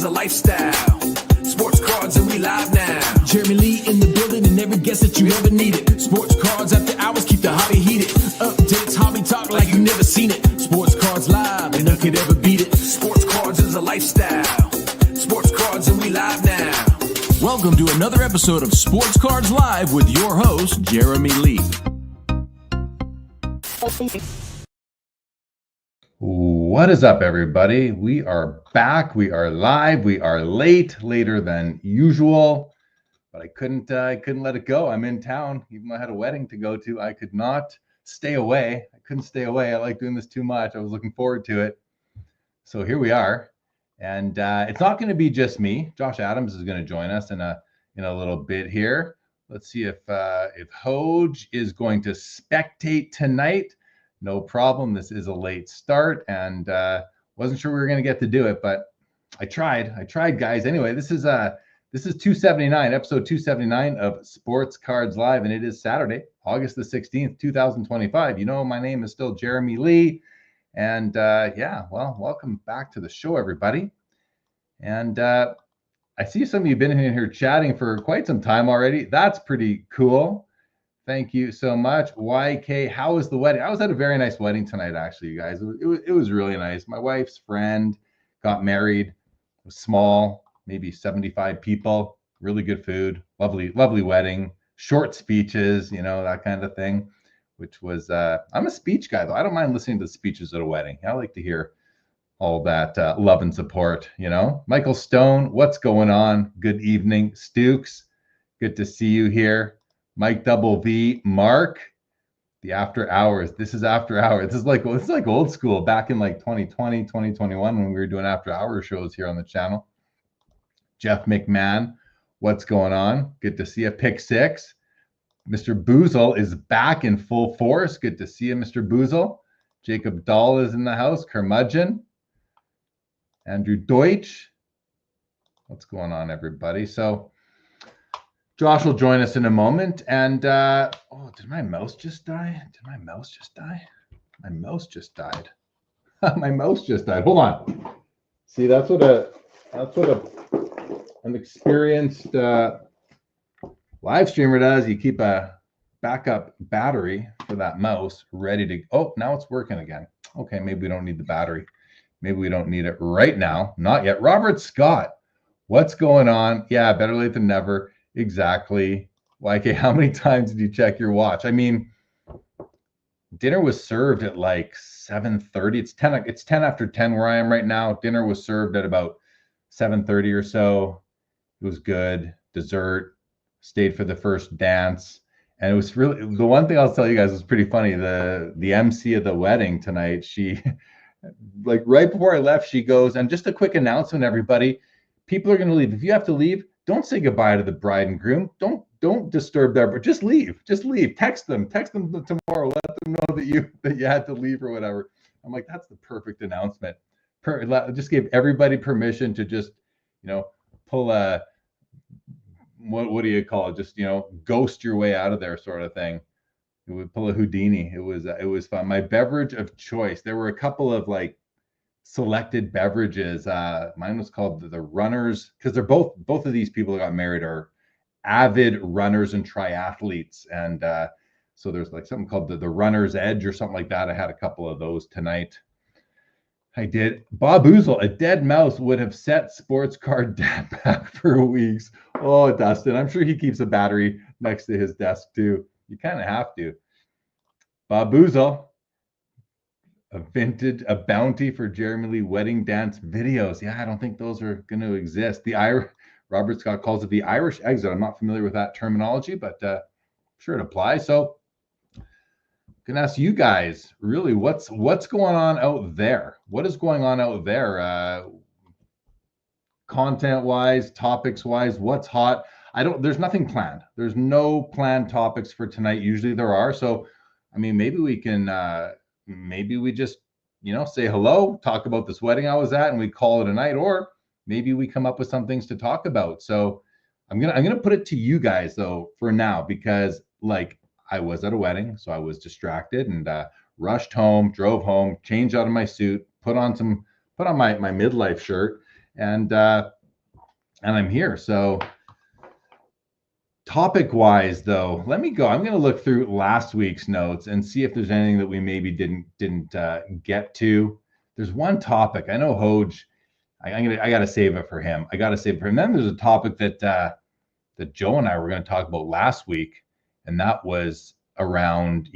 is a lifestyle. Sports cards and we live now. Jeremy Lee in the building and every guest that you ever needed. Sports cards after hours keep the hobby heated. Updates, hobby talk like you never seen it. Sports cards live and none could ever beat it. Sports cards is a lifestyle. Sports cards and we live now. Welcome to another episode of Sports Cards Live with your host, Jeremy Lee. What is up, everybody? We are back. We are live. We are later than usual, but I couldn't let it go. I'm in town, even though I had a wedding to go to. I could not stay away. I couldn't stay away. I like doing this too much. I was looking forward to it. So here we are, and it's not going to be just me. Josh Adams is going to join us in a little bit here. Let's see if Hoj is going to spectate tonight. No problem. This is a late start, and wasn't sure we were going to get to do it, but I tried, guys. Anyway, this is 279, episode 279 of Sports Cards Live, and it is Saturday, August the 16th, 2025. You know, my name is still Jeremy Lee, and welcome back to the show, everybody. And I see some of you have been in here chatting for quite some time already. That's pretty cool. Thank you so much. YK, how was the wedding? I was at a very nice wedding tonight, actually, you guys. It was really nice. My wife's friend got married. It was small, maybe 75 people. Really good food. Lovely wedding. Short speeches, that kind of thing, which was, I'm a speech guy, though. I don't mind listening to speeches at a wedding. I like to hear all that love and support, Michael Stone, what's going on? Good evening. Stukes, good to see you here. Mike Double V, Mark, the after hours. This is after hours. This is like old school back in like 2020, 2021 when we were doing after hours shows here on the channel. Jeff McMahon, what's going on? Good to see you. Pick Six. Mr. Boozle is back in full force. Good to see you, Mr. Boozle. Jacob Dahl is in the house. Curmudgeon. Andrew Deutsch. What's going on, everybody? So Josh will join us in a moment. And did my mouse just die? My mouse just died. My mouse just died. Hold on. See, that's what an experienced live streamer does. You keep a backup battery for that mouse ready to. Oh, now it's working again. Okay, maybe we don't need the battery. Maybe we don't need it right now. Not yet. Robert Scott, what's going on? Yeah, better late than never. Exactly. YK, how many times did you check your watch? I mean, dinner was served at like 7:30. It's 10 after 10 where I am right now. Dinner was served at about 7:30 or so. It was good. Dessert. Stayed for the first dance. And it was really, the one thing I'll tell you guys was pretty funny. The MC of the wedding tonight, she, like right before I left, she goes, and just a quick announcement, everybody, people are going to leave. If you have to leave, don't say goodbye to the bride and groom. Don't disturb them, but just leave. Text them tomorrow. Let them know that you had to leave or whatever. I'm like, that's the perfect announcement. Just gave everybody permission to just, pull a, what do you call it? Just, ghost your way out of there sort of thing. It would pull a Houdini. It was fun. My beverage of choice. There were a couple of like selected beverages. Mine was called the Runners, because they're both of these people that got married are avid runners and triathletes, and so there's like something called the Runner's Edge or something like that. I had a couple of those tonight. I did. Bob Oozle, a dead mouse would have set sports card dad back for weeks. Oh, Dustin, I'm sure he keeps a battery next to his desk too. You kind of have to. Bob Oozle, a bounty for Jeremy Lee wedding dance videos. Yeah, I don't think those are going to exist. Robert Scott calls it the Irish exit. I'm not familiar with that terminology, but I'm sure it applies. So I'm going to ask you guys, really, what's going on out there? What is going on out there? Content-wise, topics-wise, what's hot? There's nothing planned. There's no planned topics for tonight. Usually there are. So, I mean, maybe we can... maybe we just, say hello, talk about this wedding I was at, and we call it a night, or maybe we come up with some things to talk about. So I'm gonna put it to you guys though for now, because like I was at a wedding, so I was distracted and rushed home, drove home, changed out of my suit, put on my midlife shirt, and and I'm here. So topic wise though, let me go. I'm going to look through last week's notes and see if there's anything that we maybe didn't get to. There's one topic I know Hoj, I got to save it for him. I got to save it for him. Then there's a topic that Joe and I were going to talk about last week, and that was around,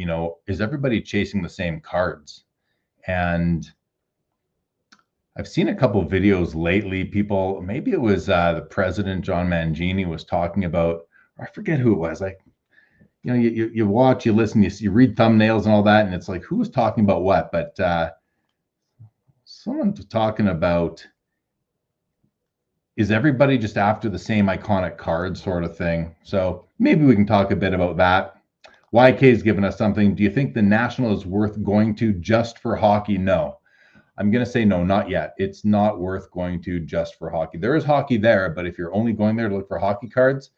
is everybody chasing the same cards? And I've seen a couple of videos lately. People, maybe it was the president, John Mangini, was talking about, I forget who it was. Like, you watch, you listen, you read thumbnails and all that, and it's like, who was talking about what? But someone was talking about, is everybody just after the same iconic card sort of thing? So maybe we can talk a bit about that. YK's given us something. Do you think the National is worth going to just for hockey? No. I'm going to say no, not yet. It's not worth going to just for hockey. There is hockey there, but if you're only going there to look for hockey cards,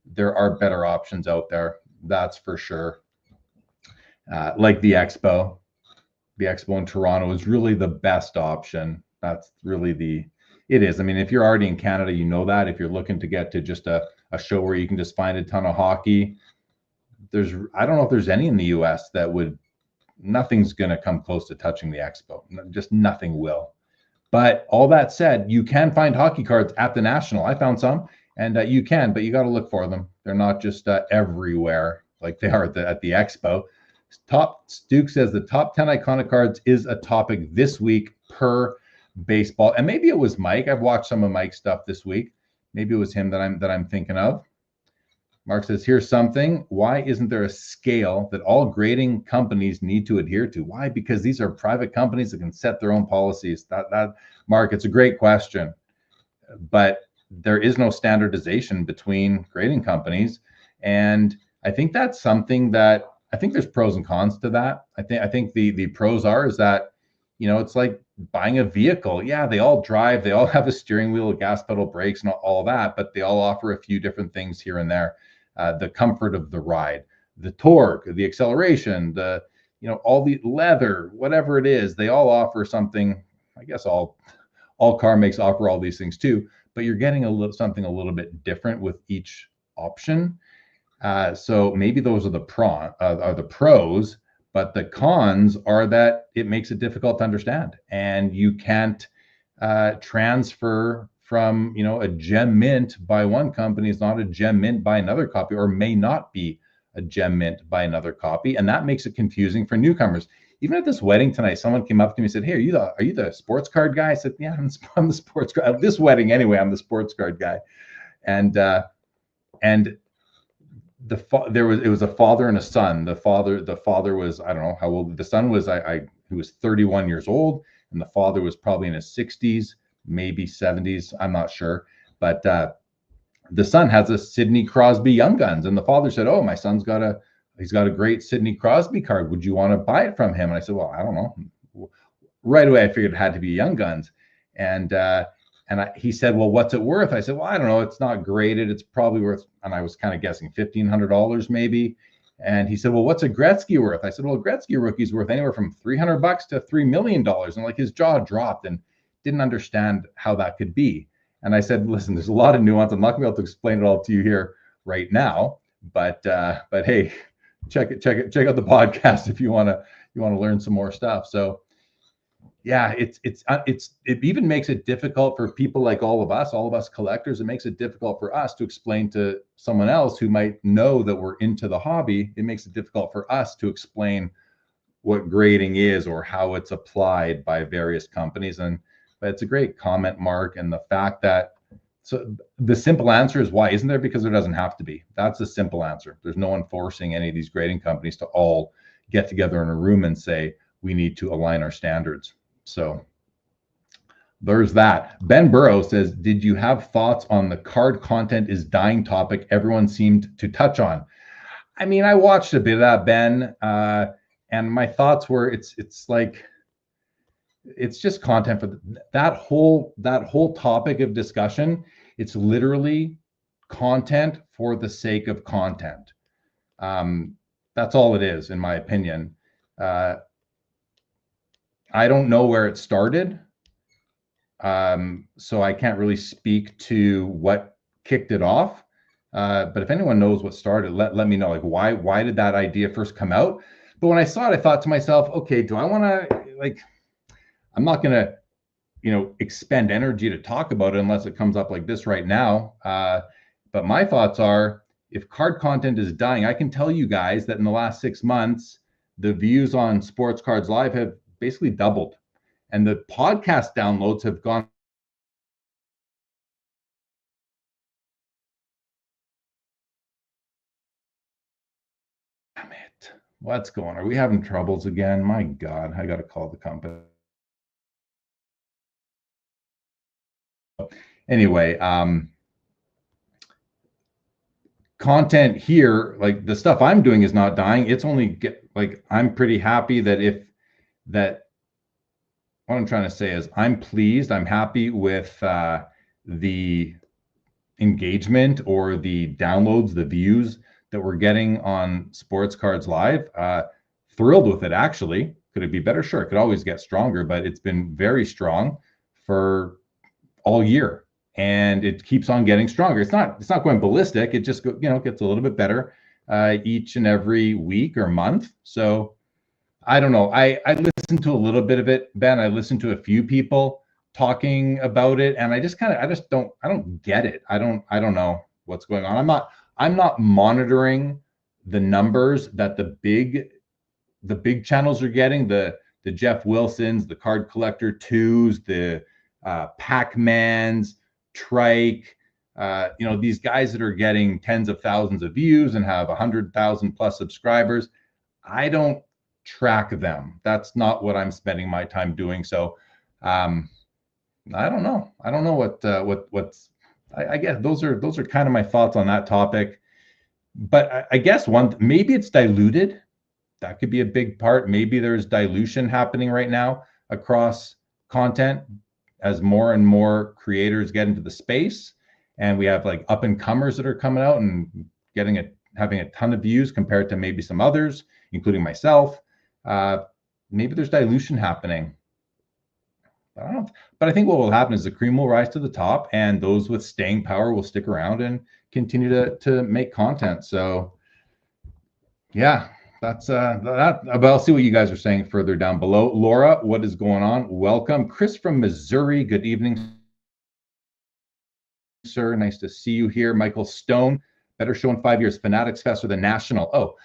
there are better options out there. That's for sure. Like the Expo. The Expo in Toronto is really the best option. That's really it is. I mean, if you're already in Canada, you know that. If you're looking to get to just a show where you can just find a ton of hockey, I don't know if there's any in the US that would, nothing's going to come close to touching the Expo. Just nothing will. But all that said, you can find hockey cards at the National. I found some, and you can, but you got to look for them. They're not just everywhere like they are at the Expo. Duke says the top 10 iconic cards is a topic this week per baseball. And maybe it was Mike. I've watched some of Mike's stuff this week. Maybe it was him that I'm thinking of. Mark says, here's something. Why isn't there a scale that all grading companies need to adhere to? Why? Because these are private companies that can set their own policies. That Mark, it's a great question, but there is no standardization between grading companies. And I think that's something that, I think there's pros and cons to that. I think the pros is that, it's like buying a vehicle. Yeah, they all drive, they all have a steering wheel, a gas pedal, brakes, and all that, but they all offer a few different things here and there. The comfort of the ride, the torque, the acceleration, all the leather, whatever it is, they all offer something. I guess all car makes offer all these things too, but you're getting something a little bit different with each option. So maybe those are the pros, but the cons are that it makes it difficult to understand, and you can't transfer from a gem mint by one company is not a gem mint by another copy, or may not be a gem mint by another copy, and that makes it confusing for newcomers. Even at this wedding tonight, someone came up to me and said, "Hey, are you the sports card guy?" I said, "Yeah, I'm the sports card." At this wedding, anyway, I'm the sports card guy, and it was a father and a son. The father was, I don't know how old. The son was he was 31 years old, and the father was probably in his 60s, maybe 70s. I'm not sure, but the son has a Sidney Crosby Young Guns, and the father said, "Oh, my son's got a great Sidney Crosby card. Would you want to buy it from him?" And I said, "Well, I don't know." Right away, I figured it had to be Young Guns, and he said, "Well, what's it worth?" I said, "Well, I don't know. It's not graded. It's probably worth," and I was kind of guessing $1,500 maybe. And he said, "Well, what's a Gretzky worth?" I said, "Well, a Gretzky rookie's worth anywhere from $300 to $3 million." And like his jaw dropped and didn't understand how that could be. And I said, "Listen, there's a lot of nuance. I'm not gonna be able to explain it all to you here right now, but hey, check out the podcast if you want to learn some more stuff." So yeah, it even makes it difficult for people like all of us collectors. It makes it difficult for us to explain to someone else who might know that we're into the hobby. It makes it difficult for us to explain what grading is or how it's applied by various companies. But it's a great comment, Mark. And the fact that, so the simple answer is, why isn't there? Because there doesn't have to be. That's the simple answer. There's no one forcing any of these grading companies to all get together in a room and say, we need to align our standards. So there's that. Ben Burrow says, did you have thoughts on the card content is dying topic everyone seemed to touch on? I mean, I watched a bit of that, Ben, and my thoughts were, it's like, it's just content for that whole topic of discussion. It's literally content for the sake of content. That's all it is, in my opinion. I don't know where it started. So I can't really speak to what kicked it off. But if anyone knows what started, let me know. Like, why did that idea first come out? But when I saw it, I thought to myself, okay, do I want to, like, I'm not going to, expend energy to talk about it unless it comes up like this right now. But my thoughts are, if card content is dying, I can tell you guys that in the last 6 months, the views on Sports Cards Live have basically doubled, and the podcast downloads have gone. Damn it. What's going on? Are we having troubles again? My God, I got to call the company. Anyway, content here, like the stuff I'm doing is not dying. It's only I'm pretty happy that what I'm trying to say is I'm pleased. I'm happy with the engagement or the downloads, the views that we're getting on Sports Cards Live. Thrilled with it, actually. Could it be better? Sure, it could always get stronger, but it's been very strong for all year, and it keeps on getting stronger. It's not going ballistic. It just gets a little bit better each and every week or month. So I don't know. I listened to a little bit of it, Ben. I listened to a few people talking about it, and I don't get it. I don't know what's going on. I'm not monitoring the numbers that the big channels are getting, the Jeff Wilsons, the Card Collector 2s, the Pac-Mans, Trike, these guys that are getting tens of thousands of views and have 100,000 plus subscribers. I don't track them. That's not what I'm spending my time doing. So I don't know. I don't know what's. I guess those are kind of my thoughts on that topic. But I guess maybe it's diluted. That could be a big part. Maybe there's dilution happening right now across content as more and more creators get into the space, and we have like up and comers that are coming out and having a ton of views compared to maybe some others, including myself. Maybe there's dilution happening. I don't know. But I think what will happen is the cream will rise to the top, and those with staying power will stick around and continue to make content. So yeah, that's that. But I'll see what you guys are saying further down below. Laura, what is going on? Welcome. Chris from Missouri, good evening, sir. Nice to see you here. Michael Stone, better show in 5 years, Fanatics Fest or the National?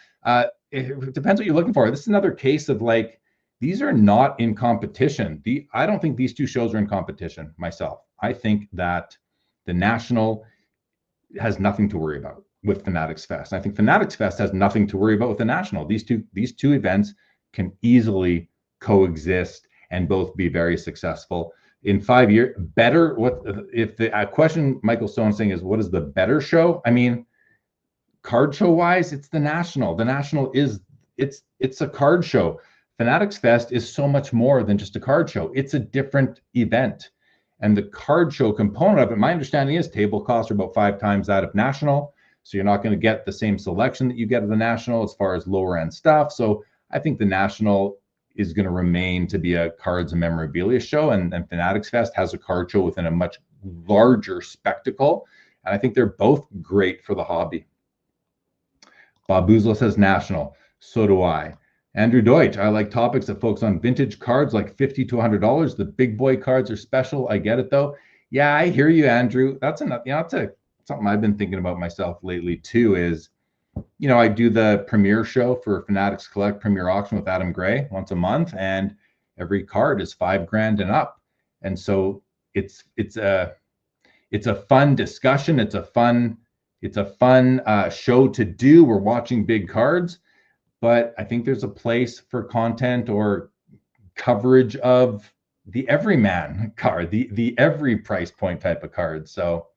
It depends what you're looking for. This is another case of like, these are not in competition. I don't think these two shows are in competition myself. I think that the National has nothing to worry about with Fanatics Fest. I think Fanatics Fest has nothing to worry about with the National. These two events can easily coexist and both be very successful. In 5 years, better. What if the question Michael Stone saying is, what is the better show? I mean, card show wise, it's the National. The National is it's a card show. Fanatics Fest is so much more than just a card show. It's a different event. And the card show component of it, my understanding is table costs are about 5 times that of National. So you're not going to get the same selection that you get at the National as far as lower end stuff. So I think the National is going to remain to be a cards and memorabilia show. And Fanatics Fest has a card show within a much larger spectacle. And I think they're both great for the hobby. Bob Boozlo says National. So do I. Andrew Deutsch, I like topics that focus on vintage cards like $50 to $100. The big boy cards are special. I get it though. Yeah, I hear you, Andrew. That's something I've been thinking about myself lately too. Is I do the premiere show for Fanatics Collect Premiere Auction with Adam Gray once a month, and every card is $5,000 and up. And so it's a fun discussion. It's a fun show to do. We're watching big cards. But I think there's a place for content or coverage of the everyman card, the every price point type of card. So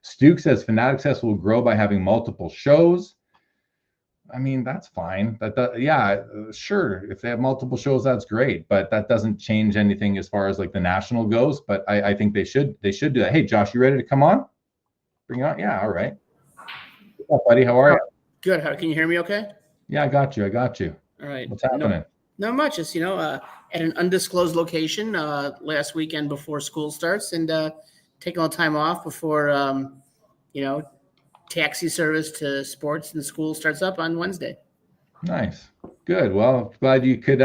Stuke says Fanatics Fest will grow by having multiple shows. I mean, that's fine. Yeah, sure. If they have multiple shows, that's great. But that doesn't change anything as far as like the National goes. But I think they should do that. Hey, Josh, you ready to come on? Bring it on. Yeah, all right. What's up, buddy? How are you? Good. Can you hear me okay? Yeah, I got you. All right. What's happening? Not much. Just at an undisclosed location last weekend before school starts, and taking a little time off before taxi service to sports and school starts up on Wednesday. Nice. Good. Well, glad you could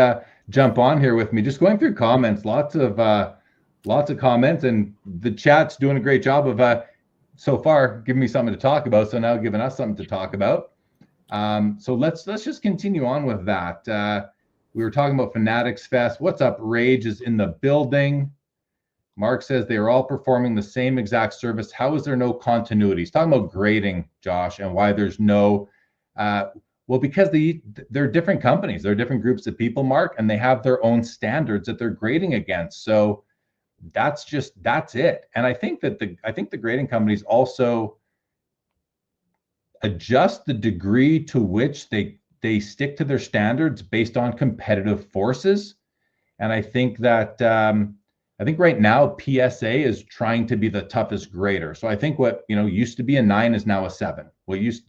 jump on here with me. Just going through comments, lots of comments, and the chat's doing a great job of so far giving me something to talk about. So now giving us something to talk about. So let's just continue on with that. We were talking about Fanatics Fest. What's up? Rage is in the building. Mark says they are all performing the same exact service. How is there no continuity? He's talking about grading, Josh, and why there's no. Well, because they're different companies, they're different groups of people, Mark, and they have their own standards that they're grading against. So that's it. And I think the grading companies also adjust the degree to which they stick to their standards based on competitive forces. And I think that right now PSA is trying to be the toughest grader. So I think what used to be a 9 is now a 7. What used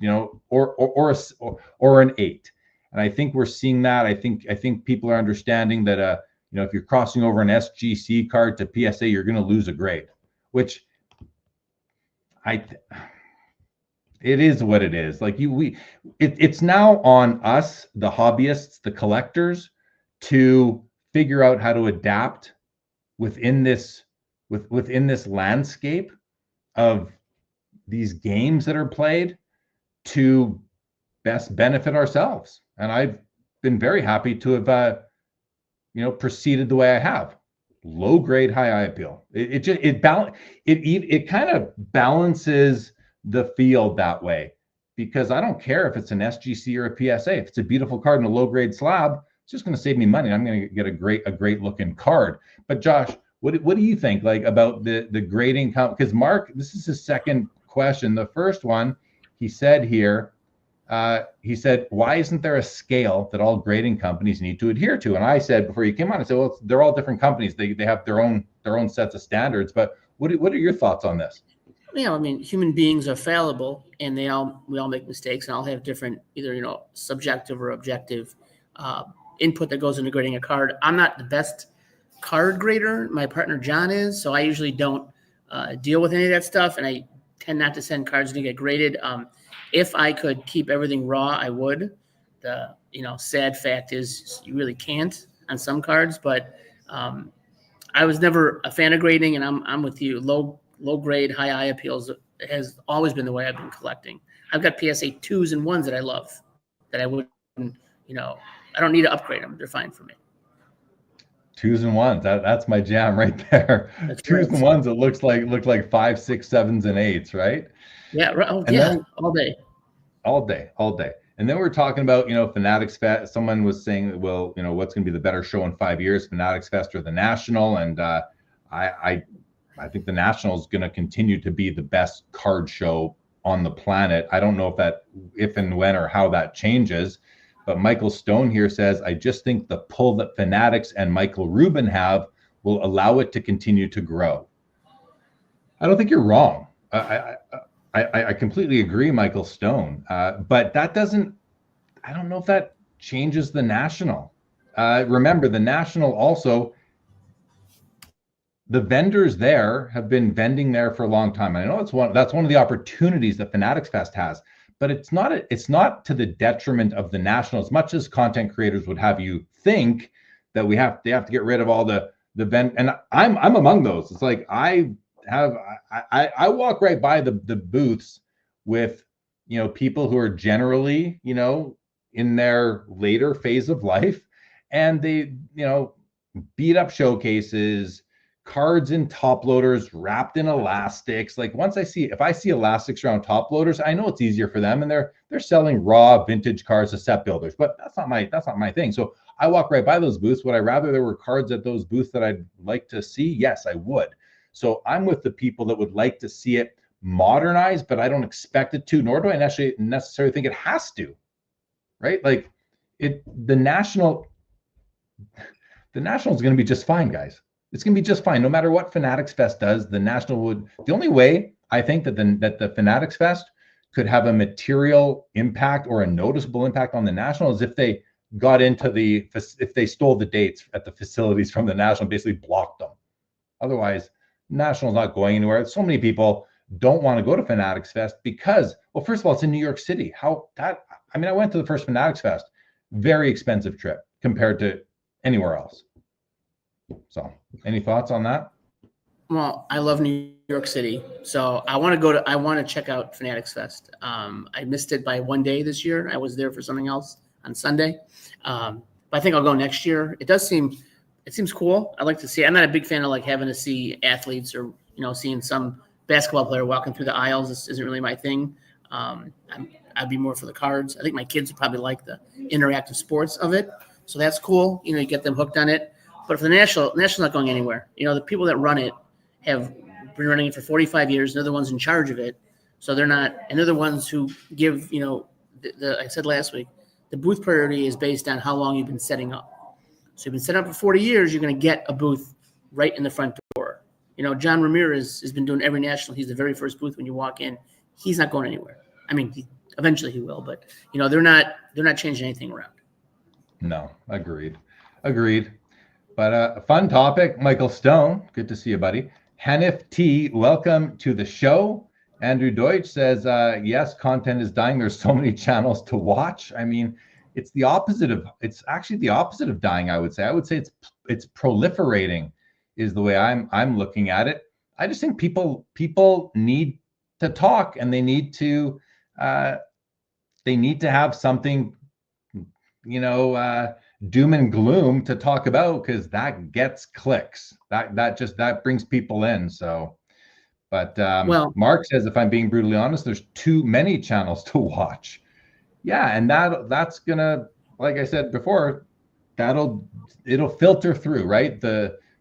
or an 8. And I think we're seeing that. I think people are understanding that if you're crossing over an SGC card to PSA, you're going to lose a grade, which it is what it is. Like it's now on us, the hobbyists, the collectors, to figure out how to adapt within this landscape of these games that are played to best benefit ourselves. And I've been very happy to have proceeded the way I have. Low grade, high eye appeal. It kind of balances the field that way, because I don't care if it's an SGC or a PSA. If it's a beautiful card and a low grade slab, it's just going to save me money. I'm going to get a great looking card. But Josh, what do you think about the grading? Because Mark, this is his second question. The first one, he said here, why isn't there a scale that all grading companies need to adhere to? And I said before you came on, I said, well, they're all different companies. They have their own sets of standards. But what are your thoughts on this? Yeah, I mean, human beings are fallible, and we all make mistakes, and all have different either subjective or objective input that goes into grading a card. I'm not the best card grader. My partner John is, so I usually don't deal with any of that stuff, and I tend not to send cards to get graded. If I could keep everything raw, I would. The sad fact is you really can't on some cards, but I was never a fan of grading, and I'm with you. Low grade, high eye appeals has always been the way I've been collecting. I've got PSA 2s and 1s that I love, that I wouldn't, I don't need to upgrade them. They're fine for me. 2s and 1s, that's my jam right there. That's 2s right. And 1s, it look like 5, 6, 7s, and 8s, right? Yeah, all day. All day. And then we're talking about, Fanatics Fest. Someone was saying, well, what's going to be the better show in 5 years, Fanatics Fest or the National? And I think the National is going to continue to be the best card show on the planet. I don't know if and when or how that changes, but Michael Stone here says, I just think the pull that Fanatics and Michael Rubin have will allow it to continue to grow. I don't think you're wrong. I completely agree, Michael Stone. But that doesn't, I don't know if that changes the National. Remember, the National also, the vendors there have been vending there for a long time. And I know that's one of the opportunities that Fanatics Fest has, but it's not to the detriment of the National, as much as content creators would have you think that they have to get rid of all the vend. And I'm among those. It's like I walk right by the booths with people who are generally in their later phase of life, and they beat up showcases, cards in top loaders wrapped in elastics. Like if I see elastics around top loaders, I know it's easier for them, and they're selling raw vintage cards to set builders, but that's not my thing. So I walk right by those booths. Would I rather there were cards at those booths that I'd like to see? Yes, I would. So I'm with the people that would like to see it modernized, but I don't expect it to, nor do I necessarily think it has to, right? Like the National is going to be just fine, guys. It's going to be just fine. No matter what Fanatics Fest does, the National would. The only way I think that the Fanatics Fest could have a material impact or a noticeable impact on the National is if they got into if they stole the dates at the facilities from the National, basically blocked them. Otherwise, National's not going anywhere. So many people don't want to go to Fanatics Fest because, well, first of all, it's in New York City. I went to the first Fanatics Fest, very expensive trip compared to anywhere else. So, any thoughts on that? Well, I love New York City, so I want to check out Fanatics Fest. I missed it by one day this year. I was there for something else on Sunday, but I think I'll go next year. It seems cool. I like to see. I'm not a big fan of like having to see athletes or seeing some basketball player walking through the aisles. This isn't really my thing. I'd be more for the cards. I think my kids would probably like the interactive sports of it, so that's cool. You get them hooked on it. But for the National's not going anywhere. The people that run it have been running it for 45 years. They're the ones in charge of it. So they're not, and they're the ones who give, I said last week, the booth priority is based on how long you've been setting up. So you've been setting up for 40 years, you're going to get a booth right in the front door. John Ramirez has been doing every National. He's the very first booth when you walk in. He's not going anywhere. I mean, eventually he will, but they're not changing anything around. No, agreed. But a fun topic, Michael Stone. Good to see you, buddy. Hanif T, welcome to the show. Andrew Deutsch says, yes, content is dying. There's so many channels to watch. I mean, it's actually the opposite of dying, I would say. I would say it's proliferating is the way I'm looking at it. I just think people need to talk, and they need to have something, doom and gloom to talk about, because that gets clicks. That brings people in. So, but Mark says, if I'm being brutally honest, there's too many channels to watch. Yeah, and that's gonna, like I said before, it'll filter through, right?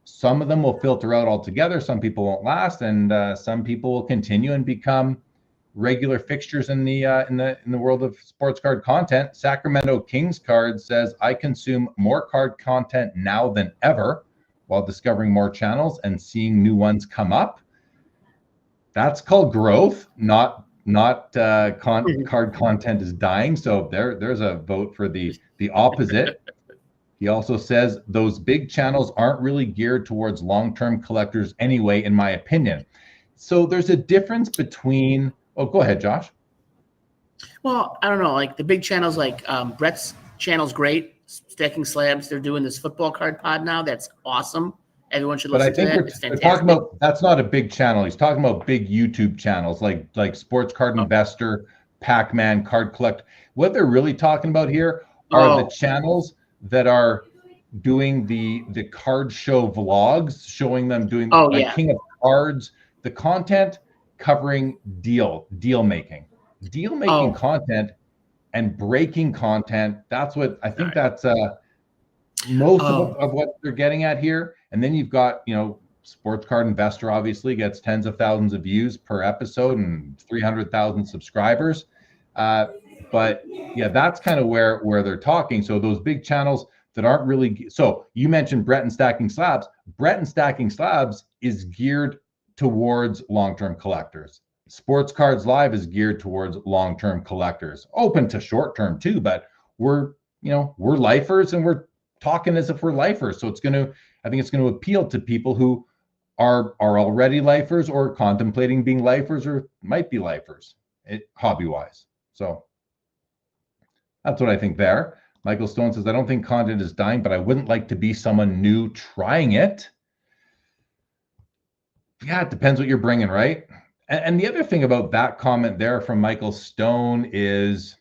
Some of them will filter out altogether. Some people won't last, and some people will continue and become regular fixtures in the world of sports card content. Sacramento Kings Card says, I consume more card content now than ever while discovering more channels and seeing new ones come up. That's called growth, not card content is dying. So there's a vote for the opposite. He also says those big channels aren't really geared towards long-term collectors anyway, in my opinion. So there's a difference between. Oh, go ahead, Josh. Well, I don't know. Like the big channels, like Brett's channel's great. Stacking Slabs, they're doing this football card pod now. That's awesome. Everyone should listen to that. It's fantastic. We're talking about, that's not a big channel. He's talking about big YouTube channels like Sports Card Investor, Pac-Man, Card Collect. What they're really talking about here are the channels that are doing the card show vlogs, showing them doing King of Cards, the content covering deal making content and breaking content. That's what I think. That's most of what they're getting at here. And then you've got, Sports Card Investor obviously gets tens of thousands of views per episode and 300,000 subscribers. But yeah, that's kind of where they're talking. So those big channels that aren't really, so you mentioned Brett and Stacking Slabs. Brett and Stacking Slabs is geared towards long-term collectors. Sports Cards Live is geared towards long-term collectors, open to short-term too, but we're lifers, and we're talking as if we're lifers. So I think it's going to appeal to people who are already lifers or contemplating being lifers or might be lifers, hobby-wise. So that's what I think there. Michael Stone says, I don't think content is dying, but I wouldn't like to be someone new trying it. Yeah, it depends what you're bringing, right? And the other thing about that comment there from Michael Stone is,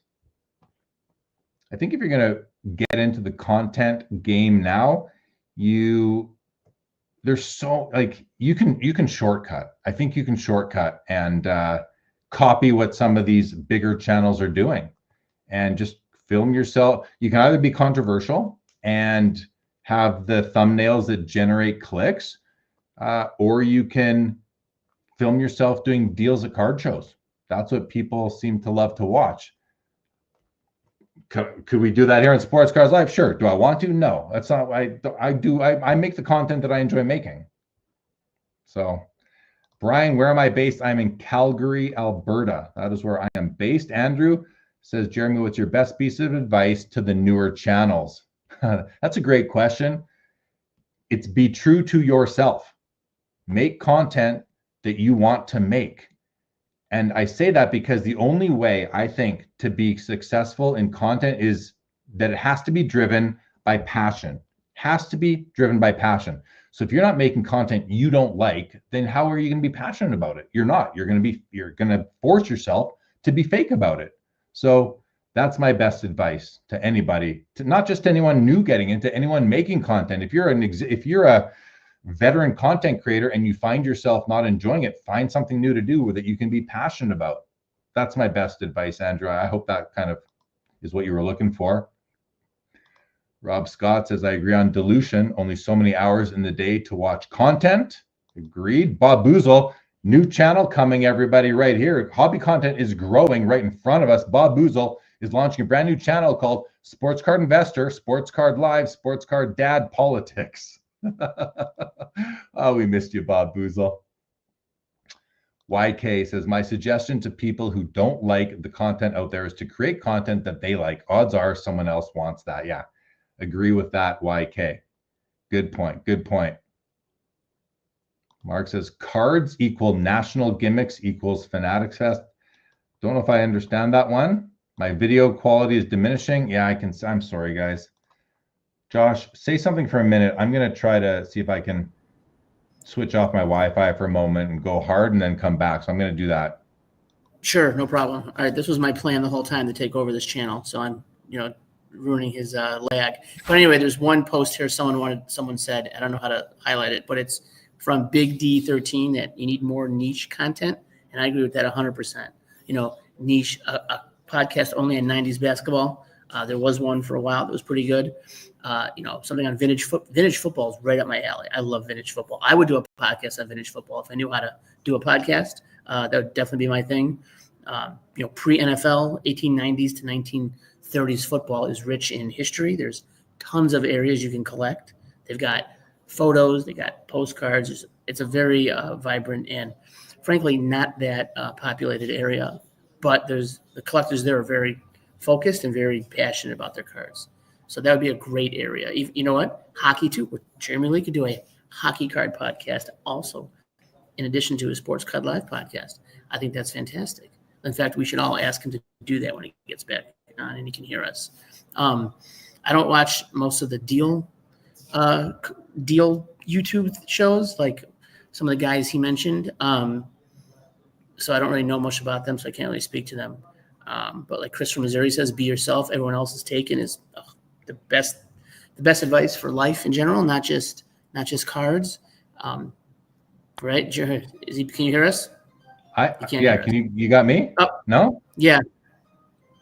I think if you're going to get into the content game now, there's so, like, you can shortcut. I think you can shortcut and copy what some of these bigger channels are doing, and just film yourself. You can either be controversial and have the thumbnails that generate clicks, or you can film yourself doing deals at card shows. That's what people seem to love to watch. Could we do that here in Sports Cards Live? Sure. Do I want to? No, that's not. I make the content that I enjoy making. So, Brian, where am I based? I'm in Calgary, Alberta. That is where I am based. Andrew says, Jeremy, what's your best piece of advice to the newer channels? That's a great question. It's be true to yourself. Make content that you want to make. And I say that because the only way I think to be successful in content is that it has to be driven by passion. Has to be driven by passion. So if you're not making content you don't like, then how are you going to be passionate about it? You're not. You're going to force yourself to be fake about it. So that's my best advice to anybody, to not just anyone new getting into, anyone making content. If you're a veteran content creator and you find yourself not enjoying it, find something new to do that you can be passionate about. That's my best advice, Andrew. I hope that kind of is what you were looking for. Rob Scott says, I agree on dilution. Only so many hours in the day to watch content. Agreed. Bob Boozle, new channel coming, everybody, right here. Hobby content is growing right in front of us. Bob Boozle is launching a brand new channel called Sports Card Investor, Sports Card Live, Sports Card Dad Politics. Oh, we missed you, Bob Boozle. YK says, my suggestion to people who don't like the content out there is to create content that they like. Odds are someone else wants that. Yeah, agree with that, YK. Good point. Good point. Mark says, cards equal national gimmicks equals Fanatics Fest. Don't know if I understand that one. My video quality is diminishing. Yeah, I'm sorry, guys. Josh, say something for a minute. I'm going to try to see if I can switch off my Wi-Fi for a moment and go hard and then come back. So I'm going to do that. Sure, no problem. All right, this was my plan the whole time to take over this channel. So I'm, ruining his lag. But anyway, there's one post here someone said, I don't know how to highlight it, but it's from Big D13 that you need more niche content. And I agree with that 100%. Niche, a podcast only on 90s basketball. There was one for a while that was pretty good. Something on vintage football is right up my alley. I love vintage football. I would do a podcast on vintage football if I knew how to do a podcast. That would definitely be my thing. Pre-NFL, 1890s to 1930s football is rich in history. There's tons of areas you can collect. They've got photos, they got postcards. It's a very vibrant and, frankly, not that populated area. But the collectors there are very focused and very passionate about their cards. So that would be a great area. You know what? Hockey too. Jeremy Lee could do a hockey card podcast also, in addition to his Sports Card Live podcast. I think that's fantastic. In fact, we should all ask him to do that when he gets back on and he can hear us. I don't watch most of the deal YouTube shows, like some of the guys he mentioned. So I don't really know much about them, so I can't really speak to them. But like Chris from Missouri says, be yourself. Everyone else is taken is the best advice for life in general, not just cards. Right? Can you hear us? You got me? Oh, no? Yeah.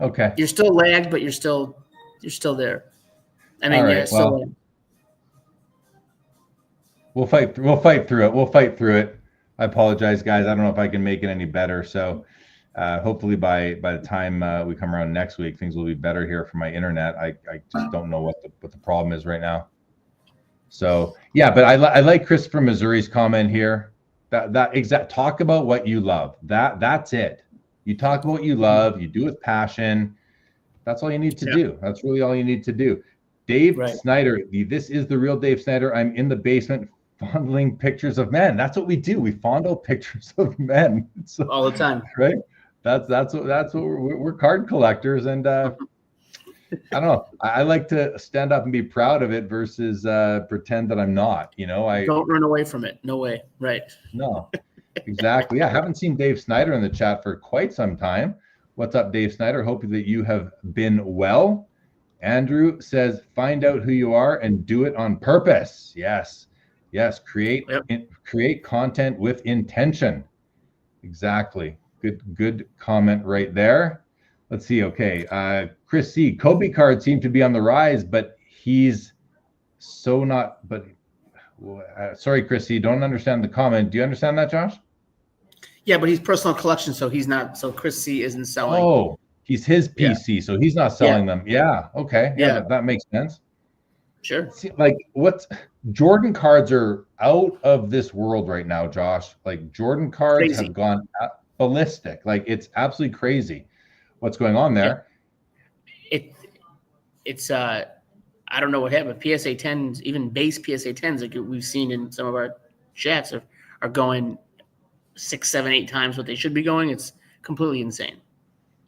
Okay. You're still lagged, but you're still there. I mean, all right, yeah, still we'll fight through it. I apologize, guys. I don't know if I can make it any better. So hopefully by the time we come around next week, things will be better here for my internet. I just don't know what the problem is right now. So yeah, but I like Chris from Missouri's comment here. That exact, talk about what you love. That's it. You talk about what you love. You do it with passion. That's all you need to do. That's really all you need to do. Dave Snyder, this is the real Dave Snyder. I'm in the basement fondling pictures of men. That's what we do. We fondle pictures of men. So, all the time. Right? That's what we're card collectors, and I don't know. I like to stand up and be proud of it versus pretend that I'm not. I don't run away from it. No way. Right. No, exactly. Yeah, I haven't seen Dave Snyder in the chat for quite some time. What's up, Dave Snyder? Hope that you have been well. Andrew says, find out who you are and do it on purpose. Yes. Create content with intention. Exactly. Good comment right there. Let's see. Okay. Chris C. Kobe cards seem to be on the rise, but he's so not. But sorry, Chris C. Don't understand the comment. Do you understand that, Josh? Yeah, but he's personal collection, so he's not. So Chris C. isn't selling. Oh, he's his PC, so he's not selling them. Yeah. Okay. Yeah, that makes sense. Sure. See, Jordan cards are out of this world right now, Josh. Like Jordan cards have gone ballistic. Like it's absolutely crazy what's going on there. it's I don't know what happened. PSA 10s, even base PSA 10s, like we've seen in some of our chats, are going 6, 7, 8 times what they should be going. It's completely insane.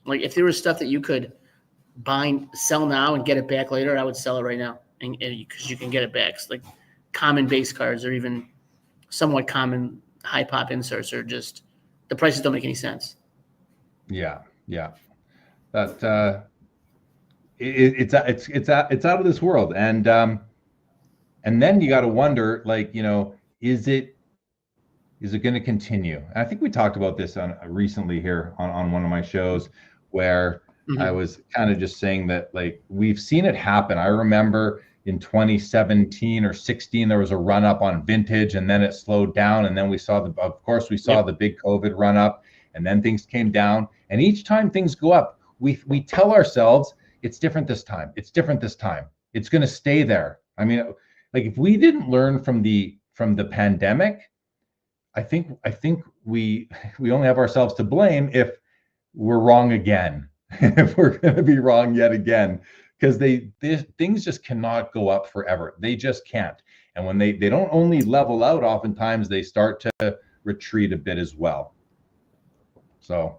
Like if there was stuff that you could sell now and get it back later, I would sell it right now, and because you can get it back. It's like common base cards or even somewhat common high pop inserts are just the prices don't make any sense. Yeah, that it's out of this world, and then you got to wonder, like, is it going to continue? I think we talked about this on recently here on one of my shows, where I was kind of just saying that, like, we've seen it happen. I remember in 2017 or 16 there was a run up on vintage, and then it slowed down, and then we saw the big COVID run up, and then things came down, and each time things go up, we tell ourselves it's different this time. It's different this time. It's going to stay there. I mean, like, if we didn't learn from the pandemic, I think we only have ourselves to blame if we're wrong again. If we're going to be wrong yet again, because things just cannot go up forever. They just can't. And when they don't only level out, oftentimes they start to retreat a bit as well. So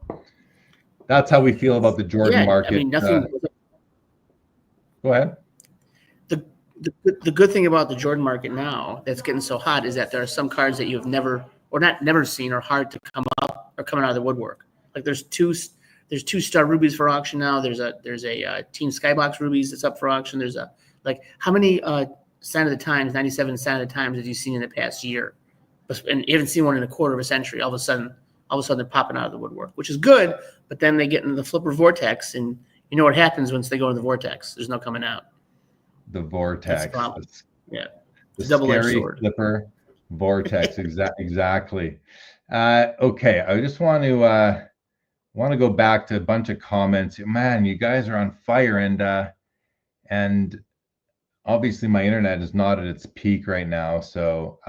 that's how we feel about the Jordan market. I mean, nothing. Go ahead. The good thing about the Jordan market now that's getting so hot is that there are some cards that you have never seen or hard to come up or coming out of the woodwork. Like there's two Star Rubies for auction now. There's a Team Skybox Rubies that's up for auction. There's how many Sign of the Times, 97 Sign of the Times have you seen in the past year? And you haven't seen one in a quarter of a century. All of a sudden they're popping out of the woodwork, which is good. But then they get into the flipper vortex, and you know what happens once they go in the vortex? There's no coming out. The vortex. Yeah. The double-edged scary sword. Flipper vortex. Exactly. Okay. I just want to go back to a bunch of comments. Man, you guys are on fire, and obviously my internet is not at its peak right now. So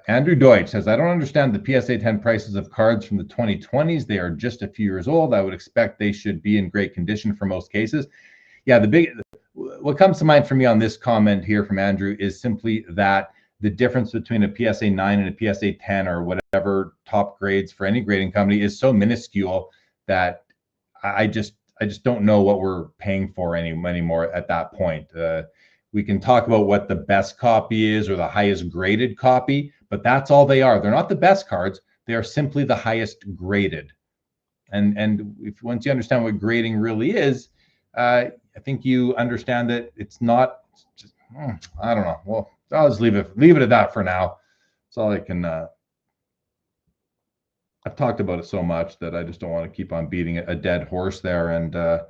Andrew Deutsch says, I don't understand the PSA 10 prices of cards from the 2020s. They are just a few years old. I would expect they should be in great condition for most cases. Yeah, what comes to mind for me on this comment here from Andrew is simply that the difference between a PSA 9 and a PSA 10 or whatever top grades for any grading company is so minuscule that I just don't know what we're paying for anymore at that point. We can talk about what the best copy is or the highest graded copy, but that's all they are. They're not the best cards. They are simply the highest graded. And if once you understand what grading really is, I think you understand that it's not just, I don't know. Well, I'll just leave it at that for now. That's all I can. I've talked about it so much that I just don't want to keep on beating a dead horse there and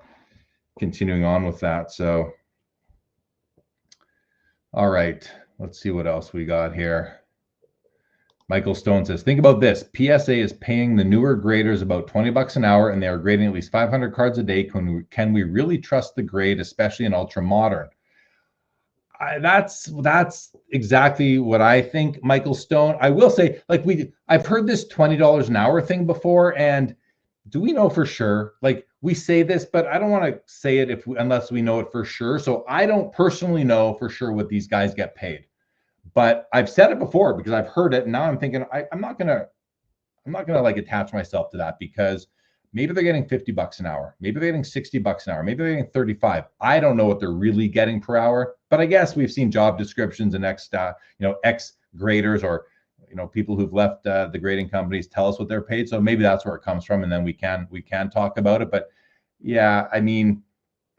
continuing on with that. So, all right, let's see what else we got here. Michael Stone says, think about this. PSA is paying the newer graders about $20 an hour, and they are grading at least 500 cards a day. Can we really trust the grade, especially in ultra modern? That's exactly what I think, Michael Stone. I will say, like, I've heard this $20 an hour thing before, and do we know for sure? Like, we say this, but I don't want to say it unless we know it for sure. So I don't personally know for sure what these guys get paid. But I've said it before because I've heard it, and now I'm thinking I'm not gonna like attach myself to that, because maybe they're getting $50 an hour, maybe they're getting $60 an hour, maybe they're getting 35. I don't know what they're really getting per hour, but I guess we've seen job descriptions and ex graders or people who've left the grading companies tell us what they're paid. So maybe that's where it comes from, and then we can talk about it. But yeah, I mean,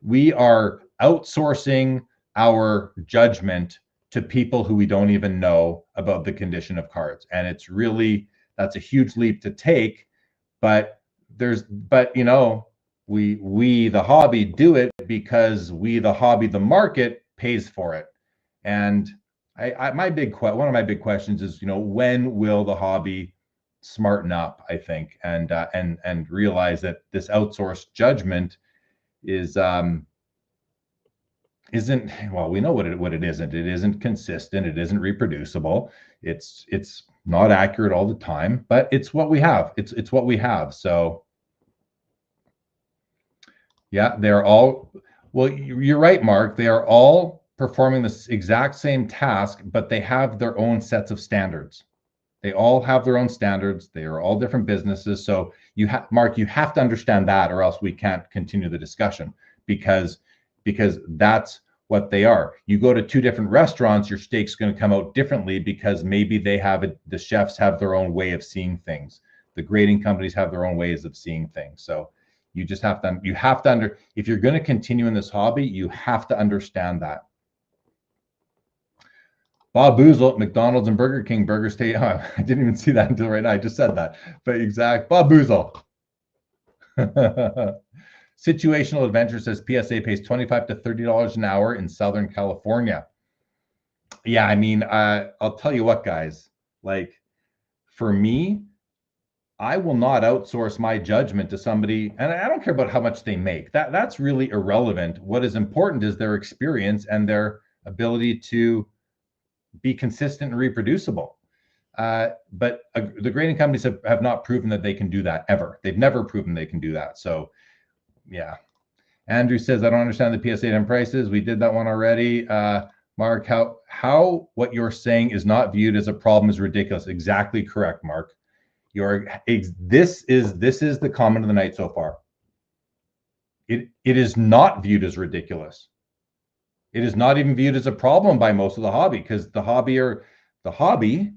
we are outsourcing our judgment to people who we don't even know about the condition of cards. And that's a huge leap to take, but we the hobby do it because the market pays for it. And one of my big questions is, when will the hobby smarten up, I think, and realize that this outsourced judgment isn't, well, we know what it isn't. It isn't consistent. It isn't reproducible. It's not accurate all the time, but it's what we have. It's what we have. So yeah, they're all Well, you're right, Mark. They are all performing the exact same task, but they have their own sets of standards. They all have their own standards. They are all different businesses. So Mark, you have to understand that, or else we can't continue the discussion because that's what they are. You go to two different restaurants, your steak's going to come out differently because maybe the chefs have their own way of seeing things. The grading companies have their own ways of seeing things. So you just have to if you're going to continue in this hobby, you have to understand that. Bob Boozle, McDonald's and Burger King burgers taste. Oh, I didn't even see that until right now. I just said that. But exact Bob Boozle. Situational Adventure says PSA pays $25 to $30 an hour in Southern California. Yeah, I mean, I'll tell you what, guys. Like, for me, I will not outsource my judgment to somebody, and I don't care about how much they make. That's really irrelevant. What is important is their experience and their ability to be consistent and reproducible. But the grading companies have not proven that they can do that ever. They've never proven they can do that. So, yeah. Andrew says, I don't understand the PSA 10 prices. We did that one already. Mark, how what you're saying is not viewed as a problem is ridiculous. Exactly correct, Mark. This is the comment of the night so far. It is not viewed as ridiculous. It is not even viewed as a problem by most of the hobby, because the hobby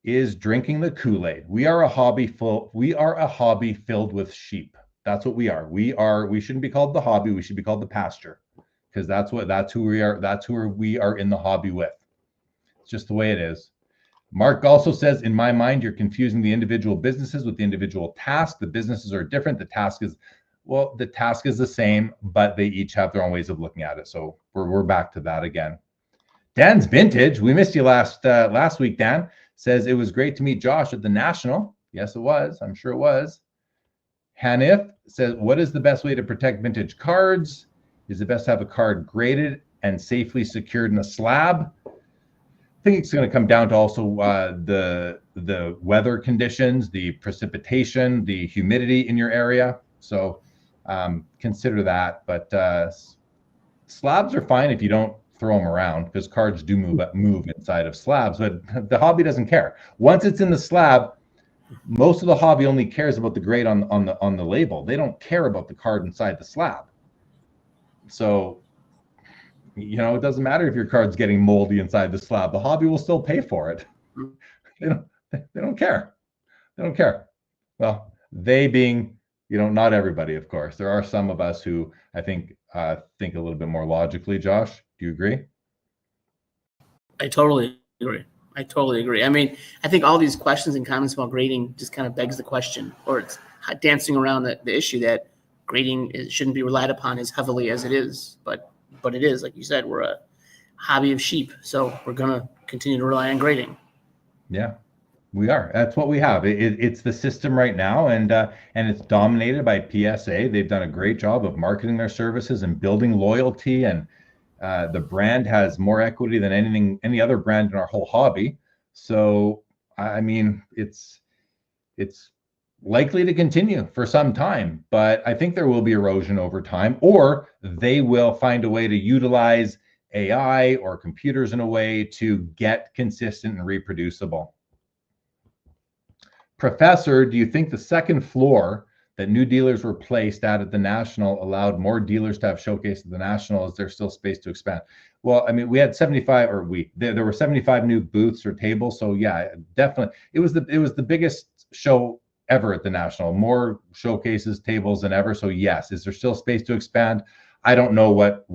is drinking the Kool-Aid. We are a hobby filled with sheep. That's what we are. We shouldn't be called the hobby. We should be called the pasture, because that's who we are. That's who we are in the hobby with. It's just the way it is. Mark also says, in my mind, you're confusing the individual businesses with the individual task. The businesses are different. The task is the same, but they each have their own ways of looking at it. So we're back to that again. Dan's Vintage, we missed you last week, Dan, says it was great to meet Josh at the National. Yes, it was. I'm sure it was. Hanif says, what is the best way to protect vintage cards? Is it best to have a card graded and safely secured in a slab? I think it's going to come down to also the weather conditions, the precipitation, the humidity in your area. So consider that. But slabs are fine if you don't throw them around, because cards do move inside of slabs. But the hobby doesn't care. Once it's in the slab, most of the hobby only cares about the grade on the label. They don't care about the card inside the slab. So, it doesn't matter if your card's getting moldy inside the slab. The hobby will still pay for it. They don't care. They don't care. Well, they being, not everybody, of course. There are some of us who I think a little bit more logically. Josh, do you agree? I totally agree. I mean, I think all these questions and comments about grading just kind of begs the question, or it's dancing around the issue that grading shouldn't be relied upon as heavily as it is. But it is, like you said, we're a hobby of sheep, so we're going to continue to rely on grading. Yeah, we are. That's what we have. It's the system right now, and it's dominated by PSA. They've done a great job of marketing their services and building loyalty, and the brand has more equity than any other brand in our whole hobby. So, I mean, it's likely to continue for some time, but I think there will be erosion over time, or they will find a way to utilize AI or computers in a way to get consistent and reproducible. Professor, do you think the second floor that new dealers were placed at the National allowed more dealers to have showcase at the National? Is there still space to expand? Well, I mean, we had 75, there were 75 new booths or tables. So yeah, definitely. It was the biggest show ever at the National, more showcases, tables than ever. So yes, is there still space to expand? I don't know what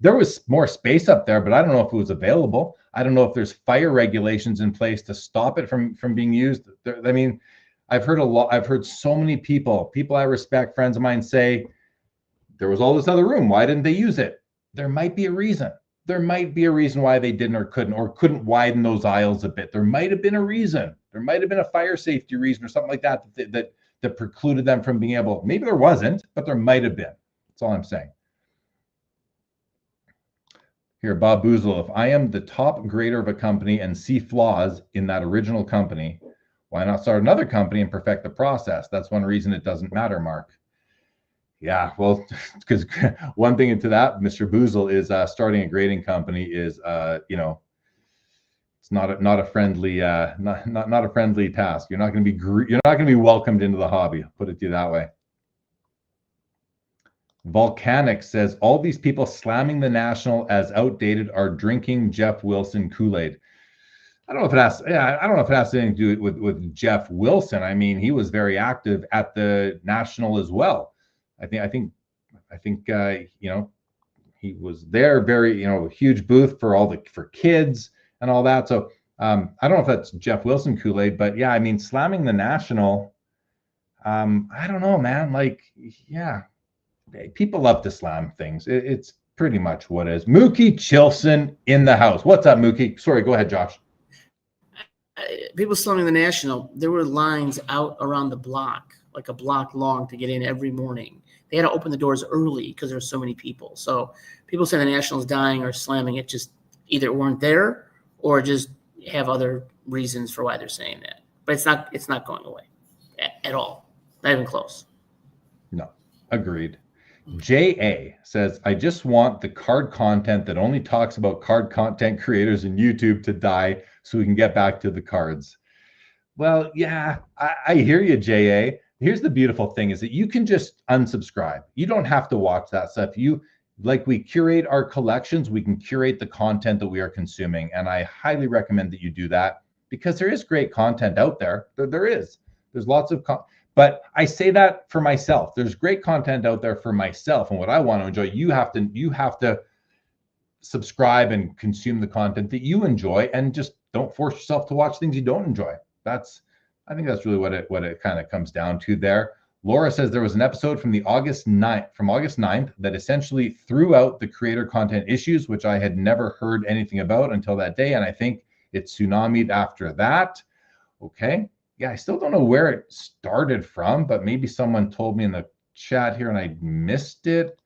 there was more space up there, but I don't know if it was available. I don't know if there's fire regulations in place to stop it from being used. I mean, I've heard so many people I respect, friends of mine, say there was all this other room. Why didn't they use it? There might be a reason. There might be a reason why they didn't or couldn't widen those aisles a bit. There might have been a reason. There might have been a fire safety reason or something like that precluded them from being able. Maybe there wasn't, but there might have been. That's all I'm saying. Here, Bob Boozle, if I am the top grader of a company and see flaws in that original company, why not start another company and perfect the process? That's one reason it doesn't matter, Mark. Yeah, well, because one thing into that, Mr. Boozle, is starting a grading company is, it's not a friendly not a friendly task. You're not going to be you're not going to be welcomed into the hobby. Put it to you that way. Volcanic says all these people slamming the National as outdated are drinking Jeff Wilson Kool-Aid. I don't know if it has. Yeah, I don't know if it has anything to do with Jeff Wilson. I mean, he was very active at the National as well. I think he was there, very huge booth for kids and all that. So I don't know if that's Jeff Wilson Kool-Aid, but yeah, I mean, slamming the National. I don't know, man. Like, yeah, people love to slam things. It's pretty much what it is. Mookie Chilson in the house. What's up, Mookie? Sorry, go ahead, Josh. People slamming the National, there were lines out around the block, like a block long, to get in every morning. They had to open the doors early because there were so many people. So people saying the National's dying or slamming it just either weren't there or just have other reasons for why they're saying that. But it's not going away at all. Not even close. No, agreed. J.A. says, I just want the card content that only talks about card content creators in YouTube to die so we can get back to the cards. Well, yeah, I hear you, J.A. Here's the beautiful thing is that you can just unsubscribe. You don't have to watch that stuff. We curate our collections, we can curate the content that we are consuming. And I highly recommend that you do that because there is great content out there. There is. There's lots of but I say that for myself. There's great content out there for myself and what I want to enjoy. You have to subscribe and consume the content that you enjoy, and just don't force yourself to watch things you don't enjoy. I think that's really what it kind of comes down to there. Laura says there was an episode from August 9th that essentially threw out the creator content issues, which I had never heard anything about until that day. And I think it tsunamied after that. Okay. Yeah, I still don't know where it started from, but maybe someone told me in the chat here and I missed it.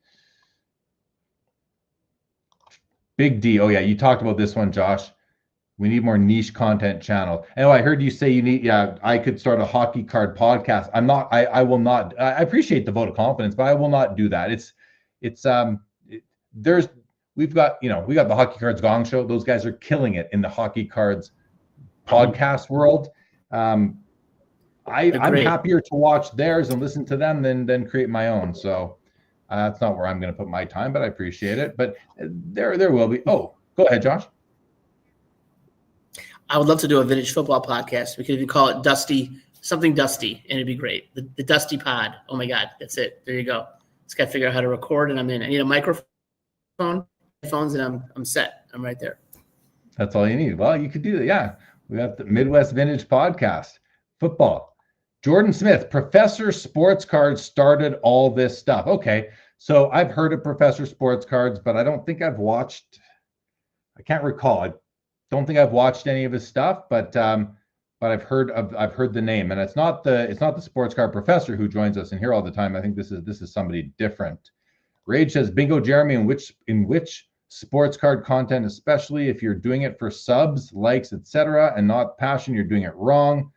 Big D. Oh yeah, you talked about this one, Josh. We need more niche content channel. And I heard you say I could start a hockey card podcast. I will not. I appreciate the vote of confidence, but I will not do that. We've got the Hockey Cards Gong Show. Those guys are killing it in the hockey cards podcast world. I'm happier to watch theirs and listen to them than create my own. So that's not where I'm going to put my time, but I appreciate it. But there will be. Oh, go ahead, Josh. I would love to do a vintage football podcast. We could even call it something Dusty, and it'd be great. The Dusty Pod. Oh my God, that's it. There you go. Just got to figure out how to record, and I'm in. I need a microphone, headphones, and I'm set. I'm right there. That's all you need. Well, you could do that. Yeah, we got the Midwest Vintage Podcast. Football. Jordan Smith, Professor Sports Cards started all this stuff. Okay, so I've heard of Professor Sports Cards, but I don't think I've watched. I can't recall. I don't think I've watched any of his stuff, but I've heard the name, and it's not the sports card professor who joins us in here all the time. I think this is somebody different. Rage says, Bingo Jeremy, in which sports card content, especially if you're doing it for subs, likes, etc., and not passion, you're doing it wrong.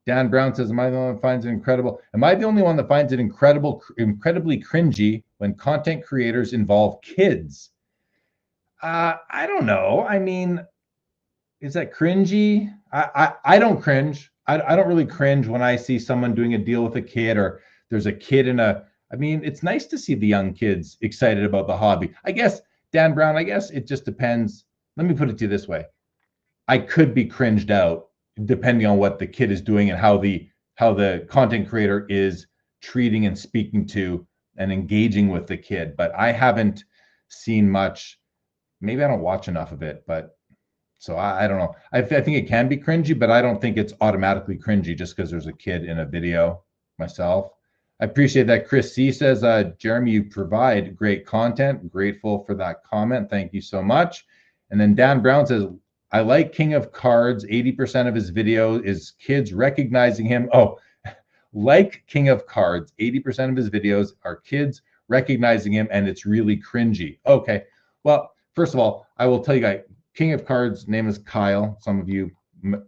Dan Brown says, Am I the only one that finds it incredibly cringy when content creators involve kids? I don't know. I mean, is that cringy? I don't cringe. I don't really cringe when I see someone doing a deal with a kid or there's a kid I mean, it's nice to see the young kids excited about the hobby. I guess, Dan Brown, it just depends. Let me put it to you this way. I could be cringed out depending on what the kid is doing and how the content creator is treating and speaking to and engaging with the kid. But I haven't seen much. Maybe I don't watch enough of it, but so I don't know. I think it can be cringy, but I don't think it's automatically cringy just because there's a kid in a video myself. I appreciate that. Chris C says, Jeremy, you provide great content. Grateful for that comment. Thank you so much. And then Dan Brown says, I like King of Cards. 80% of his video is kids recognizing him. Oh, like King of Cards, 80% of his videos are kids recognizing him, and it's really cringy. Okay, well, first of all, I will tell you guys, King of Cards' name is Kyle. Some of you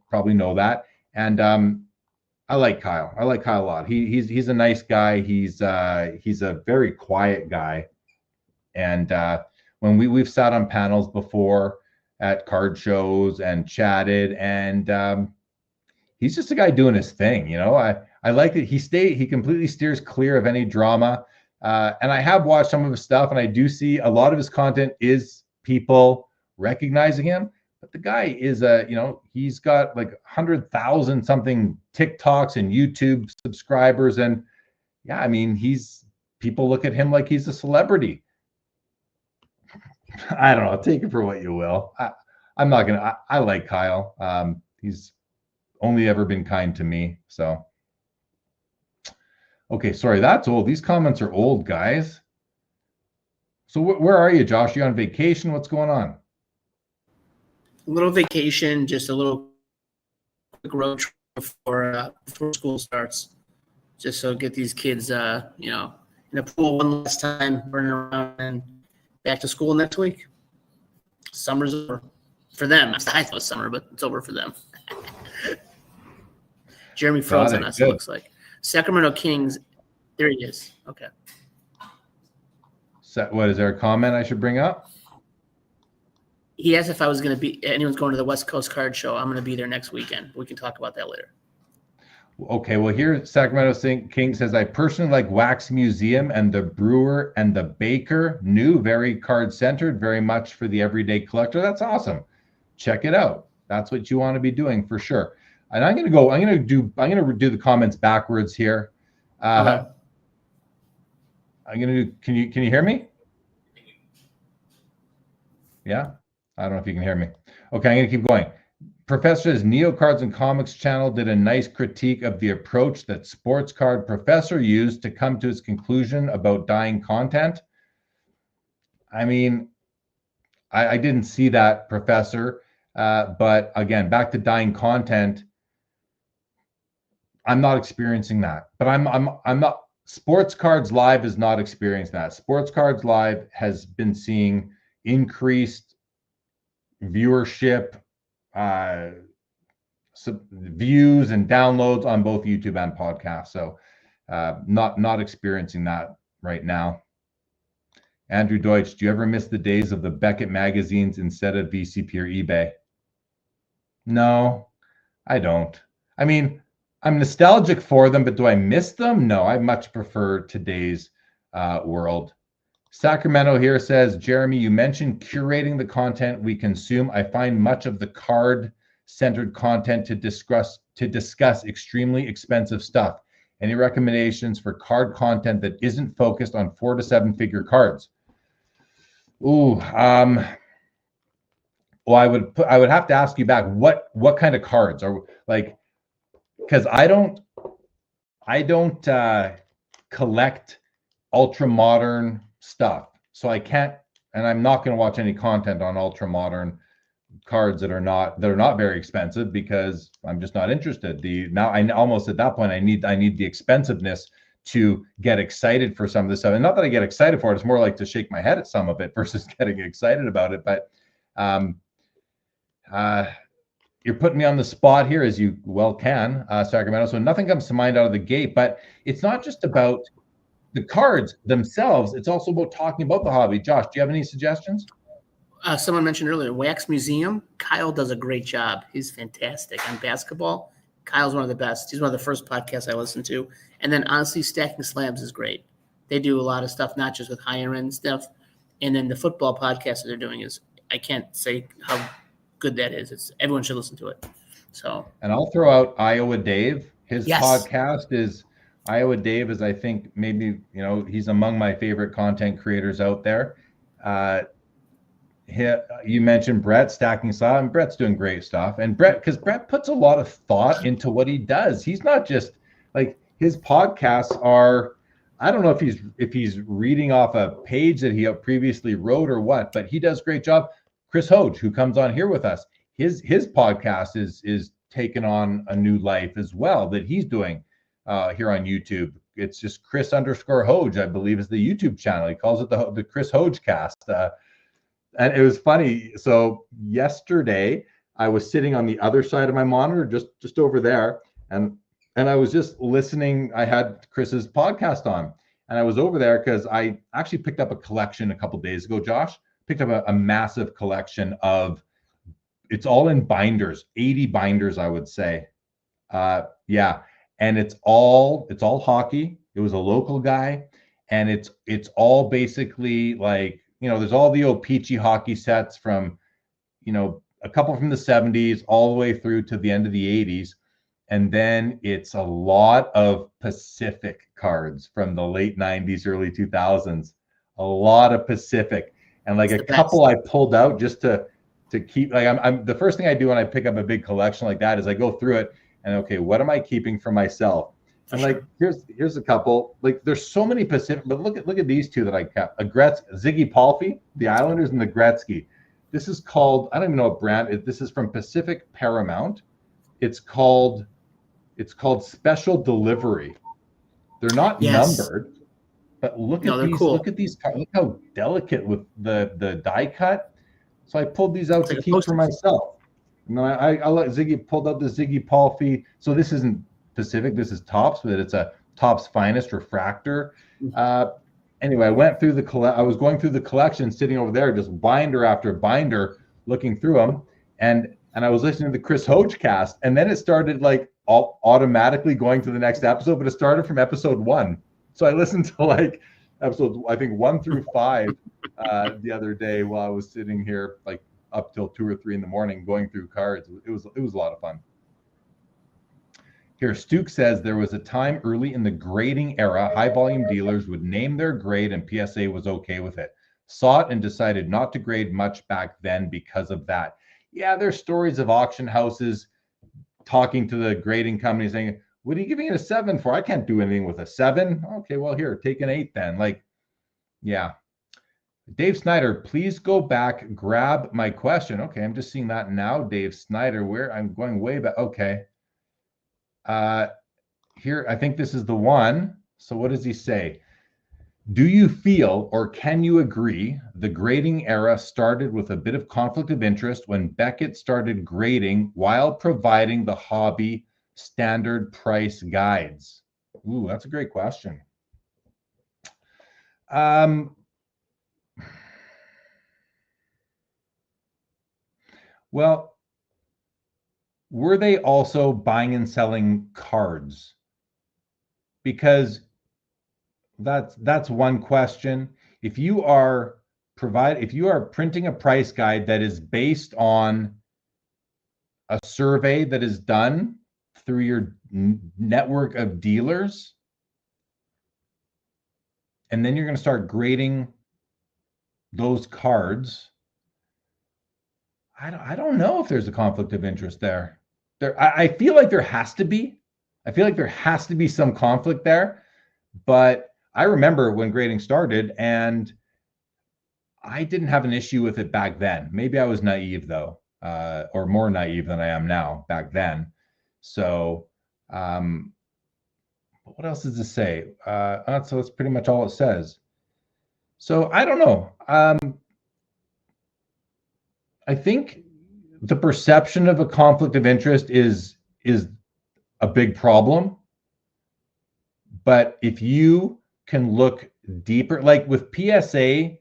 probably know that. And I like Kyle. I like Kyle a lot. He's a nice guy. He's a very quiet guy. And when we've sat on panels before at card shows and chatted, and he's just a guy doing his thing. I like that he completely steers clear of any drama. And I have watched some of his stuff, and I do see a lot of his content is people recognizing him. But the guy is he's got like 100,000 something TikToks and YouTube subscribers. And yeah, I mean, people look at him like he's a celebrity. I don't know. Take it for what you will. I'm not going to, I like Kyle. He's only ever been kind to me. So, okay. Sorry. That's old. These comments are old, guys. So where are you, Josh? You on vacation? What's going on? A little vacation, just a little quick road trip before school starts, just so get these kids, in a pool one last time, running around, and back to school next week. Summer's over for them. I thought it was summer, but it's over for them. Jeremy froze on us. It looks like Sacramento Kings. There he is. Okay. So, what is there a comment I should bring up? He asked if I was going to be anyone's going to the West Coast Card Show. I'm going to be there next weekend. We can talk about that later. Okay, well, here Sacramento King says, I personally like Wax Museum and the Brewer and the Baker. New, very card-centered, very much for the everyday collector. That's awesome. Check it out. That's what you want to be doing for sure. And I'm going to do the comments backwards here. Okay. I'm going to do, can you hear me? Yeah? I don't know if you can hear me. Okay, I'm going to keep going. Professor says, Neo Cards and Comics channel did a nice critique of the approach that Sports Card Professor used to come to his conclusion about dying content. I mean, I didn't see that, Professor. But again, back to dying content. I'm not experiencing that. But I'm not. Sports Cards Live is not experiencing that. Sports Cards Live has been seeing increased viewership, views and downloads on both YouTube and podcast. So not experiencing that right now. Andrew Deutsch, do you ever miss the days of the Beckett magazines instead of VCP or eBay? No, I don't. I mean, I'm nostalgic for them, but do I miss them? No, I much prefer today's world. Sacramento here says, Jeremy, you mentioned curating the content we consume. I find much of the card-centered content to discuss extremely expensive stuff. Any recommendations for card content that isn't focused on 4 to 7 figure cards? Ooh, well, I would have to ask you back what kind of cards are like, because I don't collect ultra modern stuff, so I can't, and I'm not going to watch any content on ultra modern cards that are not very expensive, because I'm just not interested. Now I almost at that point I need the expensiveness to get excited for some of this stuff, and not that I get excited for it. It's more like to shake my head at some of it versus getting excited about it. But you're putting me on the spot here, as you well can, Sacramento. So nothing comes to mind out of the gate. But it's not just about the cards themselves. It's also about talking about the hobby. Josh, do you have any suggestions? Someone mentioned earlier, Wax Museum. Kyle does a great job. He's fantastic on basketball. Kyle's one of the best. He's one of the first podcasts I listened to. And then honestly, Stacking Slabs is great. They do a lot of stuff, not just with higher end stuff. And then the football podcast that they're doing is, I can't say how good that is. Everyone should listen to it. So, and I'll throw out Iowa Dave. His podcast is Iowa Dave is, I think, maybe, he's among my favorite content creators out there. You mentioned Brett, Stacking Slab, and Brett's doing great stuff. And Brett puts a lot of thought into what he does. He's not just like, his podcasts are, I don't know if he's reading off a page that he previously wrote or what, but he does a great job. Chris Hoge, who comes on here with us, his podcast is taken on a new life as well that he's doing here on YouTube. It's just Chris_Hoge, I believe, is the YouTube channel. He calls it the Chris Hoge cast. And it was funny. So yesterday I was sitting on the other side of my monitor, just over there, and And I was just listening. I had Chris's podcast on, and I was over there because I actually picked up a collection a couple days ago. Josh picked up a massive collection of. It's all in binders, 80 binders, I would say. Yeah, and it's all hockey. It was a local guy, and it's all basically like, there's all the O-Pee-Chee hockey sets from, a couple from the 70s all the way through to the end of the 80s. And then it's a lot of Pacific cards from the late 90s, early 2000s. A lot of Pacific. And like It's a the couple best. I pulled out just to keep, like, I'm the first thing I do when I pick up a big collection like that is I go through it and, okay, what am I keeping for myself? For And like sure. here's a couple. Like, there's so many Pacific, but look at these two that I kept. A Ziggy Palffy, the Islanders, and the Gretzky. This is called, I don't even know what brand. This is from Pacific Paramount. It's called Special Delivery. They're not Yes. numbered, but look No, at they're these. Look cool. at these. Look how delicate with the die cut. So I pulled these out It's to like a keep for postage. myself. And then I let Ziggy pulled out the Ziggy Palffy. So this isn't Pacific. This is Topps, but it's a Topps Finest refractor. Uh, anyway, I was going through the collection, sitting over there, just binder after binder, looking through them, and I was listening to the Chris Hoge cast, and then it started like automatically going to the next episode, but it started from episode 1. So I listened to like episodes, I think 1 through 5, the other day while I was sitting here, like up till 2 or 3 in the morning, going through cards. It was a lot of fun. Here, Stuke says there was a time early in the grading era, high volume dealers would name their grade and PSA was okay with it. Saw it and decided not to grade much back then because of that. Yeah, there's stories of auction houses talking to the grading company saying, what are you giving it a 7 for? I can't do anything with a 7. Okay, well, here, take an 8 then. Like, yeah. Dave Snyder, please go back, grab my question. Okay, I'm just seeing that now. Dave Snyder, where I'm going way back. Okay. Here, I think this is the one. So what does he say? Do you feel, or can you agree, the grading era started with a bit of conflict of interest when Beckett started grading while providing the hobby standard price guides? Ooh, that's a great question. Well, were they also buying and selling cards? Because that's one question. If you are printing a price guide that is based on a survey that is done through your network of dealers, and then you're going to start grading those cards, I don't know if there's a conflict of interest there. I feel like there has to be. I feel like there has to be some conflict there. But I remember when grading started, and I didn't have an issue with it back then. Maybe I was naive though, or more naive than I am now back then. So, what else does it say? So that's pretty much all it says. So I don't know. I think the perception of a conflict of interest is a big problem. But if you can look deeper, like with PSA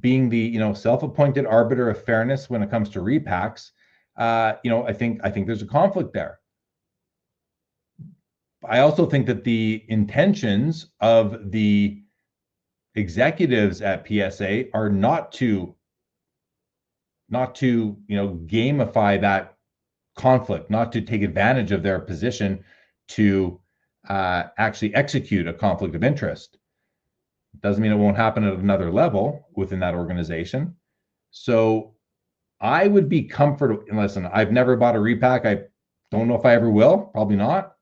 being the self-appointed arbiter of fairness when it comes to repacks, I think there's a conflict there. I also think that the intentions of the executives at PSA are not to gamify that conflict, not to take advantage of their position to actually execute a conflict of interest. Doesn't mean it won't happen at another level within that organization. So I would be comfortable. And listen, I've never bought a repack. I don't know if I ever will, probably not.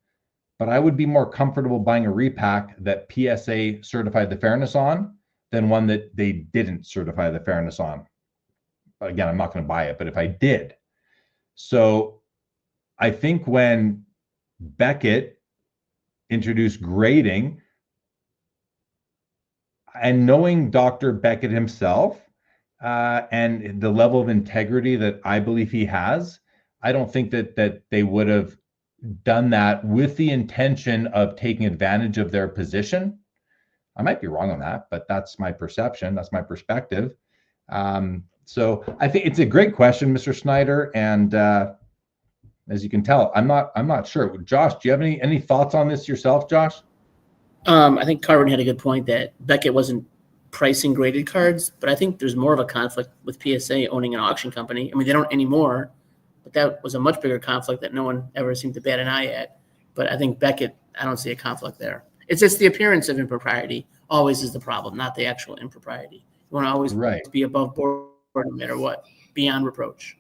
But I would be more comfortable buying a repack that PSA certified the fairness on than one that they didn't certify the fairness on. Again, I'm not going to buy it, but if I did. So I think when Beckett introduced grading, and knowing Dr. Beckett himself and the level of integrity that I believe he has, I don't think that they would have done that with the intention of taking advantage of their position. I might be wrong on that, but that's my perception. That's my perspective. So I think it's a great question, Mr. Snyder. And as you can tell, I'm not sure. Josh, do you have any thoughts on this yourself, Josh? I think Carvin had a good point that Beckett wasn't pricing graded cards, but I think there's more of a conflict with PSA owning an auction company. I mean, they don't anymore, but that was a much bigger conflict that no one ever seemed to bat an eye at. But I think Beckett, I don't see a conflict there. It's just the appearance of impropriety always is the problem, not the actual impropriety. You want to always be above board no matter what, beyond reproach.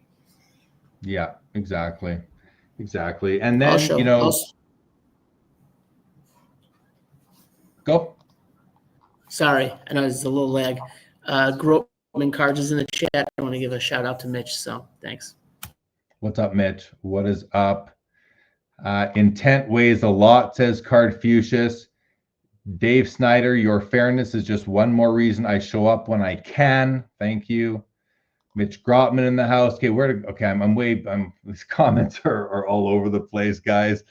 Yeah, exactly. And then, go. Sorry, I know there's a little lag. Groatman Cards is in the chat. I want to give a shout out to Mitch, so thanks. What's up, Mitch? What is up? Intent weighs a lot, says Cardfucius. Dave Snyder, your fairness is just one more reason I show up when I can. Thank you. Mitch Grotman in the house. Okay, these comments are all over the place, guys.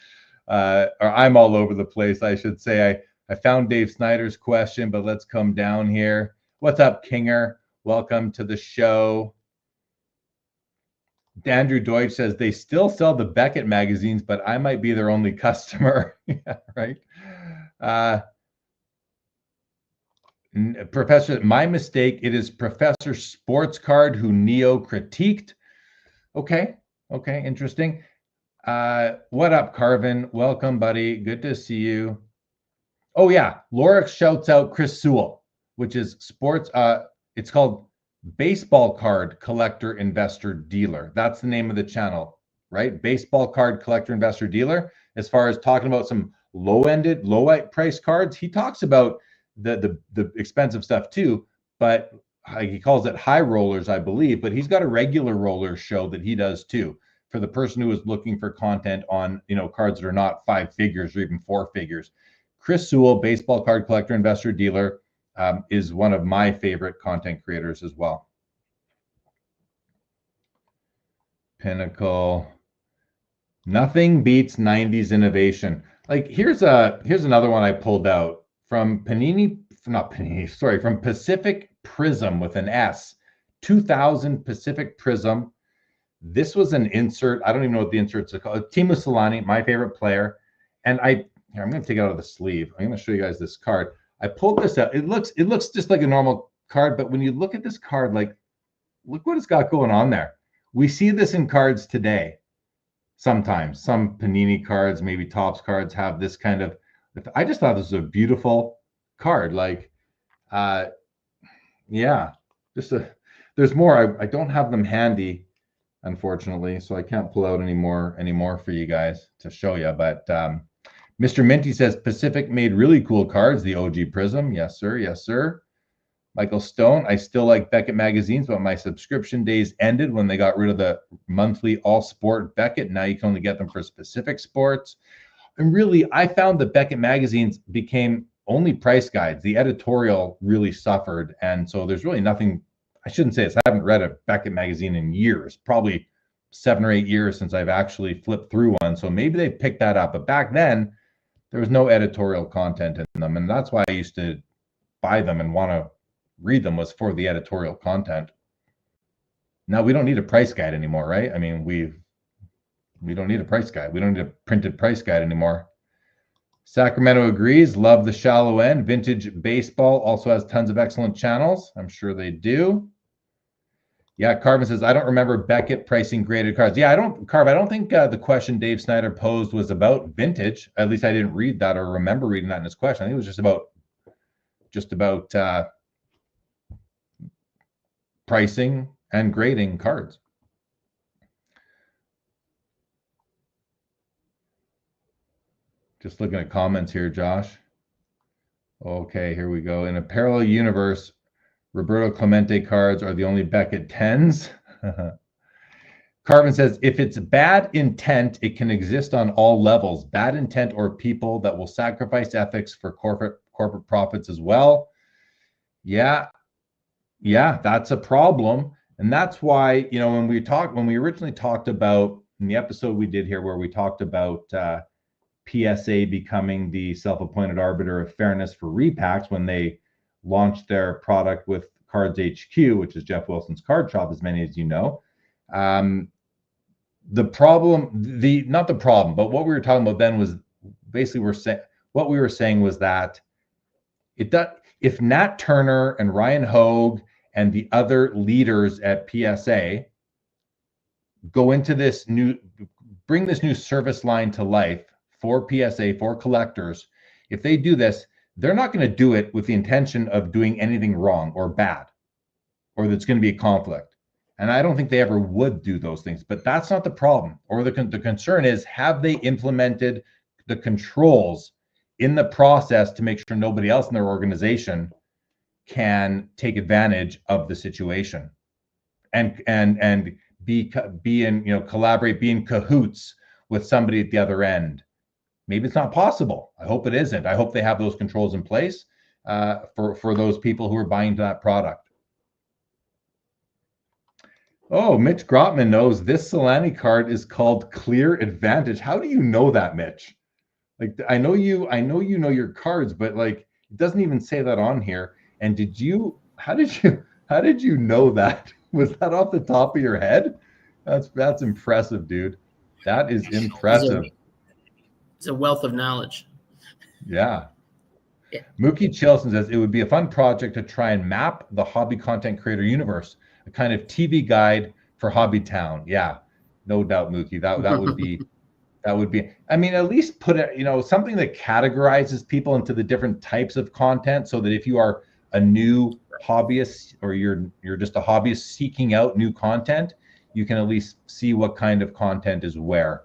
Or I'm all over the place, I should say. I found Dave Snyder's question, but let's come down here. What's up, Kinger? Welcome to the show. Andrew Deutsch says they still sell the Beckett magazines, but I might be their only customer. Yeah, right. Professor, my mistake. It is Professor Sports Card who Neo critiqued. Okay, interesting. What up, Carvin? Welcome, buddy. Good to see you. Oh yeah, Lorix shouts out Chris Sewell, which is sports. It's called Baseball Card Collector Investor Dealer. That's the name of the channel, right? Baseball Card Collector Investor Dealer. As far as talking about some low price cards, he talks about the expensive stuff too, but he calls it high rollers, I believe. But he's got a regular roller show that he does too, for the person who is looking for content on cards that are not 5 figures or even 4 figures. Chris Sewell, Baseball Card Collector Investor Dealer, is one of my favorite content creators as well. Pinnacle. Nothing beats 90s innovation. Like here's another one I pulled out from from Pacific Prism with an S. 2000 Pacific Prism. This was an insert. I don't even know what the inserts are called. Timo Solani, my favorite player. And I'm going to take it out of the sleeve. I'm going to show you guys this card. I pulled this out. It looks just like a normal card, but when you look at this card, like, look what it's got going on there. We see this in cards today. Sometimes some Panini cards, maybe Topps cards have this kind of. I just thought this was a beautiful card. Like, yeah, there's more. I don't have them handy, unfortunately, so I can't pull out any more for you guys to show you. But Mr. Minty says Pacific made really cool cards. The OG Prism, yes sir. Michael Stone, I still like Beckett magazines, but my subscription days ended when they got rid of the monthly All Sport Beckett. Now you can only get them for specific sports. And really, I found that Beckett magazines became only price guides. The editorial really suffered, and so there's really nothing. I shouldn't say this. I haven't read a Beckett magazine in years, probably 7 or 8 years since I've actually flipped through one. So maybe they picked that up. But back then, there was no editorial content in them, and that's why I used to buy them and want to read them, was for the editorial content. Now we don't need a price guide anymore, right? I mean, we don't need a price guide. We don't need a printed price guide anymore. Sacramento agrees. Love the shallow end. Vintage Baseball also has tons of excellent channels. I'm sure they do. Yeah, Carvin says, I don't remember Beckett pricing graded cards. Yeah, I don't think the question Dave Snyder posed was about vintage. At least I didn't read that or remember reading that in his question. I think it was just about pricing and grading cards. Just looking at comments here, Josh. Okay, here we go. In a parallel universe, Roberto Clemente cards are the only Beckett 10s. Carvin says, if it's bad intent, it can exist on all levels. Bad intent or people that will sacrifice ethics for corporate profits as well. Yeah, that's a problem. And that's why, when we originally talked about in the episode we did here where we talked about PSA becoming the self-appointed arbiter of fairness for repacks when they launched their product with Cards HQ, which is Jeff Wilson's card shop, as many as you know. The problem, not the problem, but what we were talking about then was basically what we were saying was that if Nat Turner and Ryan Hogue and the other leaders at PSA go into bring this new service line to life for PSA, for collectors, if they do this, they're not going to do it with the intention of doing anything wrong or bad, or that's going to be a conflict. And I don't think they ever would do those things, but that's not the problem. Or the concern is, have they implemented the controls in the process to make sure nobody else in their organization can take advantage of the situation and be in, collaborate, be in cahoots with somebody at the other end. Maybe it's not possible. I hope it isn't. I hope they have those controls in place for those people who are buying that product. Oh, Mitch Grotman knows this Solani card is called Clear Advantage. How do you know that, Mitch? Like, I know you know your cards, but like, it doesn't even say that on here. And how did you know that? Was that off the top of your head? That's impressive, dude. That is impressive. It's a wealth of knowledge. Yeah. Mookie Chilson says it would be a fun project to try and map the hobby content creator universe, a kind of TV guide for Hobby Town. Yeah, no doubt, Mookie. That would be that would be. I mean, at least put it, something that categorizes people into the different types of content, so that if you are a new hobbyist or you're just a hobbyist seeking out new content, you can at least see what kind of content is where.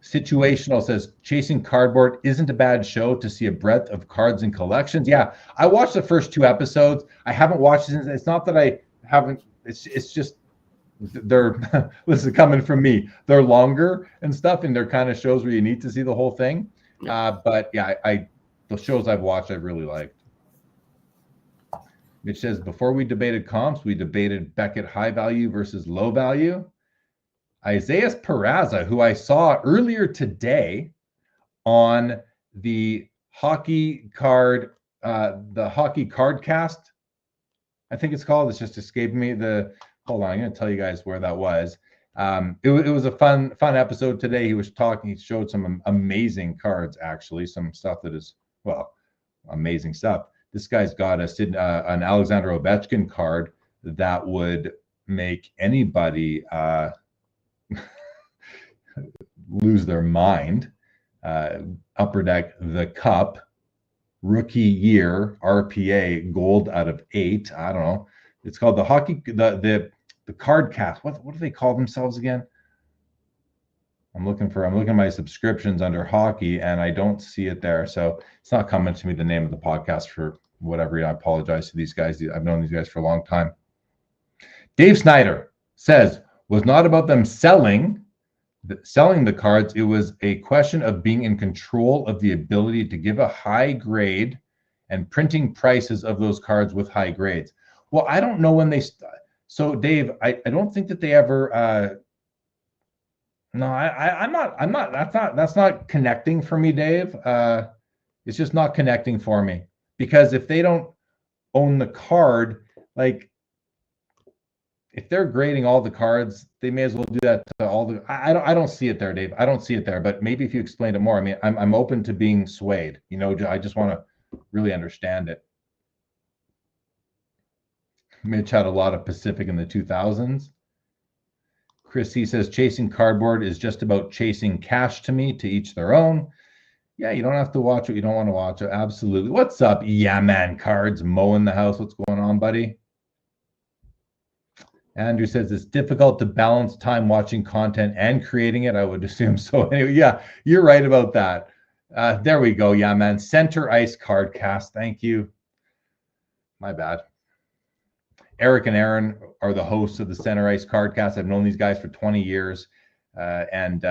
Situational says Chasing Cardboard isn't a bad show to see a breadth of cards and collections. Yeah, I watched the first 2 episodes. I haven't watched it. It's not that I haven't. It's just they're this is coming from me. They're longer and stuff, and they're kind of shows where you need to see the whole thing. But yeah, the shows I've watched I've really liked. Mitch says before we debated comps, we debated Beckett high value versus low value. Isaias Peraza, who I saw earlier today on the hockey card, the hockey card cast, I think it's called. It's just escaped me. Hold on, I'm going to tell you guys where that was. It was a fun episode today. He showed some amazing cards, actually, some stuff that is, amazing stuff. This guy's got an Alexander Ovechkin card that would make anybody lose their mind. Upper Deck, the Cup, rookie year, RPA, gold out of 8. I don't know. It's called the hockey, the card cast. What do they call themselves again? I'm looking at my subscriptions under hockey, and I don't see it there. So it's not coming to me, the name of the podcast, for whatever. I apologize to these guys. I've known these guys for a long time. Dave Snyder says, was not about them selling the cards. It was a question of being in control of the ability to give a high grade and printing prices of those cards with high grades. Well, I don't know when they so Dave, I don't think that they ever no, I'm not that's not connecting for me, Dave. It's just not connecting for me, because if they don't own the card, like, if they're grading all the cards, they may as well do that to all the. I don't see it there, Dave. I don't see it there. But maybe if you explain it more, I mean, I'm open to being swayed. I just want to really understand it. Mitch had a lot of Pacific in the 2000s. Chris C says Chasing Cardboard is just about chasing cash to me. To each their own. Yeah, you don't have to watch what you don't want to watch. Absolutely. What's up? Yeah, man. Cards mowing the house. What's going on, buddy? Andrew says it's difficult to balance time watching content and creating it. I would assume so. Anyway, yeah, you're right about that. There we go. Yeah, man. Center Ice Card Cast. Thank you. My bad. Eric and Aaron are the hosts of the Center Ice Card Cast. I've known these guys for 20 years. And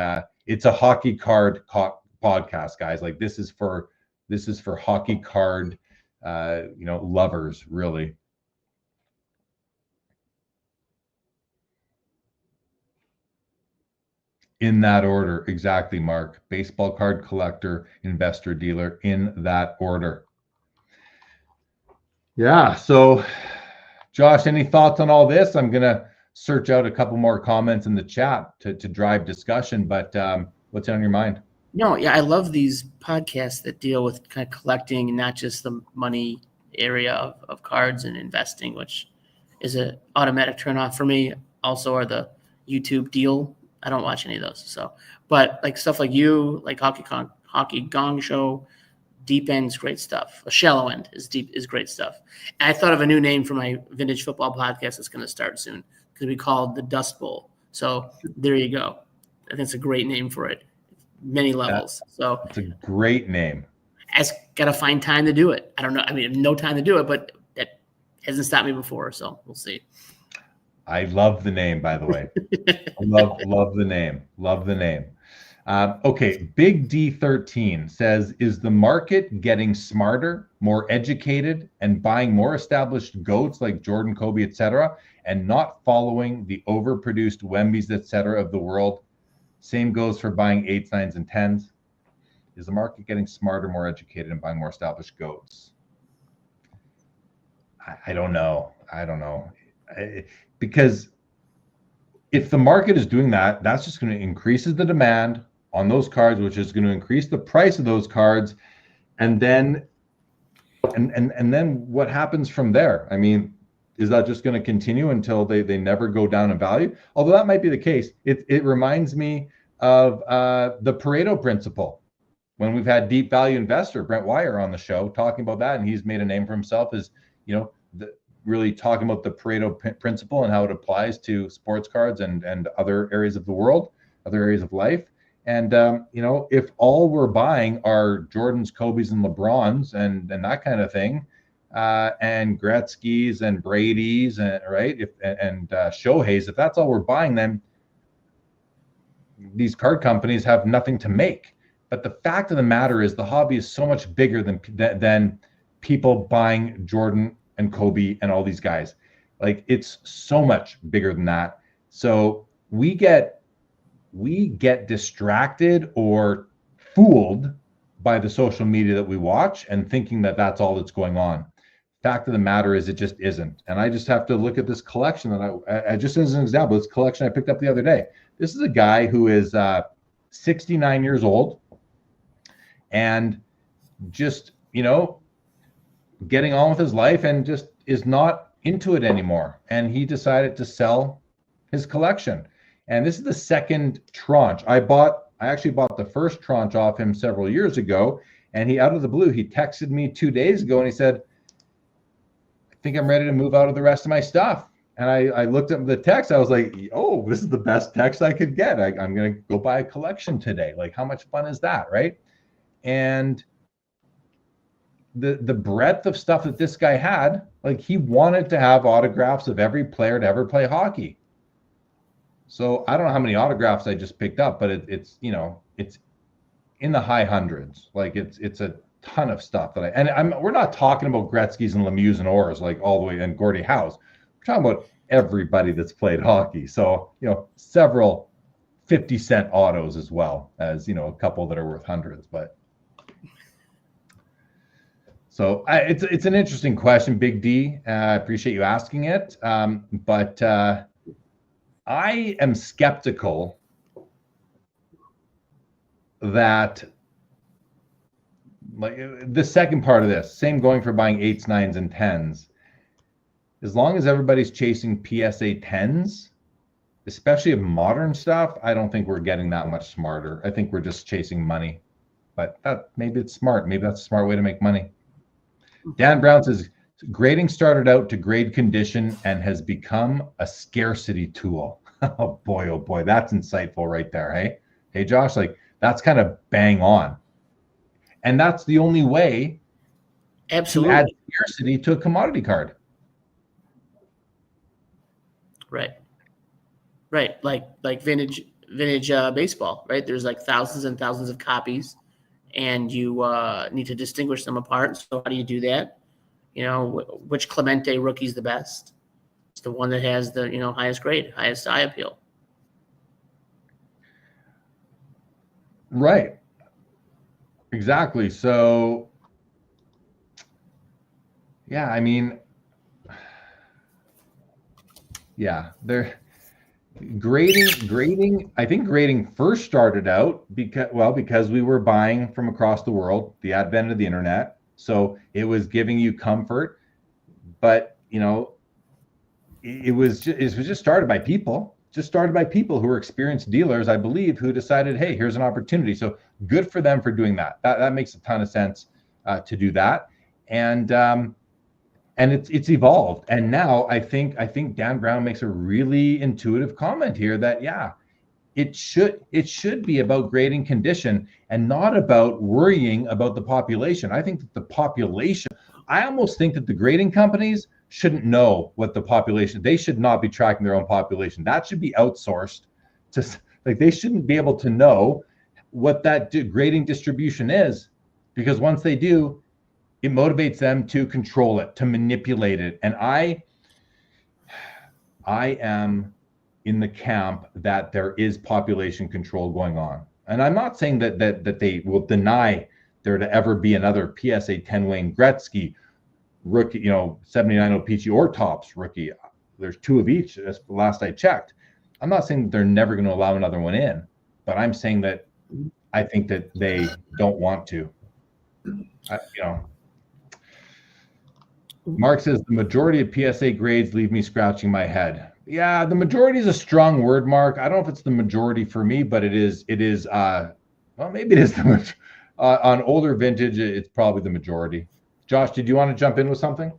it's a hockey card podcast, guys. Like, this is for hockey card lovers, really. In that order, exactly, Mark. Baseball card collector, investor, dealer, in that order. Yeah, so Josh, any thoughts on all this? I'm gonna search out a couple more comments in the chat to drive discussion, but what's on your mind? No, yeah, I love these podcasts that deal with kind of collecting and not just the money area of cards and investing, which is an automatic turnoff for me. Also, are the YouTube deal. I don't watch any of those. So, but like stuff like you, like Hockey Gong Show, Deep End's great stuff. A Shallow End is great stuff. And I thought of a new name for my vintage football podcast that's going to start soon. It's going to be called the Dust Bowl. So there you go. I think it's a great name for it. Many levels. So it's a great name. I just got to find time to do it. I don't know. I mean, no time to do it, but that hasn't stopped me before. So we'll see. I love the name, by the way. love the name. Love the name. Okay, Big D13 says, is the market getting smarter, more educated, and buying more established goats like Jordan, Kobe, etc., and not following the overproduced Wembys, etc. of the world? Same goes for buying 8s, 9s, and 10s. Is the market getting smarter, more educated, and buying more established goats? I don't know. Because if the market is doing that, that's just going to increase the demand on those cards, which is going to increase the price of those cards. And then what happens from there? I mean, is that just going to continue until they never go down in value? Although that might be the case. It reminds me of the Pareto principle. When we've had deep value investor Brent Wire on the show talking about that, and he's made a name for himself as, really talking about the Pareto principle and how it applies to sports cards and other areas of the world, other areas of life. And, if all we're buying are Jordans, Kobe's, and LeBrons and that kind of thing, and Gretzky's and Brady's, right? And Shohei's, if that's all we're buying, then these card companies have nothing to make. But the fact of the matter is the hobby is so much bigger than people buying Jordan and Kobe and all these guys. Like, it's so much bigger than that. So we get distracted or fooled by the social media that we watch and thinking that that's all that's going on. Fact of the matter is it just isn't. And I just have to look at this collection that I just as an example, this collection I picked up the other day. This is a guy who is 69 years old and just, getting on with his life and just is not into it anymore. And he decided to sell his collection. And this is the second tranche. I actually bought the first tranche off him several years ago. And he, out of the blue, he texted me 2 days ago and he said, I think I'm ready to move out of the rest of my stuff. And I looked at the text. I was like, oh, this is the best text I could get. I'm going to go buy a collection today. Like, how much fun is that, right? And the breadth of stuff that this guy had, like, he wanted to have autographs of every player to ever play hockey. So I don't know how many autographs I just picked up, but it's in the high hundreds. Like, it's a ton of stuff that we're not talking about Gretzky's and Lemieux and Orrs, like, all the way, and Gordie Howe's. We're talking about everybody that's played hockey. So, several 50-cent autos as well as, a couple that are worth hundreds, but. So it's an interesting question, Big D. I appreciate you asking it. But I am skeptical that, like, the second part of this, same going for buying 8s, 9s, and 10s. As long as everybody's chasing PSA 10s, especially of modern stuff, I don't think we're getting that much smarter. I think we're just chasing money. But maybe it's smart. Maybe that's a smart way to make money. Dan Brown says, grading started out to grade condition and has become a scarcity tool. Oh boy, that's insightful right there, hey? Hey, Josh, like, that's kind of bang on. And that's the only way Absolutely. to add scarcity to a commodity card. Right. Like vintage baseball, right? There's like thousands and thousands of copies, and you need to distinguish them apart. So how do you do that? Which Clemente rookie is the best? It's the one that has the highest grade, highest eye appeal. Right. Exactly. So, yeah, I mean, yeah, they're grading. I think grading first started out because we were buying from across the world, the advent of the internet. So it was giving you comfort, but it was just started by people, who were experienced dealers, I believe, who decided, hey, here's an opportunity. So good for them for doing that. That makes a ton of sense to do that, and it's evolved. And now I think Dan Brown makes a really intuitive comment here that it should be about grading condition and not about worrying about the population. I think that the population, I almost think that the grading companies shouldn't know what the population, they should not be tracking their own population. That should be outsourced to, like, they shouldn't be able to know what that grading distribution is, because once they do, it motivates them to control it, to manipulate it. And I am in the camp that there is population control going on. And I'm not saying that they will deny there to ever be another PSA 10 Wayne Gretzky rookie, 79 Peachy or Tops rookie. There's two of each. That's the last I checked. I'm not saying that they're never going to allow another one in, but I'm saying that I think that they don't want to. Mark says the majority of PSA grades leave me scratching my head. Yeah, the majority is a strong word, Mark. I don't know if it's the majority for me, but it is. Well, maybe it is the majority. On older vintage, it's probably the majority. Josh, did you want to jump in with something?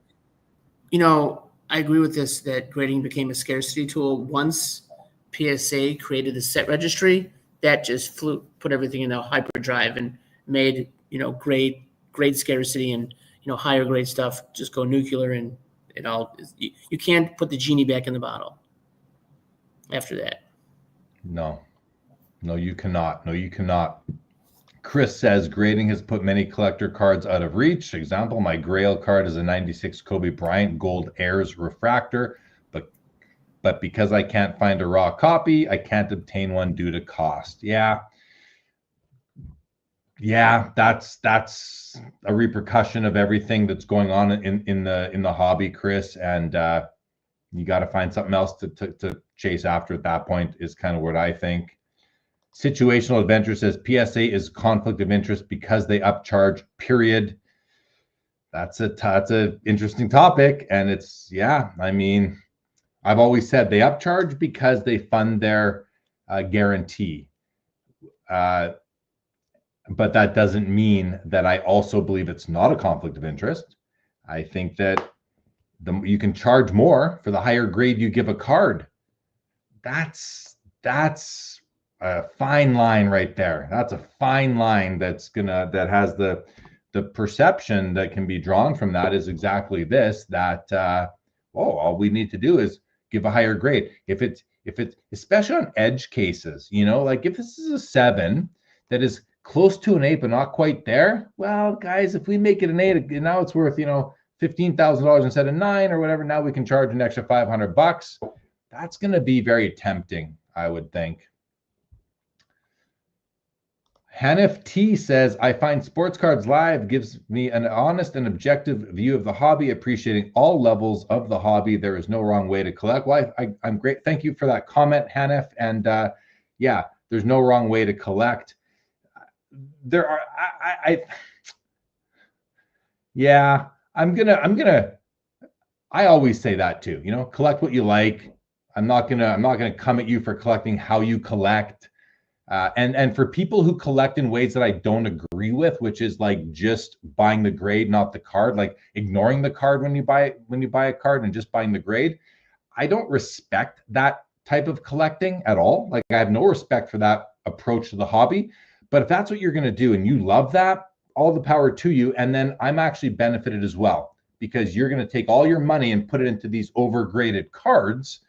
I agree with this, that grading became a scarcity tool. Once PSA created the set registry, that just put everything in a hyperdrive and made, grade scarcity and, higher grade stuff just go nuclear, and you can't put the genie back in the bottle after that. No, you cannot. No, you cannot. Chris says grading has put many collector cards out of reach. Example, my Grail card is a 96 Kobe Bryant Gold Airs refractor, but because I can't find a raw copy, I can't obtain one due to cost. Yeah, that's a repercussion of everything that's going on in the hobby, Chris. And you got to find something else to chase after at that point, is kind of what I think. Situational Adventure says PSA is conflict of interest because they upcharge, period. That's a interesting topic. And it's, I mean, I've always said they upcharge because they fund their guarantee. But that doesn't mean that I also believe it's not a conflict of interest. I think that you can charge more for the higher grade you give a card. That's a fine line right there. That's a fine line that has the perception that can be drawn from that is exactly this, that all we need to do is give a higher grade. If it's especially on edge cases, like if this is a 7 that is close to an 8 but not quite there, well, guys, if we make it an 8, now it's worth $15,000 instead of 9 or whatever, now we can charge an extra $500. That's going to be very tempting, I would think. Hanif T says, I find Sports Cards Live gives me an honest and objective view of the hobby, appreciating all levels of the hobby. There is no wrong way to collect. Well, I'm great. Thank you for that comment, Hanif. And there's no wrong way to collect. There are, I always say that too, collect what you like. I'm not gonna come at you for collecting how you collect. And for people who collect in ways that I don't agree with, which is like just buying the grade, not the card, like ignoring the card when you buy a card and just buying the grade, I don't respect that type of collecting at all. Like, I have no respect for that approach to the hobby. But if that's what you're going to do and you love that, all the power to you. And then I'm actually benefited as well, because you're going to take all your money and put it into these overgraded cards.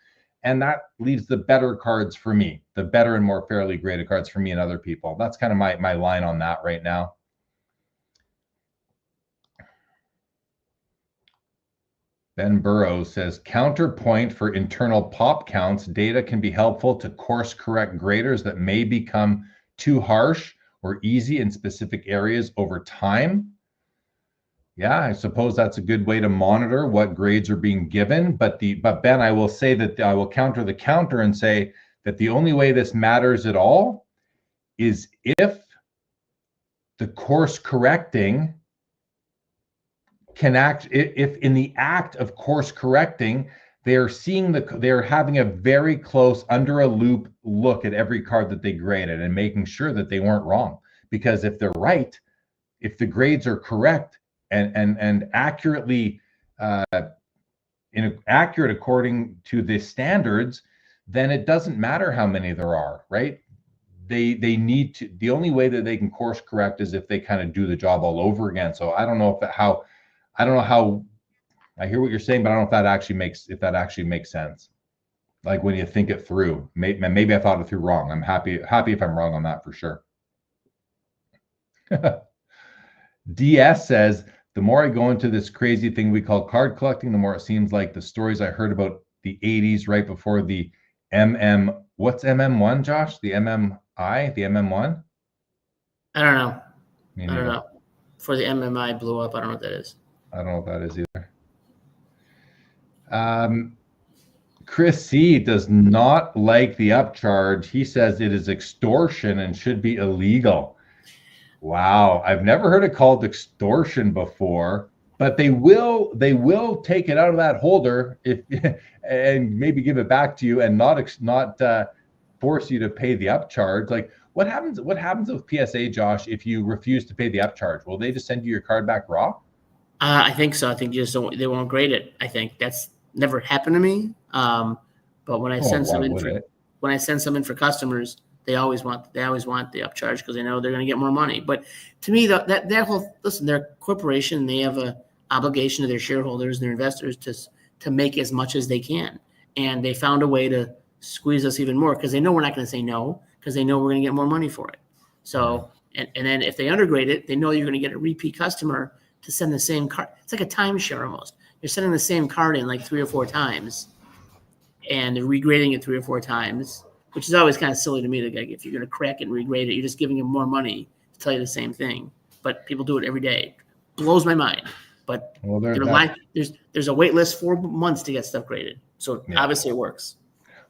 And that leaves the better cards for me, the better and more fairly graded cards for me and other people. That's kind of my line on that right now. Ben Burrows says, counterpoint for internal pop counts. Data can be helpful to course correct graders that may become too harsh or easy in specific areas over time. Yeah, I suppose that's a good way to monitor what grades are being given. But Ben, I will say that I will counter the counter and say that the only way this matters at all is if the course correcting can act, if in the act of course correcting, they're having a very close under a loop look at every card that they graded and making sure that they weren't wrong. Because if they're right, if the grades are correct and accurately accurate according to the standards, then it doesn't matter how many there are, right? They need to, the only way that they can course correct is if they kind of do the job all over again. So I don't know how I hear what you're saying, but I don't know if that actually makes sense. Like when you think it through, maybe I thought it through wrong. I'm happy if I'm wrong on that for sure. DS says, the more I go into this crazy thing we call card collecting, the more it seems like the stories I heard about the 80s right before the what's MM1, Josh? The MMI, the MM1? I don't know. I don't know. Before the MMI blew up, I don't know what that is. I don't know what that is either. Chris C does not like the upcharge. He says it is extortion and should be illegal. Wow, I've never heard it called extortion before, but they will take it out of that holder and maybe give it back to you and not force you to pay the upcharge. Like what happens with PSA, Josh, if you refuse to pay the upcharge? Will they just send you your card back raw? I think so. I think they won't grade it. I think that's never happened to me. But when I send some in for customers, they always want the upcharge because they know they're going to get more money. But to me, that whole, listen, they're a corporation. They have an obligation to their shareholders and their investors to make as much as they can. And they found a way to squeeze us even more because they know we're not going to say no because they know we're going to get more money for it. So, and then if they undergrade it, they know you're going to get a repeat customer to send the same card. It's like a timeshare almost. You're sending the same card in like 3 or 4 times and they're regrading it 3 or 4 times, which is always kind of silly to me. Like if you're going to crack it and regrade it, you're just giving them more money to tell you the same thing. But people do it every day. Blows my mind. But there's a wait list 4 months to get stuff graded. So obviously it works.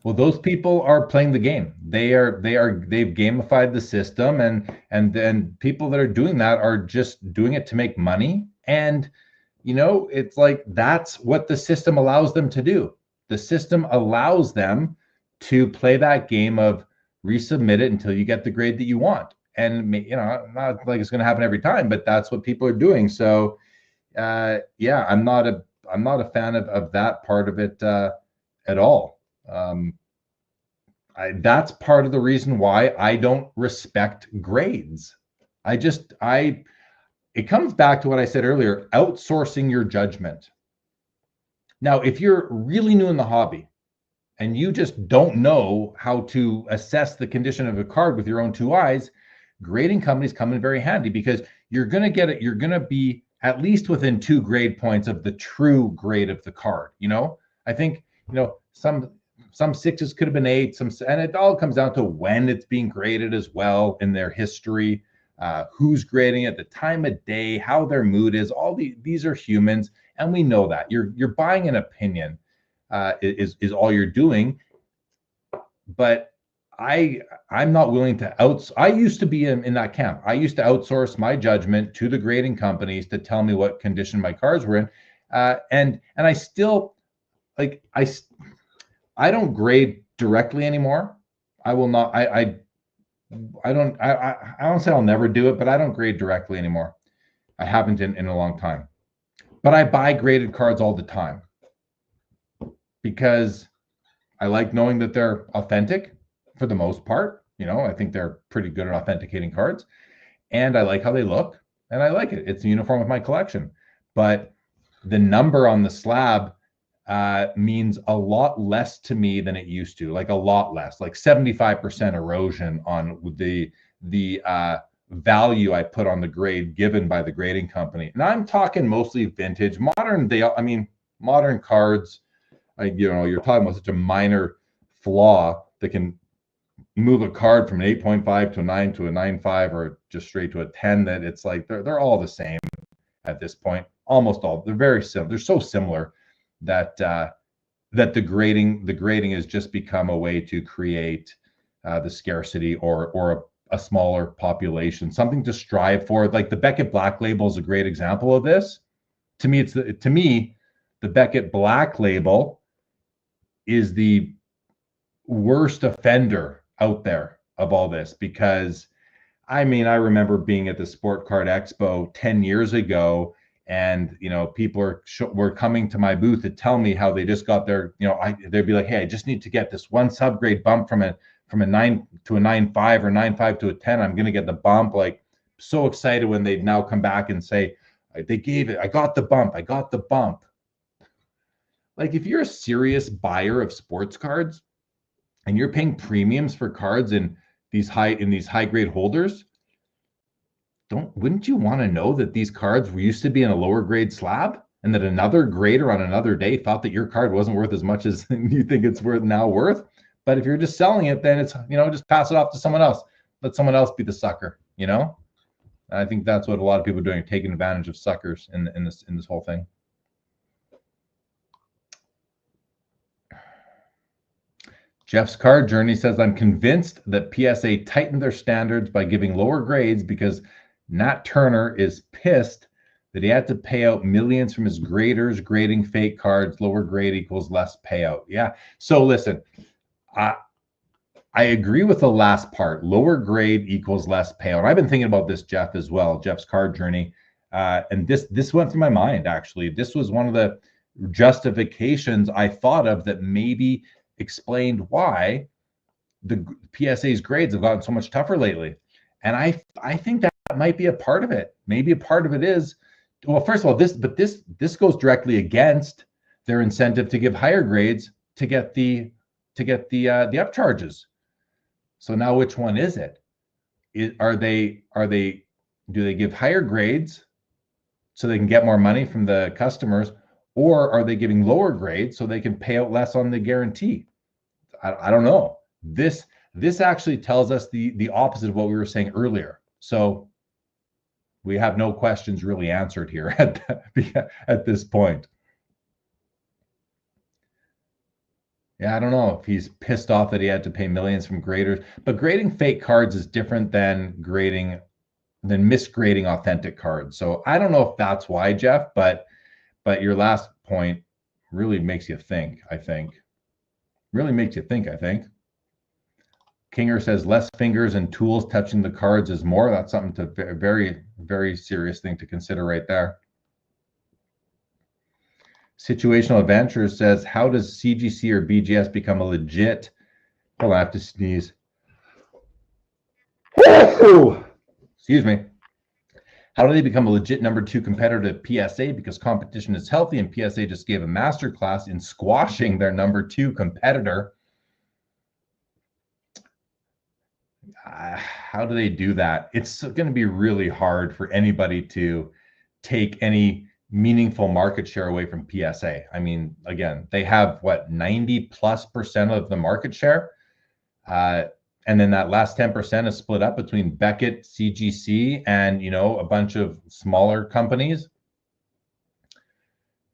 Well, those people are playing the game. They've gamified the system, and then people that are doing that are just doing it to make money. And it's like that's what the system allows them to do. The system allows them to play that game of resubmit it until you get the grade that you want. And not like it's going to happen every time, but that's what people are doing. So I'm not a fan of that part of it at all. That's part of the reason why I don't respect grades. It comes back to what I said earlier, outsourcing your judgment. Now, if you're really new in the hobby and you just don't know how to assess the condition of a card with your own 2 eyes, grading companies come in very handy because you're going to be at least within 2 grade points of the true grade of the card. I think, some 6s could have been 8s, and it all comes down to when it's being graded as well in their history, who's grading it, the time of day, how their mood is. These are humans, and we know that. You're buying an opinion, is all you're doing. But I'm not willing to I used to be in that camp. I used to outsource my judgment to the grading companies to tell me what condition my cards were in, and I still I don't grade directly anymore. I will not. I don't say I'll never do it, but I don't grade directly anymore. I haven't in a long time. But I buy graded cards all the time because I like knowing that they're authentic for the most part. I think they're pretty good at authenticating cards, and I like how they look, and I like it. It's a uniform with my collection. But the number on the slab means a lot less to me than it used to, like a lot less, like 75% erosion on the value I put on the grade given by the grading company. And I'm talking mostly vintage. Modern cards, you're talking about such a minor flaw that can move a card from an 8.5 to a 9 to a 9.5 or just straight to a 10, that it's like they're all the same at this point. Almost all. They're very similar. They're so similar that that the grading has just become a way to create the scarcity or a smaller population, something to strive for. Like the Beckett Black Label is a great example of this. To me, the Beckett Black Label is the worst offender out there of all this, because I mean, I remember being at the Sport Card Expo 10 years ago, and people were coming to my booth to tell me how they just got their, they'd be like, hey, I just need to get this one subgrade bump from a 9 to a 9.5 or 9.5 to a 10. I'm going to get the bump. Like, so excited when they'd now come back and say, they gave it, I got the bump. Like, if you're a serious buyer of sports cards and you're paying premiums for cards in these high grade holders, wouldn't you want to know that these cards used to be in a lower grade slab, and that another grader on another day thought that your card wasn't worth as much as you think it's worth? But if you're just selling it, then it's, just pass it off to someone else. Let someone else be the sucker, I think that's what a lot of people are doing, taking advantage of suckers in this whole thing. Jeff's Card Journey says, I'm convinced that PSA tightened their standards by giving lower grades because Nat Turner is pissed that he had to pay out millions from his graders grading fake cards. Lower grade equals less payout. Yeah. So listen, I agree with the last part. Lower grade equals less payout. I've been thinking about this, Jeff, as well. Jeff's Card Journey, and this went through my mind, actually. This was one of the justifications I thought of that maybe explained why the PSA's grades have gotten so much tougher lately. And I think that might be a part of it. Maybe a part of it is, well, first of all, this goes directly against their incentive to give higher grades to get the upcharges. So now, which one is it? Do they give higher grades so they can get more money from the customers, or are they giving lower grades so they can pay out less on the guarantee? I don't know. This actually tells us the opposite of what we were saying earlier. So we have no questions really answered here at this point. Yeah, I don't know if he's pissed off that he had to pay millions from graders, but grading fake cards is different than misgrading authentic cards. So I don't know if that's why, Jeff, but your last point really makes you think, I think. Kinger says less fingers and tools touching the cards is more. That's something to very, very serious thing to consider right there. Situational Adventure says, how does CGC or BGS become a legit? Hold on, I have to sneeze. Excuse me. How do they become a legit number 2 competitor to PSA? Because competition is healthy, and PSA just gave a masterclass in squashing their number 2 competitor. How do they do that? It's going to be really hard for anybody to take any meaningful market share away from PSA. I mean, again, they have 90+% of the market share. And then that last 10% is split up between Beckett, CGC, and, a bunch of smaller companies.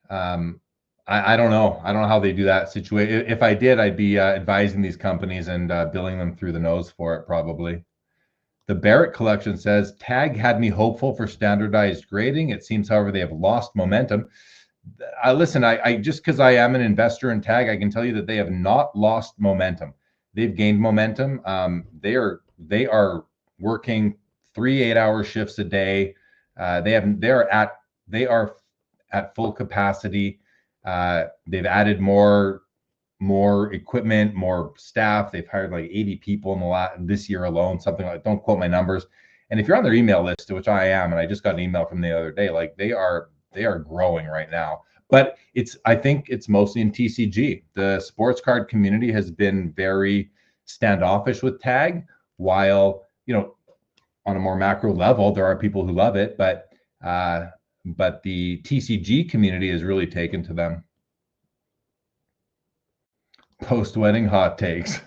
I don't know. I don't know how they do that situation. If I did, I'd be advising these companies and billing them through the nose for it, probably. The Barrett Collection says, Tag had me hopeful for standardized grading. It seems, however, they have lost momentum. Listen, I just because I am an investor in Tag, I can tell you that they have not lost momentum. They've gained momentum. They are working 3 8-hour shifts a day. They are at full capacity. They've added more equipment, more staff. They've hired 80 people in this year alone, something like, don't quote my numbers. And if you're on their email list, which I am, and I just got an email from the other day, they are growing right now. But I think it's mostly in TCG. The sports card community has been very standoffish with Tag, while, on a more macro level, there are people who love it, but the TCG community has really taken to them. Post-wedding hot takes.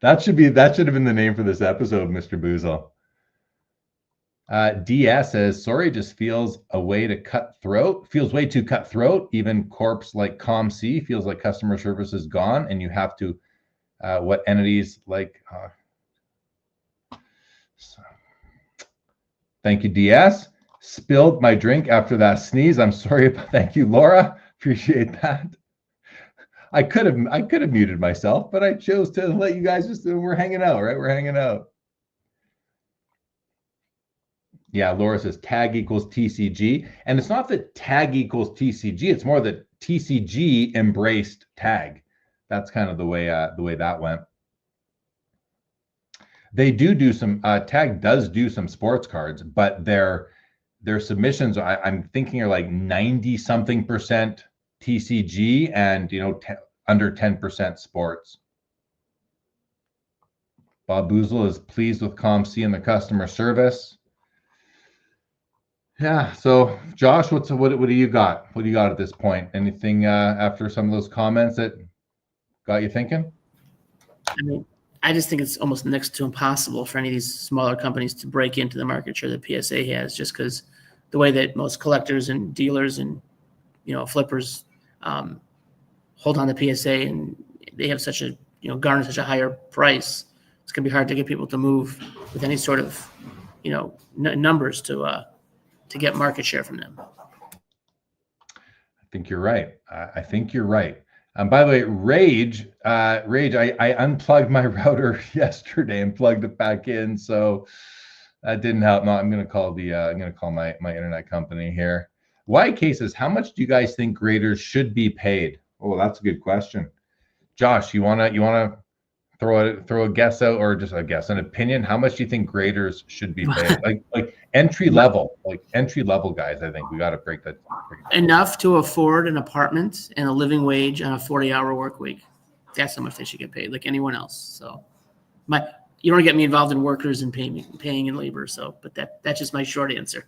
That should have been the name for this episode, Mr. Boozle. DS says, sorry, just feels way too cutthroat. Even corps like ComC feels like customer service is gone, and you have to what entities like. Thank you, DS. Spilled my drink after that sneeze. I'm sorry. Thank you, Laura. Appreciate that. I could have muted myself, but I chose to let you guys we're hanging out, right? We're hanging out. Yeah, Laura says tag equals TCG. And it's not that tag equals TCG. It's more that TCG embraced tag. That's kind of the way that went. They do some tag does do some sports cards, but their submissions I'm thinking are like 90-something% TCG and under 10% sports. Bob Boozle is pleased with ComC and the customer service. Yeah. So Josh, what do you got? What do you got at this point? Anything after some of those comments that got you thinking? I mean, I just think it's almost next to impossible for any of these smaller companies to break into the market share that PSA has, just because the way that most collectors and dealers and flippers hold on to PSA, and they have such a garner such a higher price. It's gonna be hard to get people to move with any sort of numbers to get market share from them. I think you're right. I think you're right. By the way, Rage, I unplugged my router yesterday and plugged it back in, so that didn't help. No, I'm gonna call my internet company here. White cases, how much do you guys think graders should be paid? Oh, that's a good question. Josh, you wanna throw a guess out, or just a guess, an opinion? How much do you think graders should be paid? like entry level guys. I think we got to break that. Enough to afford an apartment and a living wage on a 40-hour work week. That's how much they should get paid, like anyone else. So, you don't get me involved in workers and paying and labor. So, but that's just my short answer.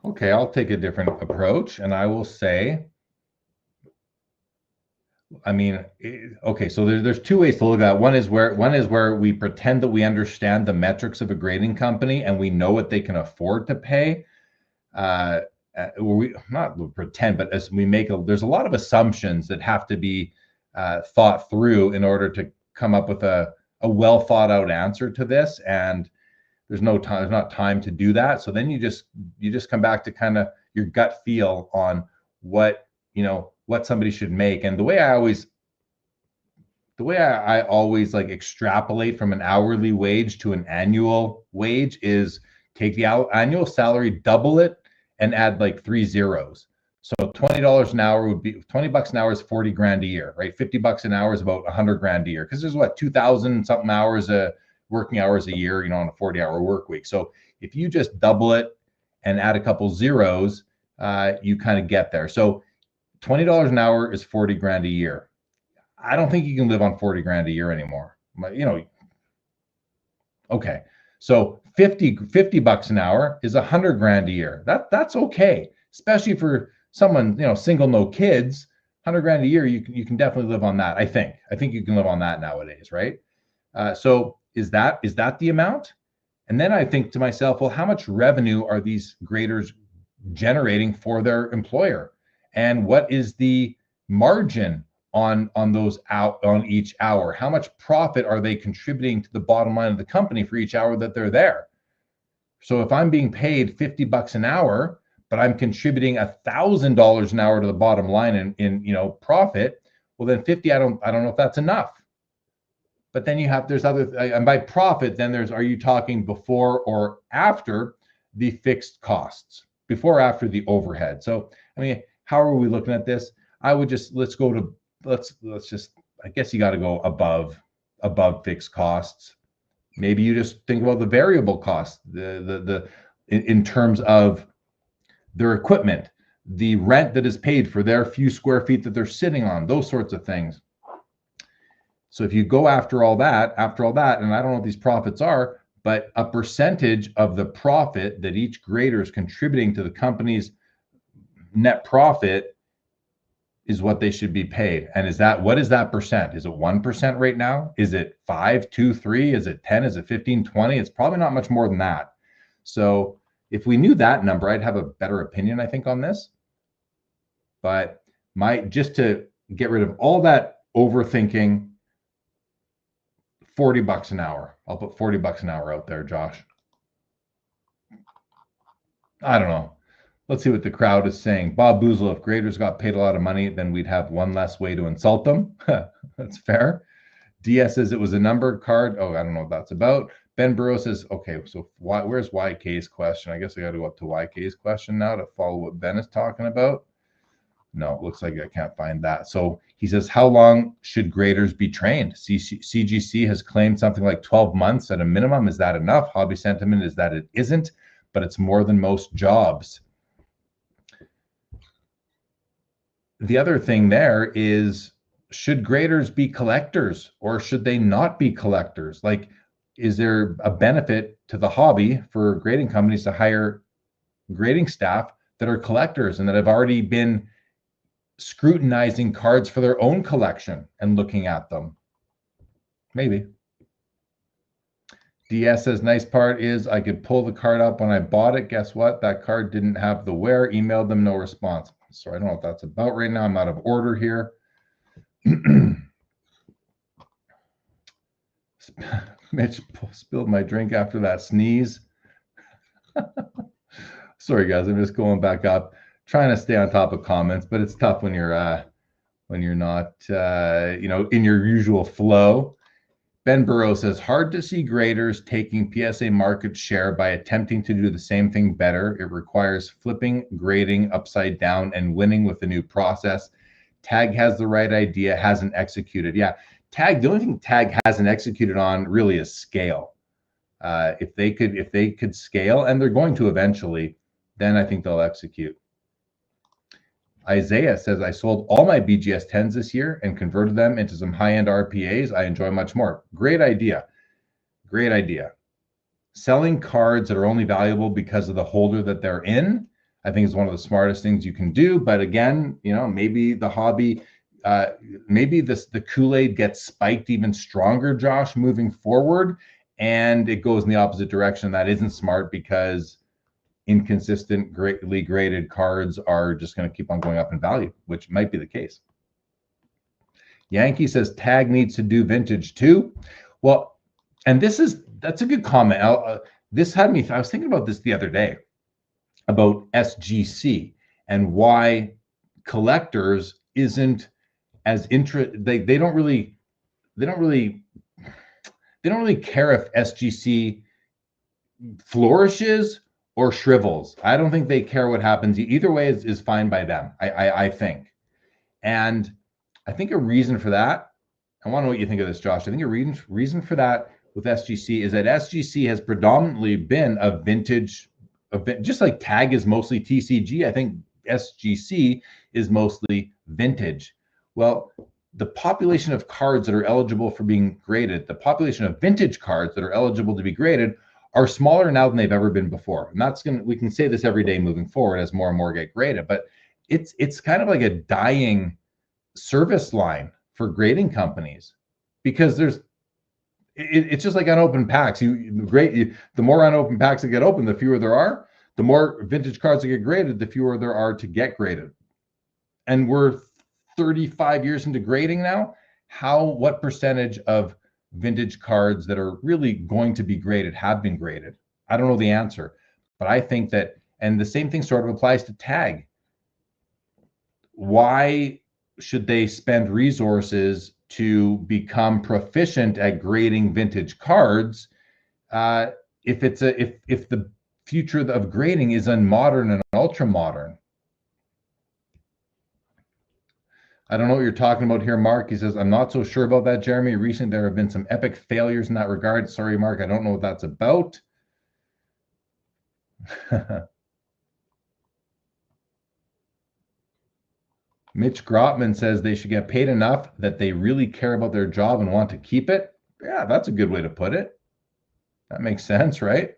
Okay, I'll take a different approach, and I will say, okay, so there's two ways to look at it. One is where we pretend that we understand the metrics of a grading company and we know what they can afford to pay. We not pretend, but as we there's a lot of assumptions that have to be thought through in order to come up with a well thought out answer to this. And there's not time to do that. So then you just come back to kind of your gut feel on what somebody should make. And the way I always like extrapolate from an hourly wage to an annual wage is take the annual salary, double it, and add like 3 zeros. So $20 an hour would be $20 an hour is 40 grand a year, right? $50 an hour is about 100 grand a year, because there's 2,000 something hours working hours a year, on a 40-hour work week. So if you just double it and add a couple zeros, you kind of get there. So $20 an hour is 40 grand a year. I don't think you can live on 40 grand a year anymore. Okay. So $50 an hour is 100 grand a year. That's okay, especially for someone, single, no kids. 100 grand a year, you can definitely live on that. I think you can live on that nowadays, right? So is that the amount? And then I think to myself, well, how much revenue are these graders generating for their employer? And what is the margin on each hour? How much profit are they contributing to the bottom line of the company for each hour that they're there? So if I'm being paid $50 an hour, but I'm contributing $1,000 an hour to the bottom line in profit, well then 50, I don't know if that's enough. But then there's other, and by profit, then are you talking before or after the fixed costs, before or after the overhead? So how are we looking at this? I would just I guess you got to go above fixed costs. Maybe you just think about the variable costs, in terms of their equipment, the rent that is paid for their few square feet that they're sitting on, those sorts of things. So if you go after all that, and I don't know what these profits are, but a percentage of the profit that each grader is contributing to the company's net profit, is what they should be paid. And what is that percent? Is it 1% right now? Is it 5, 2, 3? Is it 10? Is it 15, 20? It's probably not much more than that. So if we knew that number, I'd have a better opinion, I think, on this. But just to get rid of all that overthinking, $40 an hour. I'll put $40 an hour out there, Josh. I don't know. Let's see what the crowd is saying. Bob Boozle, if graders got paid a lot of money, then we'd have one less way to insult them. That's fair. DS says it was a numbered card. Oh, I don't know what that's about. Ben Burrow says, okay, so where's YK's question? I guess I got to go up to YK's question now to follow what Ben is talking about. No, it looks like I can't find that. So he says, how long should graders be trained? CGC has claimed something like 12 months at a minimum. Is that enough? Hobby sentiment is that it isn't, but it's more than most jobs. The other thing there is, should graders be collectors or should they not be collectors? Like, is there a benefit to the hobby for grading companies to hire grading staff that are collectors and that have already been scrutinizing cards for their own collection and looking at them? Maybe. DS says, nice part is I could pull the card up when I bought it. Guess what? That card didn't have the wear. Emailed them, no response. So I don't know what that's about right now. I'm out of order here. Mitch spilled my drink after that sneeze. Sorry, guys. I'm just going back up, trying to stay on top of comments, but it's tough when you're not, in your usual flow. Ben Burrow says, hard to see graders taking PSA market share by attempting to do the same thing better. It requires flipping grading upside down and winning with a new process. Tag has the right idea, hasn't executed. Yeah, Tag, the only thing Tag hasn't executed on really is scale. If they could scale, and they're going to eventually, then I think they'll execute. Isaiah says, I sold all my BGS 10s this year and converted them into some high-end RPAs. I enjoy much more. Great idea. Great idea. Selling cards that are only valuable because of the holder that they're in, I think is one of the smartest things you can do. But again, maybe the hobby, maybe the Kool-Aid gets spiked even stronger, Josh, moving forward, and it goes in the opposite direction. That isn't smart because inconsistent, greatly graded cards are just going to keep on going up in value, which might be the case. Yankee says Tag needs to do vintage too. Well, and that's a good comment. This had me, I was thinking about this the other day about SGC and why collectors isn't as they don't really care if SGC flourishes or shrivels. I don't think they care what happens. Either way is fine by them, I think. And I think a reason for that, I want to know what you think of this, Josh. I think a reason for that with SGC is that SGC has predominantly been a vintage event, just like Tag is mostly TCG. I think SGC is mostly vintage. Well, the population of cards that are eligible for being graded, the population of vintage cards that are eligible to be graded are smaller now than they've ever been before. And we can say this every day moving forward as more and more get graded, but it's kind of like a dying service line for grading companies because it's just like unopened packs. The more unopened packs that get open, the fewer there are. The more vintage cards that get graded, the fewer there are to get graded. And we're 35 years into grading now. What percentage of vintage cards that are really going to be graded have been graded? I don't know the answer, but I think that, and the same thing sort of applies to Tag. Why should they spend resources to become proficient at grading vintage cards if the future of grading is modern and ultra modern? I don't know what you're talking about here, Mark. He says, I'm not so sure about that, Jeremy. Recently, there have been some epic failures in that regard. Sorry, Mark, I don't know what that's about. Mitch Grotman says they should get paid enough that they really care about their job and want to keep it. Yeah, that's a good way to put it. That makes sense, right?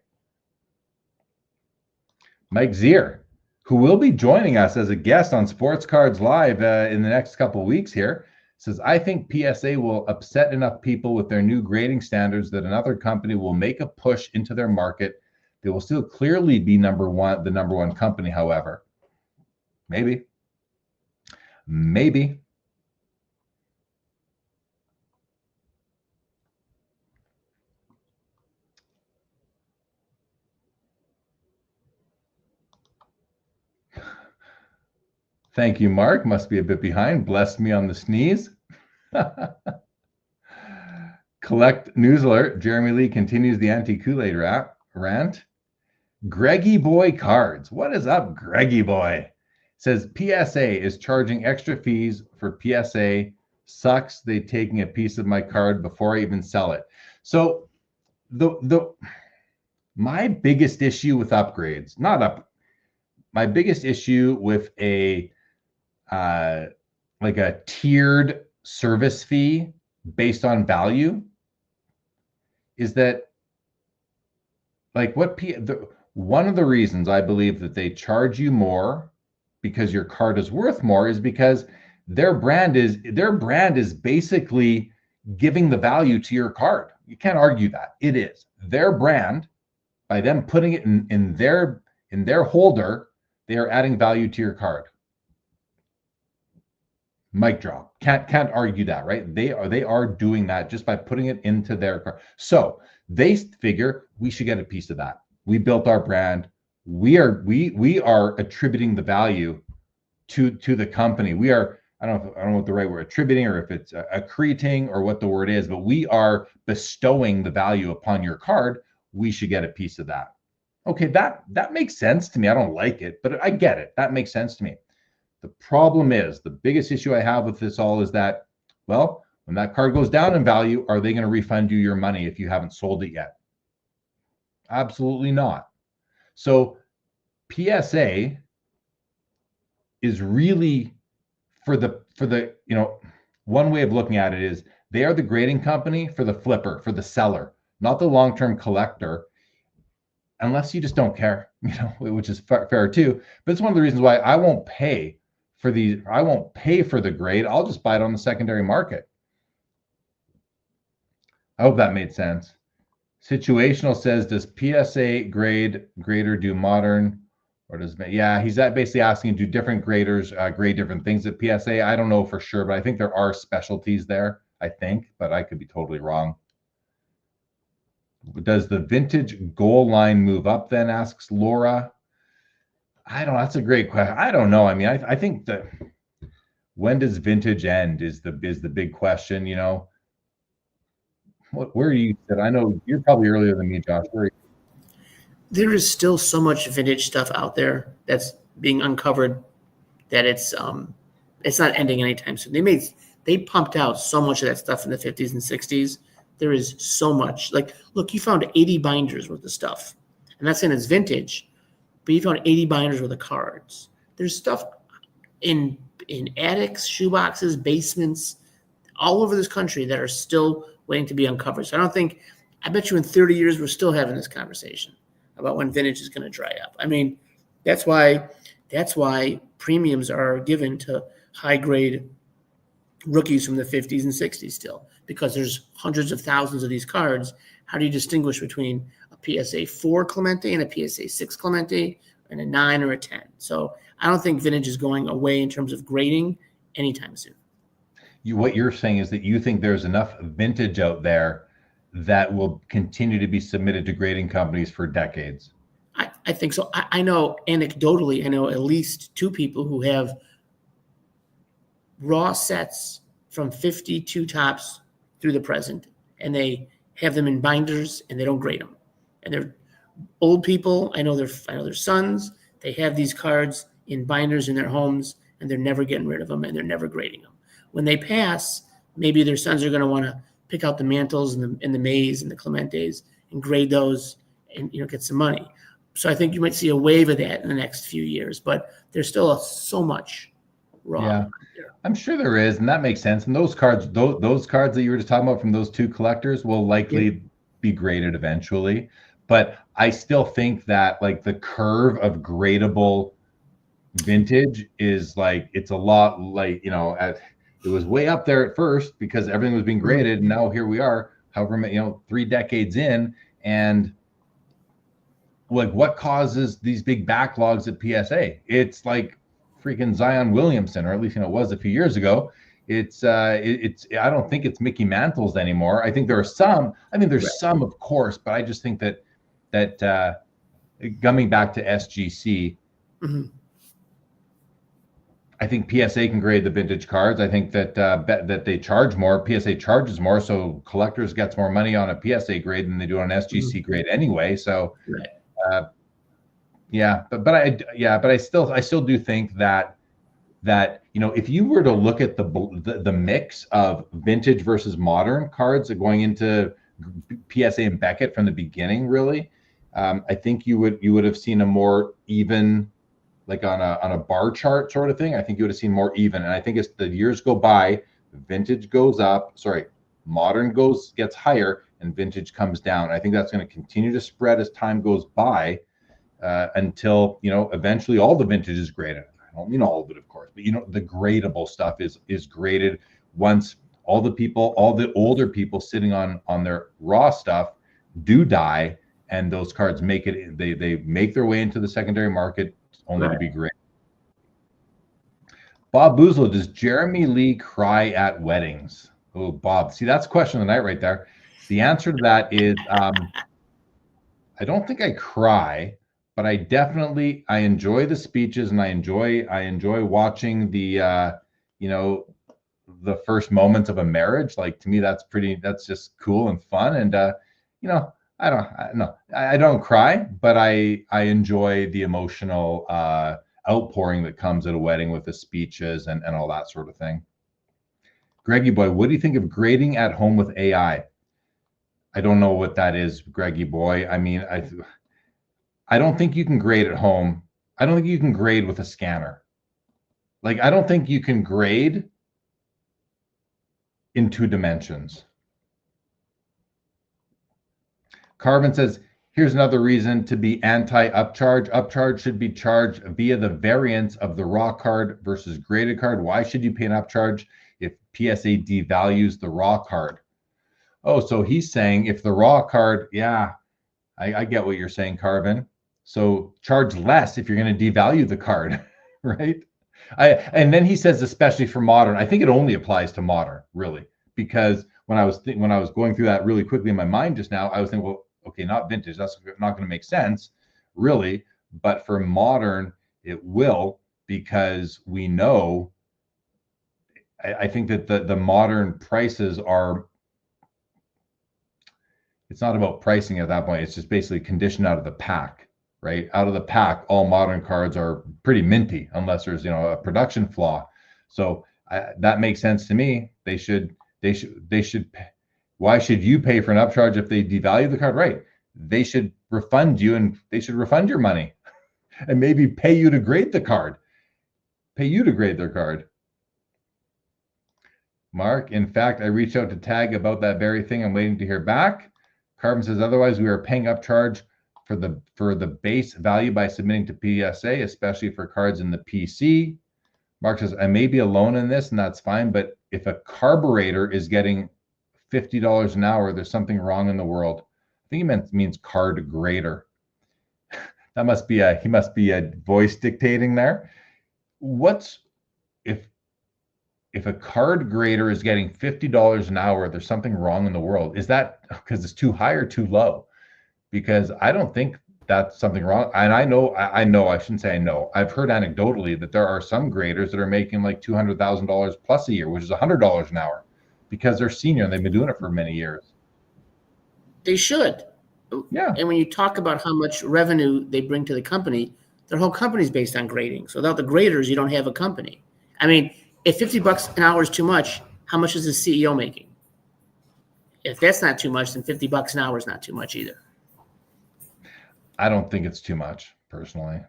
Mike Zier. who will be joining us as a guest on Sports Cards Live in the next couple of weeks here, says, I think PSA will upset enough people with their new grading standards that another company will make a push into their market. They will still clearly be the number one company, however. Maybe. Thank you, Mark. Must be a bit behind. Bless me on the sneeze. Collect news alert. Jeremy Lee continues the anti-Kool-Aid rant. Greggy Boy Cards. What is up, Greggy Boy? Says PSA is charging extra fees for PSA. Sucks. They taking a piece of my card before I even sell it. So my biggest issue with upgrades, my biggest issue with a like a tiered service fee based on value is that, like, one of the reasons I believe that they charge you more because your card is worth more is because their brand is basically giving the value to your card. You can't argue that. It is their brand. By them putting it in their holder, they are adding value to your card. Mic drop. Can't argue that, right? They are doing that just by putting it into their card. So they figure we should get a piece of that. We built our brand. We are attributing the value to the company. We are, I don't know what the right word, attributing, or if it's accreting, or what the word is, but we are bestowing the value upon your card. We should get a piece of that. Okay, that makes sense to me. I don't like it, but I get it. That makes sense to me. The problem is, the biggest issue I have with this all is that, well, when that card goes down in value, are they going to refund you your money if you haven't sold it yet? Absolutely not. So PSA is really for the one way of looking at it is they are the grading company for the flipper, for the seller, not the long-term collector, unless you just don't care, which is fair too. But it's one of the reasons why I won't pay for the grade. I'll just buy it on the secondary market. I hope that made sense. Situational says, does PSA grader do modern, or does, yeah, he's basically asking, do different graders grade different things at PSA? I don't know for sure, but I think there are specialties there, I think, but I could be totally wrong. Does the vintage goal line move up then, asks Laura. I don't know. That's a great question. I don't know. I mean, I think that when does vintage end is the big question, Where are you? I know you're probably earlier than me, Josh. Where are you? There is still so much vintage stuff out there that's being uncovered that it's not ending anytime soon. They pumped out so much of that stuff in the 50s and 60s. There is so much. Like, look, you found 80 binders worth of stuff. I'm not saying it's vintage, but you found 80 binders worth of cards. There's stuff in attics, shoeboxes, basements, all over this country that are still waiting to be uncovered. So I bet you in 30 years we're still having this conversation about when vintage is going to dry up. I mean, that's why premiums are given to high grade rookies from the 50s and 60s still, because there's hundreds of thousands of these cards. How do you distinguish between a PSA 4 Clemente and a PSA 6 Clemente and a 9 or a 10? So I don't think vintage is going away in terms of grading anytime soon. What you're saying is that you think there's enough vintage out there that will continue to be submitted to grading companies for decades. I think so. I know anecdotally, at least 2 people who have raw sets from 52 tops through the present, and they have them in binders and they don't grade them. And they're old people. I know their sons. They have these cards in binders in their homes, and they're never getting rid of them, and they're never grading them. When they pass, maybe their sons are going to want to pick out the Mantles and the Mays and the Clementes and grade those and get some money. So I think you might see a wave of that in the next few years, but there's still so much raw. Yeah, I'm sure there is, and that makes sense. And those cards that you were just talking about from those 2 collectors will likely be graded eventually. But I still think that, like, the curve of gradable vintage is like, it's a lot like, it was way up there at first because everything was being graded, and now here we are, however many, 3 decades in, and like, what causes these big backlogs at PSA? It's like freaking Zion Williamson, or at least it was a few years ago. It's I don't think it's Mickey Mantle's anymore. I think there are some. I mean, there's some, of course, but I just think that coming back to SGC, I think PSA can grade the vintage cards. I think that they charge more. PSA charges more, so collectors gets more money on a PSA grade than they do on an SGC grade anyway. So, but I still do think that if you were to look at the mix of vintage versus modern cards going into PSA and Beckett from the beginning, really, I think you would have seen a more even, like on a bar chart sort of thing. I think you would have seen more even. And I think as the years go by, vintage goes up, modern gets higher, and vintage comes down. I think that's going to continue to spread as time goes by, until eventually all the vintage is graded. I don't mean all of it, of course, but the gradable stuff is graded once all the older people sitting on their raw stuff do die, and those cards they make their way into the secondary market only to be graded. Bob Boozlo, does Jeremy Lee cry at weddings? Oh, Bob, see, that's question of the night right there. The answer to that is I don't think I cry, but I definitely enjoy the speeches, and I enjoy watching the the first moments of a marriage. Like, to me, that's just cool and fun. And I don't cry, but I enjoy the emotional outpouring that comes at a wedding with the speeches and all that sort of thing. Greggy boy, what do you think of grading at home with AI? I don't know what that is, Greggy boy. I mean, I don't think you can grade at home. I don't think you can grade with a scanner. Like, I don't think you can grade in 2 dimensions. Carvin says, here's another reason to be anti-upcharge. Upcharge should be charged via the variance of the raw card versus graded card. Why should you pay an upcharge if PSA devalues the raw card? Oh, so he's saying if the raw card, I get what you're saying, Carvin. So charge less if you're going to devalue the card, right? And then he says, especially for modern. I think it only applies to modern, really, because when I was going through that really quickly in my mind just now, I was thinking, well, okay, not vintage. That's not going to make sense, really. But for modern, it will, because we know. I think that the modern prices are. It's not about pricing at that point. It's just basically conditioned out of the pack, right? Out of the pack, all modern cards are pretty minty, unless there's a production flaw. So that makes sense to me. They should. Why should you pay for an upcharge if they devalue the card? Right. They should refund you, and they should refund your money, and maybe pay you to grade the card. Pay you to grade their card. Mark, in fact, I reached out to Tag about that very thing. I'm waiting to hear back. Carvin says, otherwise we are paying upcharge for the base value by submitting to PSA, especially for cards in the PC. Mark says, I may be alone in this, and that's fine, but if a carburetor is getting $50 an hour, there's something wrong in the world. I think he means card grader. He must be a voice dictating there. If a card grader is getting $50 an hour, there's something wrong in the world. Is that because it's too high or too low? Because I don't think that's something wrong. And I know, I shouldn't say I know. I've heard anecdotally that there are some graders that are making like $200,000 plus a year, which is $100 an hour, because they're senior and they've been doing it for many years. They should. Yeah. And when you talk about how much revenue they bring to the company, their whole company is based on grading. So without the graders, you don't have a company. I mean, if $50 an hour is too much, how much is the CEO making? If that's not too much, then $50 an hour is not too much either. I don't think it's too much, personally.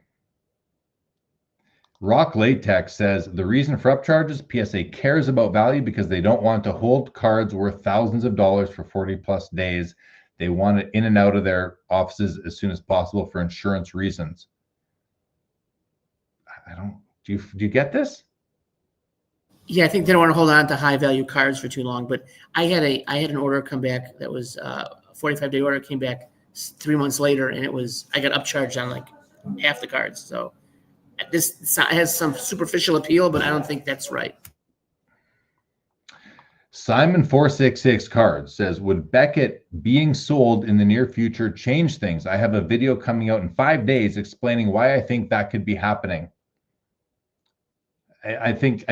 Rock Latex says the reason for upcharges, PSA cares about value because they don't want to hold cards worth thousands of dollars for 40 plus days. They want it in and out of their offices as soon as possible for insurance reasons. do you get this? Yeah, I think they don't want to hold on to high value cards for too long. But I had an order come back that was a 45-day order, came back 3 months later, and I got upcharged on like half the cards. So this has some superficial appeal, but I don't think that's right. Simon466 Cards says, would Beckett being sold in the near future change things? I have a video coming out in 5 days explaining why I think that could be happening. I think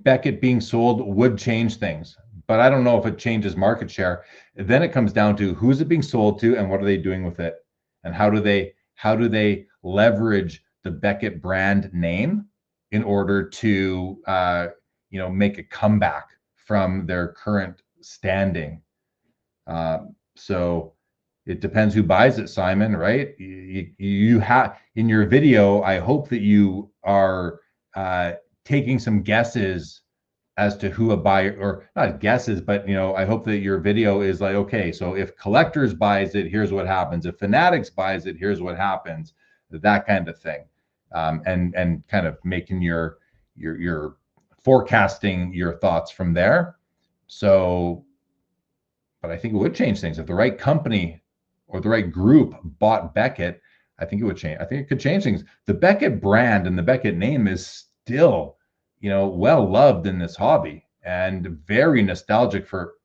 Beckett being sold would change things, but I don't know if it changes market share. Then it comes down to who's it being sold to and what are they doing with it, and how do they leverage the Beckett brand name in order to make a comeback from their current standing. So it depends who buys it, Simon, right? You have in your video, I hope that you are taking some guesses as to who a buyer, or not guesses, but I hope that your video is like, okay, so if Collectors buys it, here's what happens. If Fanatics buys it, here's what happens. That kind of thing, and kind of making your forecasting your thoughts from there. So, but I think it would change things if the right company or the right group bought Beckett. I think it would change. I think it could change things. The Beckett brand and the Beckett name is still, well loved in this hobby and very nostalgic for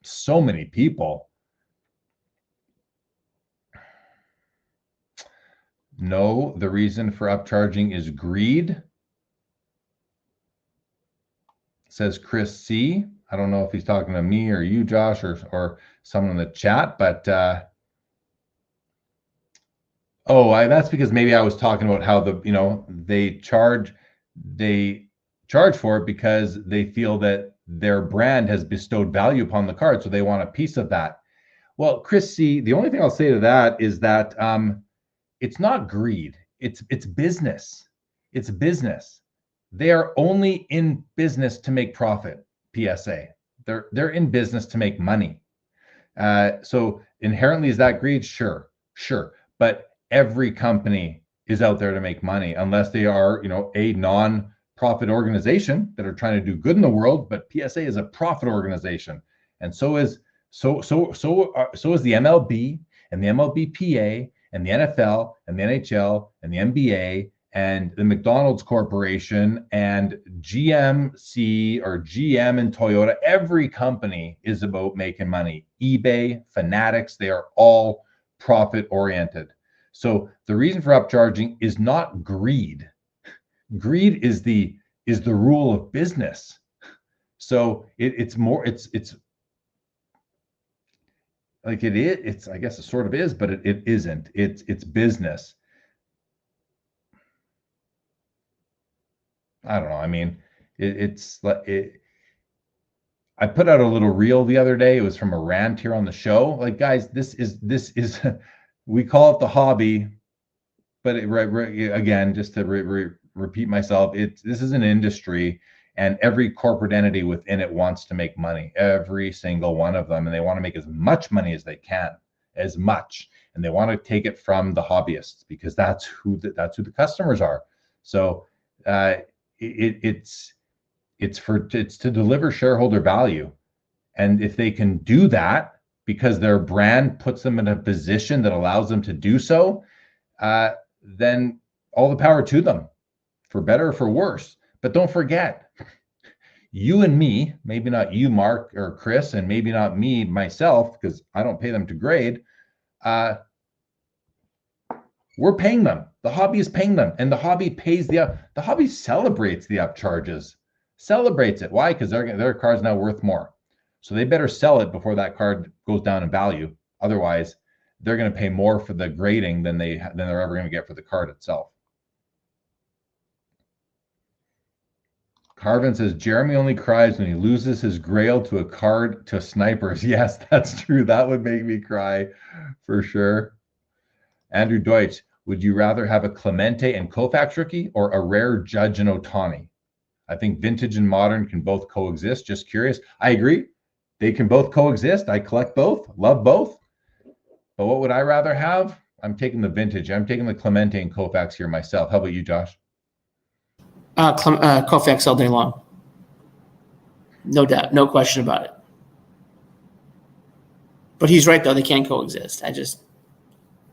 so many people. No, the reason for upcharging is greed, says Chris C. I don't know if he's talking to me or you, Josh, or someone in the chat, but that's because maybe I was talking about how they charge for it because they feel that their brand has bestowed value upon the card, so they want a piece of that. Well, Chris C., the only thing I'll say to that is that it's not greed. It's business. It's business. They are only in business to make profit. PSA. They're in business to make money. So inherently, is that greed? Sure. But every company is out there to make money, unless they are, a non-profit organization that are trying to do good in the world. But PSA is a profit organization, and so is the MLB and the MLBPA and the NFL and the NHL and the NBA and the McDonald's Corporation and GMC or GM and Toyota. Every company is about making money. eBay, Fanatics, they are all profit oriented. So the reason for upcharging is not greed. Greed is the rule of business. So it's like it is. It's, I guess it sort of is, but it isn't. It's business. I don't know. I mean, I put out a little reel the other day. It was from a rant here on the show. Like, guys, this is we call it the hobby, but again, just to repeat myself, this is an industry, and every corporate entity within it wants to make money. Every single one of them, and they want to make as much money as they can, and they want to take it from the hobbyists because that's who the customers are. So it's to deliver shareholder value, and if they can do that because their brand puts them in a position that allows them to do so, then all the power to them, for better or for worse. But don't forget, you and me, maybe not you, Mark or Chris, and maybe not me myself, because I don't pay them to grade. We're paying them. The hobby is paying them, and the hobby celebrates the upcharges. Celebrates it. Why? Because their card's now worth more. So they better sell it before that card goes down in value. Otherwise, they're going to pay more for the grading than they're ever going to get for the card itself. Carvin says, Jeremy only cries when he loses his grail to a card to snipers. Yes, that's true. That would make me cry for sure. Andrew Deutsch, would you rather have a Clemente and Koufax rookie or a rare Judge and Ohtani? I think vintage and modern can both coexist. Just curious. I agree. They can both coexist. I collect both, love both. But what would I rather have? I'm taking the vintage. I'm taking the Clemente and Koufax here myself. How about you, Josh? Koufax all day long. No doubt. No question about it. But he's right, though. They can't coexist. I just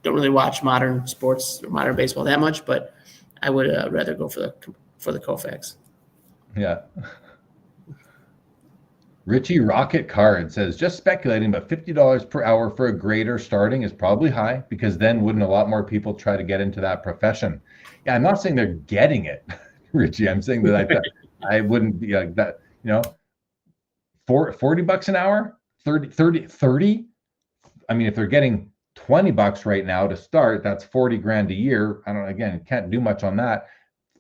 don't really watch modern sports or modern baseball that much, but I would rather go for the Koufax. Yeah. Richie Rocket Card says, just speculating, but $50 per hour for a grader starting is probably high, because then wouldn't a lot more people try to get into that profession? Yeah, I'm not saying they're getting it, Richie. I'm saying that I wouldn't be like that, you know, $40 an hour, 30. I mean, if they're getting $20 right now to start, that's 40 grand a year. I don't, again, can't do much on that.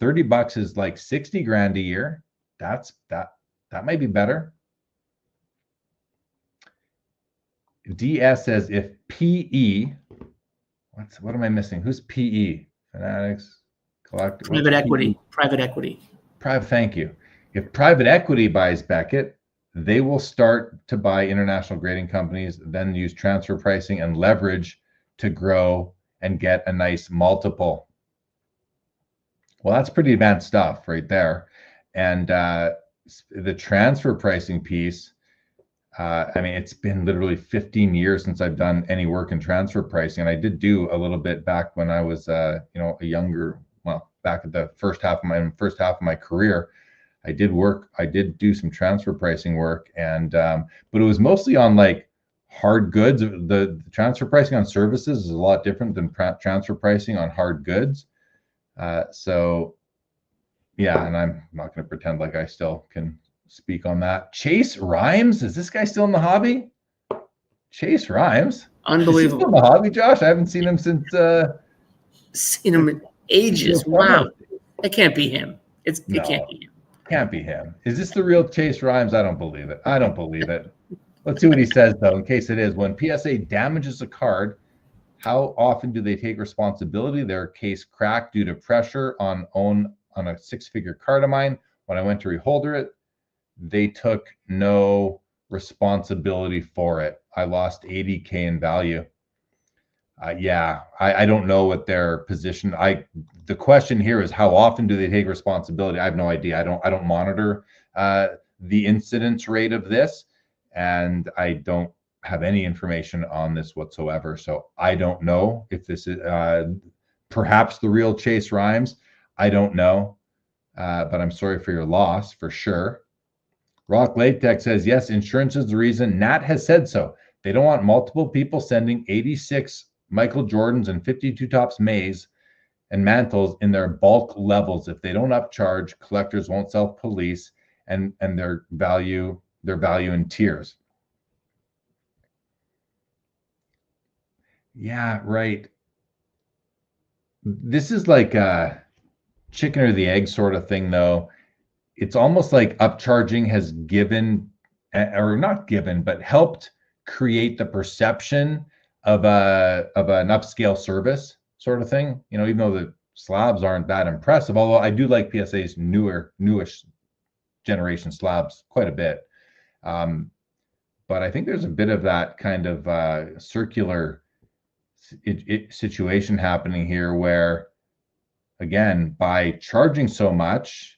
$30 is like 60 grand a year. That might be better. DS says, if PE, what am I missing? Who's PE? Fanatics, Collective. Private equity. Private equity. Thank you. If private equity buys Beckett, they will start to buy international grading companies, then use transfer pricing and leverage to grow and get a nice multiple. Well, that's pretty advanced stuff right there. And the transfer pricing piece, I mean, it's been literally 15 years since I've done any work in transfer pricing. And I did do a little bit back when I was, a younger, back at the first half of my career. I did do some transfer pricing work, and but it was mostly on like hard goods. The transfer pricing on services is a lot different than transfer pricing on hard goods. So yeah, and I'm not going to pretend like I still can speak on that. Chase Rhymes, is this guy still in the hobby? Chase Rhymes, unbelievable. Is he still in the hobby, Josh? I haven't seen him since. Seen him in ages. Wow, it can't be him. It can't be him. Can't be him. Is this the real Chase Rhymes? I don't believe it. Let's see what he says, though, in case it is. When PSA damages a card, how often do they take responsibility? Their case cracked due to pressure on a six-figure card of mine. When I went to reholder it, they took no responsibility for it. I lost 80K in value. I don't know what their position. The question here is, how often do they take responsibility? I have no idea. I don't monitor the incidence rate of this, and I don't have any information on this whatsoever. So I don't know if this is perhaps the real Chase Rhymes. I don't know, but I'm sorry for your loss for sure. Rock Latex says, yes, insurance is the reason. Nat has said so. They don't want multiple people sending 86 Michael Jordans and 52 Tops Mays and mantles in their bulk levels. If they don't upcharge, collectors won't self-police and their value in tiers. Yeah, right. This is like a chicken or the egg sort of thing, though. It's almost like upcharging has given, or not given, but helped create the perception of an upscale service sort of thing. Even though the slabs aren't that impressive, although I do like PSA's newish generation slabs quite a bit. But I think there's a bit of that kind of circular situation happening here where, again, by charging so much,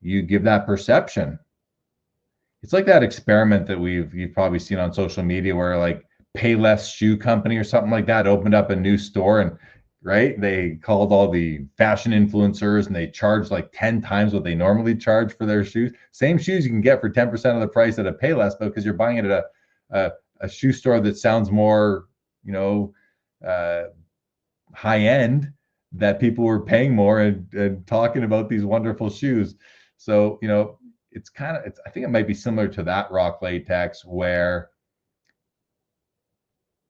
you give that perception. It's like that experiment that you've probably seen on social media where like Payless Shoe Company or something like that opened up a new store, and right, they called all the fashion influencers and they charged like 10 times what they normally charge for their shoes. Same shoes you can get for 10% of the price at a Payless, but because you're buying it at a shoe store that sounds more, high end, that people were paying more and talking about these wonderful shoes. So, it's I think it might be similar to that, Rock Latex, where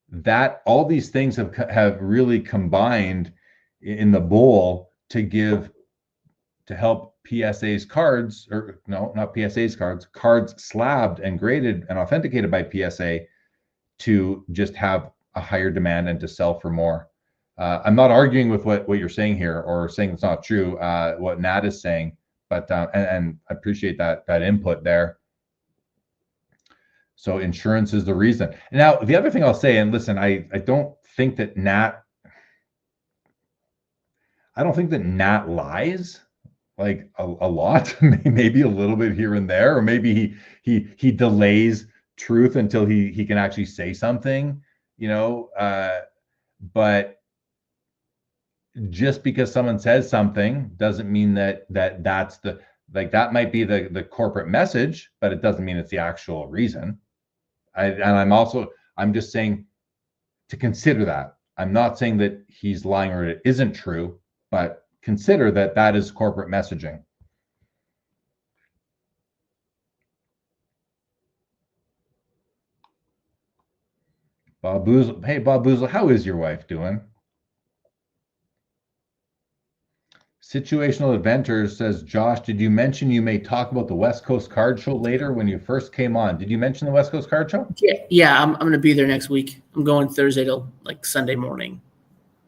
that all these things have really combined in the bowl to help PSA's cards, or no, not PSA's cards slabbed and graded and authenticated by PSA to just have a higher demand and to sell for more. I'm not arguing with what you're saying here or saying it's not true, what Nat is saying, but and I appreciate that input there. So insurance is the reason. Now, the other thing I'll say, and listen, I don't think that Nat, I don't think that Nat lies like a lot, maybe a little bit here and there, or maybe he delays truth until he can actually say something, but just because someone says something doesn't mean that's the, like, that might be the corporate message, but it doesn't mean it's the actual reason. I'm just saying to consider that. I'm not saying that he's lying or it isn't true, but consider that is corporate messaging. Bob Boozle. Hey, Bob Boozle, how is your wife doing? Situational Adventures says, Josh, did you mention you may talk about the West Coast Card Show later when you first came on? Did you mention the West Coast Card Show? Yeah, I'm going to be there next week. I'm going Thursday to like Sunday morning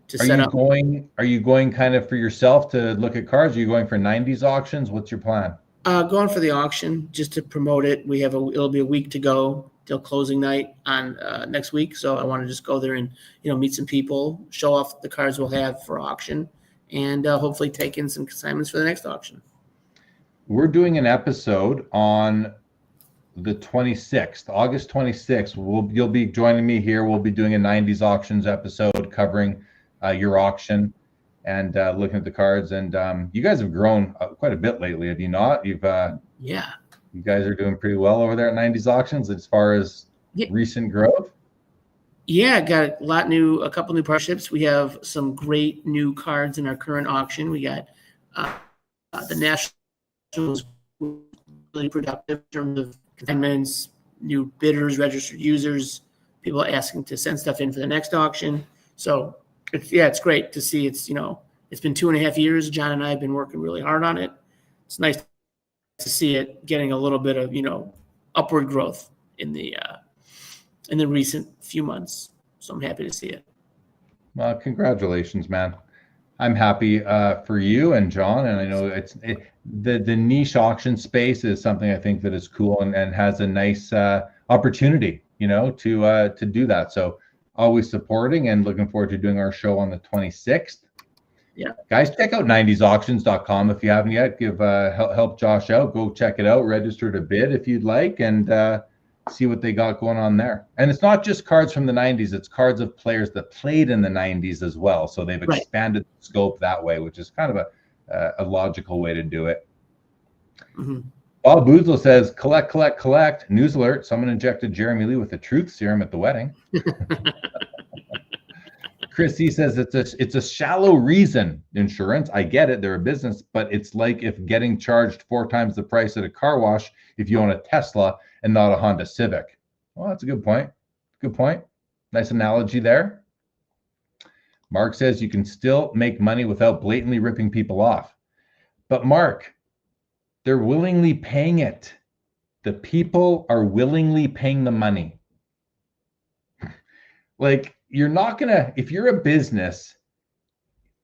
to set up. Are you going kind of for yourself to look at cards? Are you going for 90s auctions? What's your plan? Going for the auction just to promote it. It'll be a week to go till closing night on next week. So I want to just go there and, meet some people, show off the cards we'll have for auction, and hopefully take in some consignments for the next auction. We're doing an episode on the 26th, August 26th. You'll be joining me here. We'll be doing a 90s auctions episode covering your auction and looking at the cards. And you guys have grown quite a bit lately, have you not? Yeah. You guys are doing pretty well over there at 90s auctions as far as recent growth. Yeah, got a couple new partnerships. We have some great new cards in our current auction. We got the Nationals, really productive in terms of consignments, new bidders, registered users, people asking to send stuff in for the next auction. So it's great to see. It's been 2.5 years. John and I have been working really hard on it. It's nice to see it getting a little bit of upward growth in the recent few months. So I'm happy to see it. Well, congratulations, man. I'm happy for you and John, and I know the niche auction space is something I think that is cool and has a nice opportunity, to do that. So always supporting and looking forward to doing our show on the 26th. Yeah, guys, check out 90sauctions.com if you haven't yet. Help Josh out. Go check it out. Register to bid if you'd like, and see what they got going on there. And it's not just cards from the 90s, it's cards of players that played in the 90s as well. So they've expanded the scope that way, which is kind of a logical way to do it. Mm-hmm. Bob Boozle says, collect. News alert, someone injected Jeremy Lee with the truth serum at the wedding. Chrissy says it's a shallow reason, insurance. I get it, they're a business, but it's like if getting charged 4 times the price at a car wash if you own a Tesla and not a Honda Civic. Well, that's a good point. Good point. Nice analogy there. Mark says you can still make money without blatantly ripping people off. But Mark, they're willingly paying it. The people are willingly paying the money. Like, you're not gonna, if you're a business,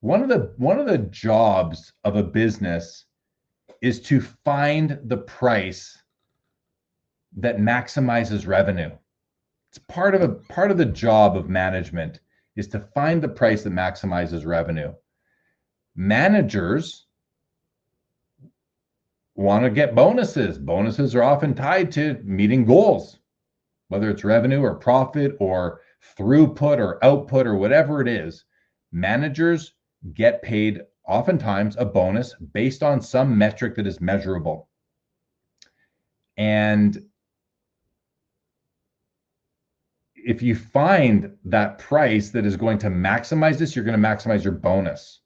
one of the jobs of a business is to find the price that maximizes revenue. It's part of the job of management is to find the price that maximizes revenue. Managers want to get bonuses. Bonuses are often tied to meeting goals, whether it's revenue or profit or throughput or output or whatever it is. Managers get paid oftentimes a bonus based on some metric that is measurable. And if you find that price that is going to maximize this, you're going to maximize your bonus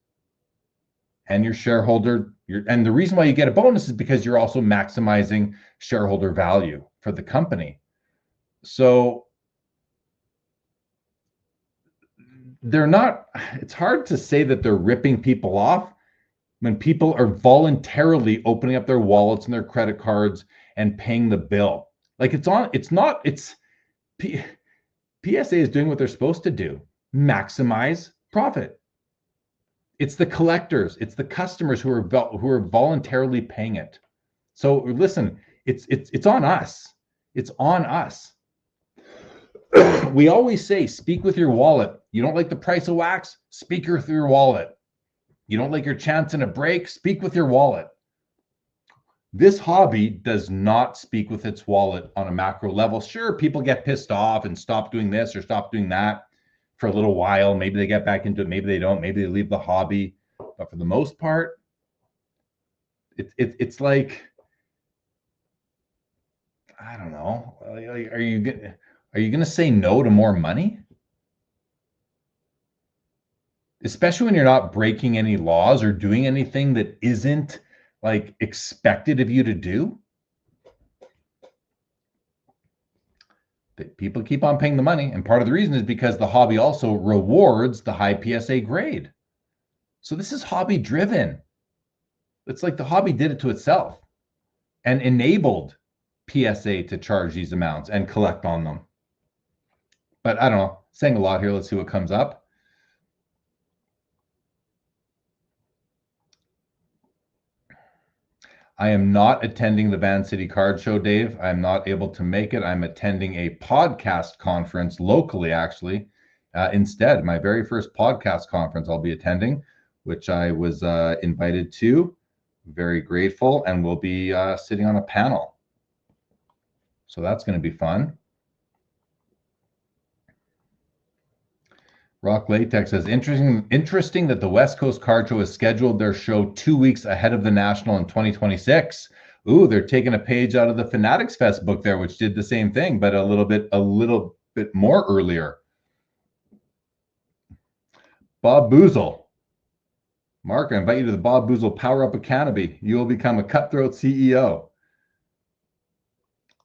and your shareholder. And the reason why you get a bonus is because you're also maximizing shareholder value for the company. So it's hard to say that they're ripping people off when people are voluntarily opening up their wallets and their credit cards and paying the bill. Like PSA is doing what they're supposed to do, maximize profit. It's the collectors, it's the customers who are voluntarily paying it. So listen, it's on us. It's on us. We always say, speak with your wallet. You don't like the price of wax? Speak with your wallet. You don't like your chance in a break? Speak with your wallet. This hobby does not speak with its wallet on a macro level. Sure, people get pissed off and stop doing this or stop doing that for a little while. Maybe they get back into it. Maybe they don't. Maybe they leave the hobby. But for the most part, it's like, I don't know. Are you gonna say no to more money? Especially when you're not breaking any laws or doing anything that isn't like expected of you to do. That people keep on paying the money, and part of the reason is because the hobby also rewards the high PSA grade. So this is hobby driven. It's like the hobby did it to itself and enabled PSA to charge these amounts and collect on them. But I don't know, saying a lot here. Let's see what comes up. I am not attending the Van City Card Show, Dave. I'm not able to make it. I'm attending a podcast conference locally, actually. Instead, my very first podcast conference I'll be attending, which I was invited to. Very grateful, and we'll be sitting on a panel. So that's going to be fun. Rock Latex says, interesting that the West Coast Card Show has scheduled their show 2 weeks ahead of the National in 2026. Ooh, they're taking a page out of the Fanatics Fest book there, which did the same thing, but a little bit more earlier. Bob Boozle. Mark, I invite you to the Bob Boozle Power Up Academy. You will become a cutthroat CEO.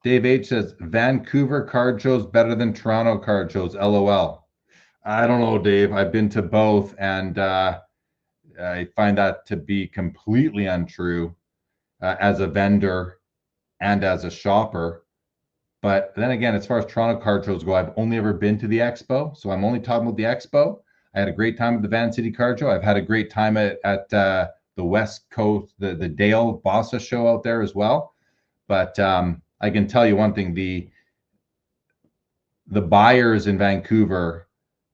Dave H says, Vancouver card shows better than Toronto card shows, LOL. I don't know, Dave. I've been to both, and I find that to be completely untrue as a vendor and as a shopper. But then again, as far as Toronto card shows go, I've only ever been to the expo, so I'm only talking about the expo. I had a great time at the Van City Card Show. I've had a great time at the West Coast, the Dale Bossa show out there as well. But I can tell you one thing: the buyers in Vancouver,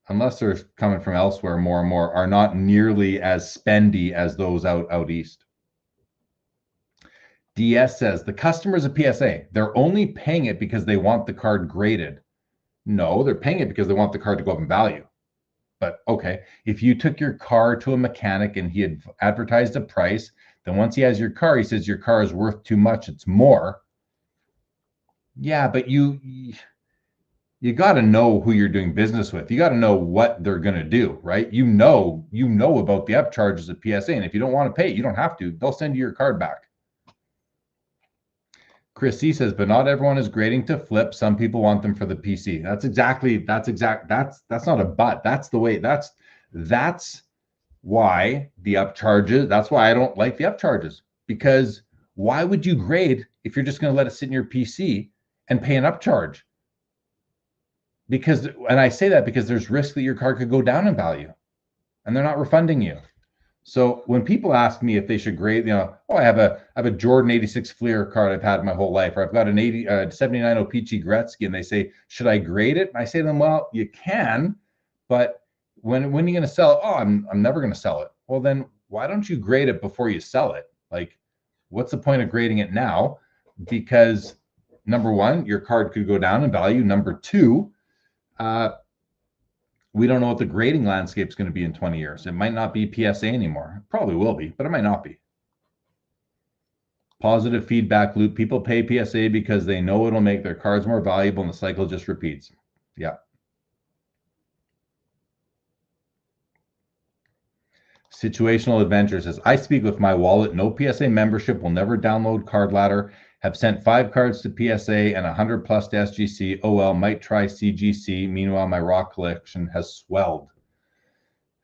unless they're coming from elsewhere more and more, are not nearly as spendy as those out east. DS says, the customer's a PSA. They're only paying it because they want the card graded. No, they're paying it because they want the card to go up in value. But okay, if you took your car to a mechanic and he had advertised a price, then once he has your car, he says your car is worth too much, it's more. Yeah, but you got to know who you're doing business with. You got to know what they're going to do, right? You know about the upcharges of PSA, and if you don't want to pay it, you don't have to. They'll send you your card back. Chris C says, but not everyone is grading to flip. Some people want them for the PC. That's not a but. That's the way. That's why the upcharges. That's why I don't like the upcharges, because why would you grade if you're just going to let it sit in your PC and pay an upcharge? Because, and I say that because there's risk that your card could go down in value and they're not refunding you. So when people ask me if they should grade, I have a Jordan 86 Fleer card I've had my whole life, or I've got an 79 O-Pee-Chee Gretzky, and they say, should I grade it? And I say to them, well, you can, but when are you going to sell it? Oh, I'm never going to sell it. Well, then why don't you grade it before you sell it? Like, what's the point of grading it now? Because number one, your card could go down in value. Number two, we don't know what the grading landscape is going to be in 20 years. It might not be PSA anymore. It probably will be, but it might not be. Positive feedback loop. People pay PSA because they know it'll make their cards more valuable, and the cycle just repeats. Yeah. Situational Adventure says, I speak with my wallet. No PSA membership. Will never download Card Ladder. Have sent 5 cards to PSA and 100 plus to SGC. Oh well, might try CGC. Meanwhile, my Rock collection has swelled.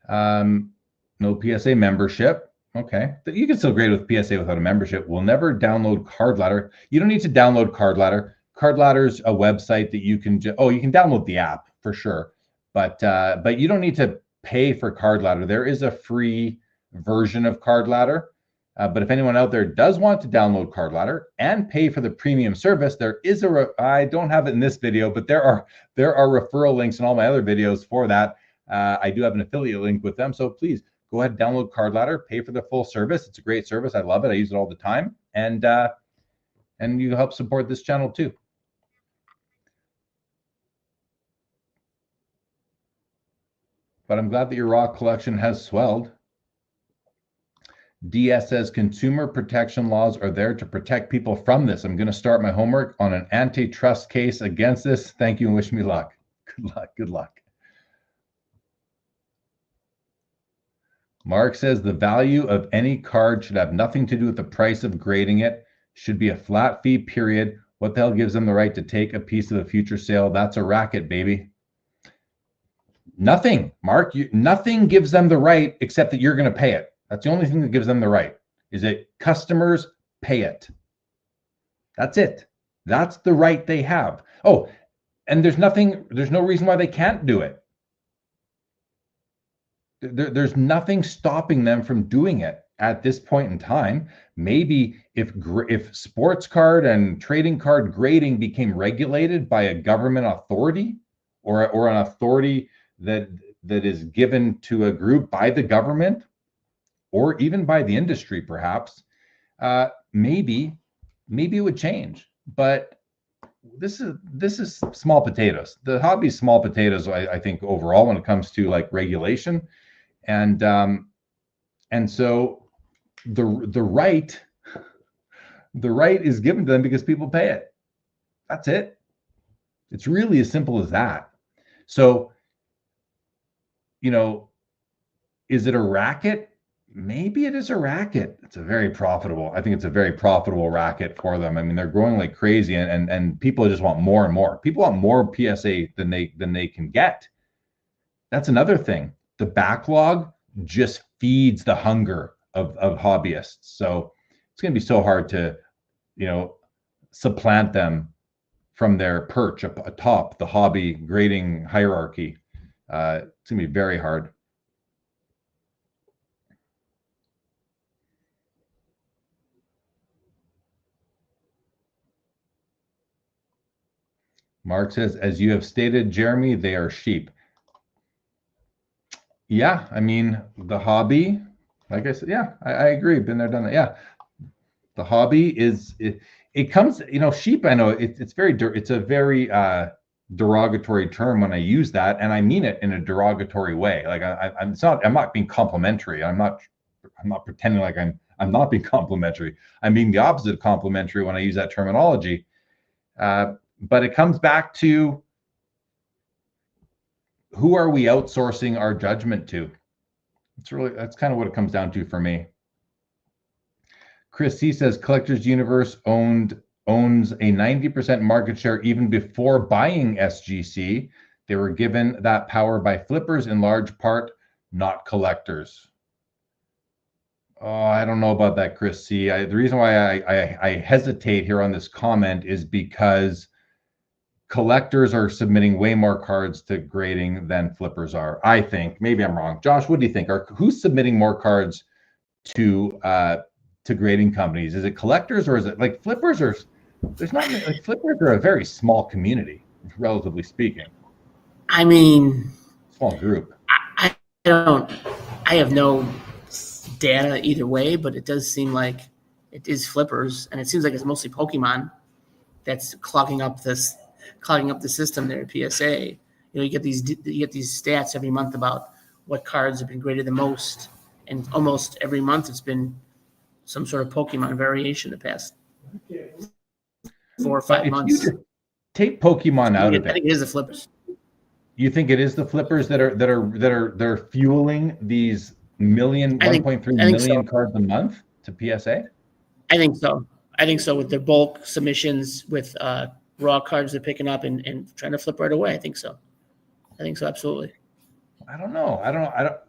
No PSA membership. Okay, you can still grade with PSA without a membership. We'll never download Card Ladder. You don't need to download Card Ladder. Card Ladder's a website that you can you can download the app for sure, but you don't need to pay for Card Ladder. There is a free version of Card Ladder. But if anyone out there does want to download Card Ladder and pay for the premium service, there is I don't have it in this video, but there are referral links in all my other videos for that. I do have an affiliate link with them, so please go ahead and download Card Ladder, pay for the full service. It's a great service. I love it. I use it all the time. And you help support this channel too. But I'm glad that your raw collection has swelled. DS says consumer protection laws are there to protect people from this. I'm going to start my homework on an antitrust case against this. Thank you and wish me luck. Good luck. Good luck. Mark says the value of any card should have nothing to do with the price of grading it. Should be a flat fee, period. What the hell gives them the right to take a piece of a future sale? That's a racket, baby. Nothing, Mark. Nothing gives them the right except that you're going to pay it. That's the only thing that gives them the right, is that customers pay it. That's it. That's the right they have. Oh, and there's no reason why they can't do it. There's nothing stopping them from doing it at this point in time. Maybe if sports card and trading card grading became regulated by a government authority or an authority that is given to a group by the government, or even by the industry, perhaps, maybe it would change. But this is small potatoes. The hobby is small potatoes, I think, overall, when it comes to like regulation, and so the right is given to them because people pay it. That's it. It's really as simple as that. So, is it a racket? Maybe it is a racket. I think it's a very profitable racket for them. I mean, they're growing like crazy, and people just want more and more. People want more PSA than they can get. That's another thing. The backlog just feeds the hunger of hobbyists. So it's going to be so hard to, supplant them from their perch atop the hobby grading hierarchy. It's going to be very hard. Mark says, as you have stated, Jeremy, they are sheep. Yeah, I mean, the hobby, like I said, yeah, I agree. Been there, done that. Yeah, the hobby it comes, sheep. I know it's a very derogatory term when I use that, and I mean it in a derogatory way. Like I'm not being complimentary. I'm not pretending like I'm not being complimentary. I'm being the opposite of complimentary when I use that terminology. But it comes back to, who are we outsourcing our judgment to? That's kind of what it comes down to for me. Chris C says Collectors Universe owns a 90% market share even before buying SGC. They were given that power by flippers in large part, not collectors. Oh, I don't know about that, Chris C. The reason why I hesitate here on this comment is because collectors are submitting way more cards to grading than flippers are. I think. Maybe I'm wrong. Josh, what do you think? Who's submitting more cards to grading companies? Is it collectors, or is it like flippers? Flippers are a very small community, relatively speaking. I mean, small group. I have no data either way, but it does seem like it is flippers, and it seems like it's mostly Pokemon that's clogging up the system there at PSA. You get these stats every month about what cards have been graded the most, and almost every month it's been some sort of Pokemon variation the past 4 or 5 months. Take Pokemon out of it. I think it is the flippers. You think it is the flippers that are fueling these 1.3 million cards a month to PSA? I think so. With their bulk submissions, with raw cards they're picking up and trying to flip right away. I think so, absolutely. I don't know.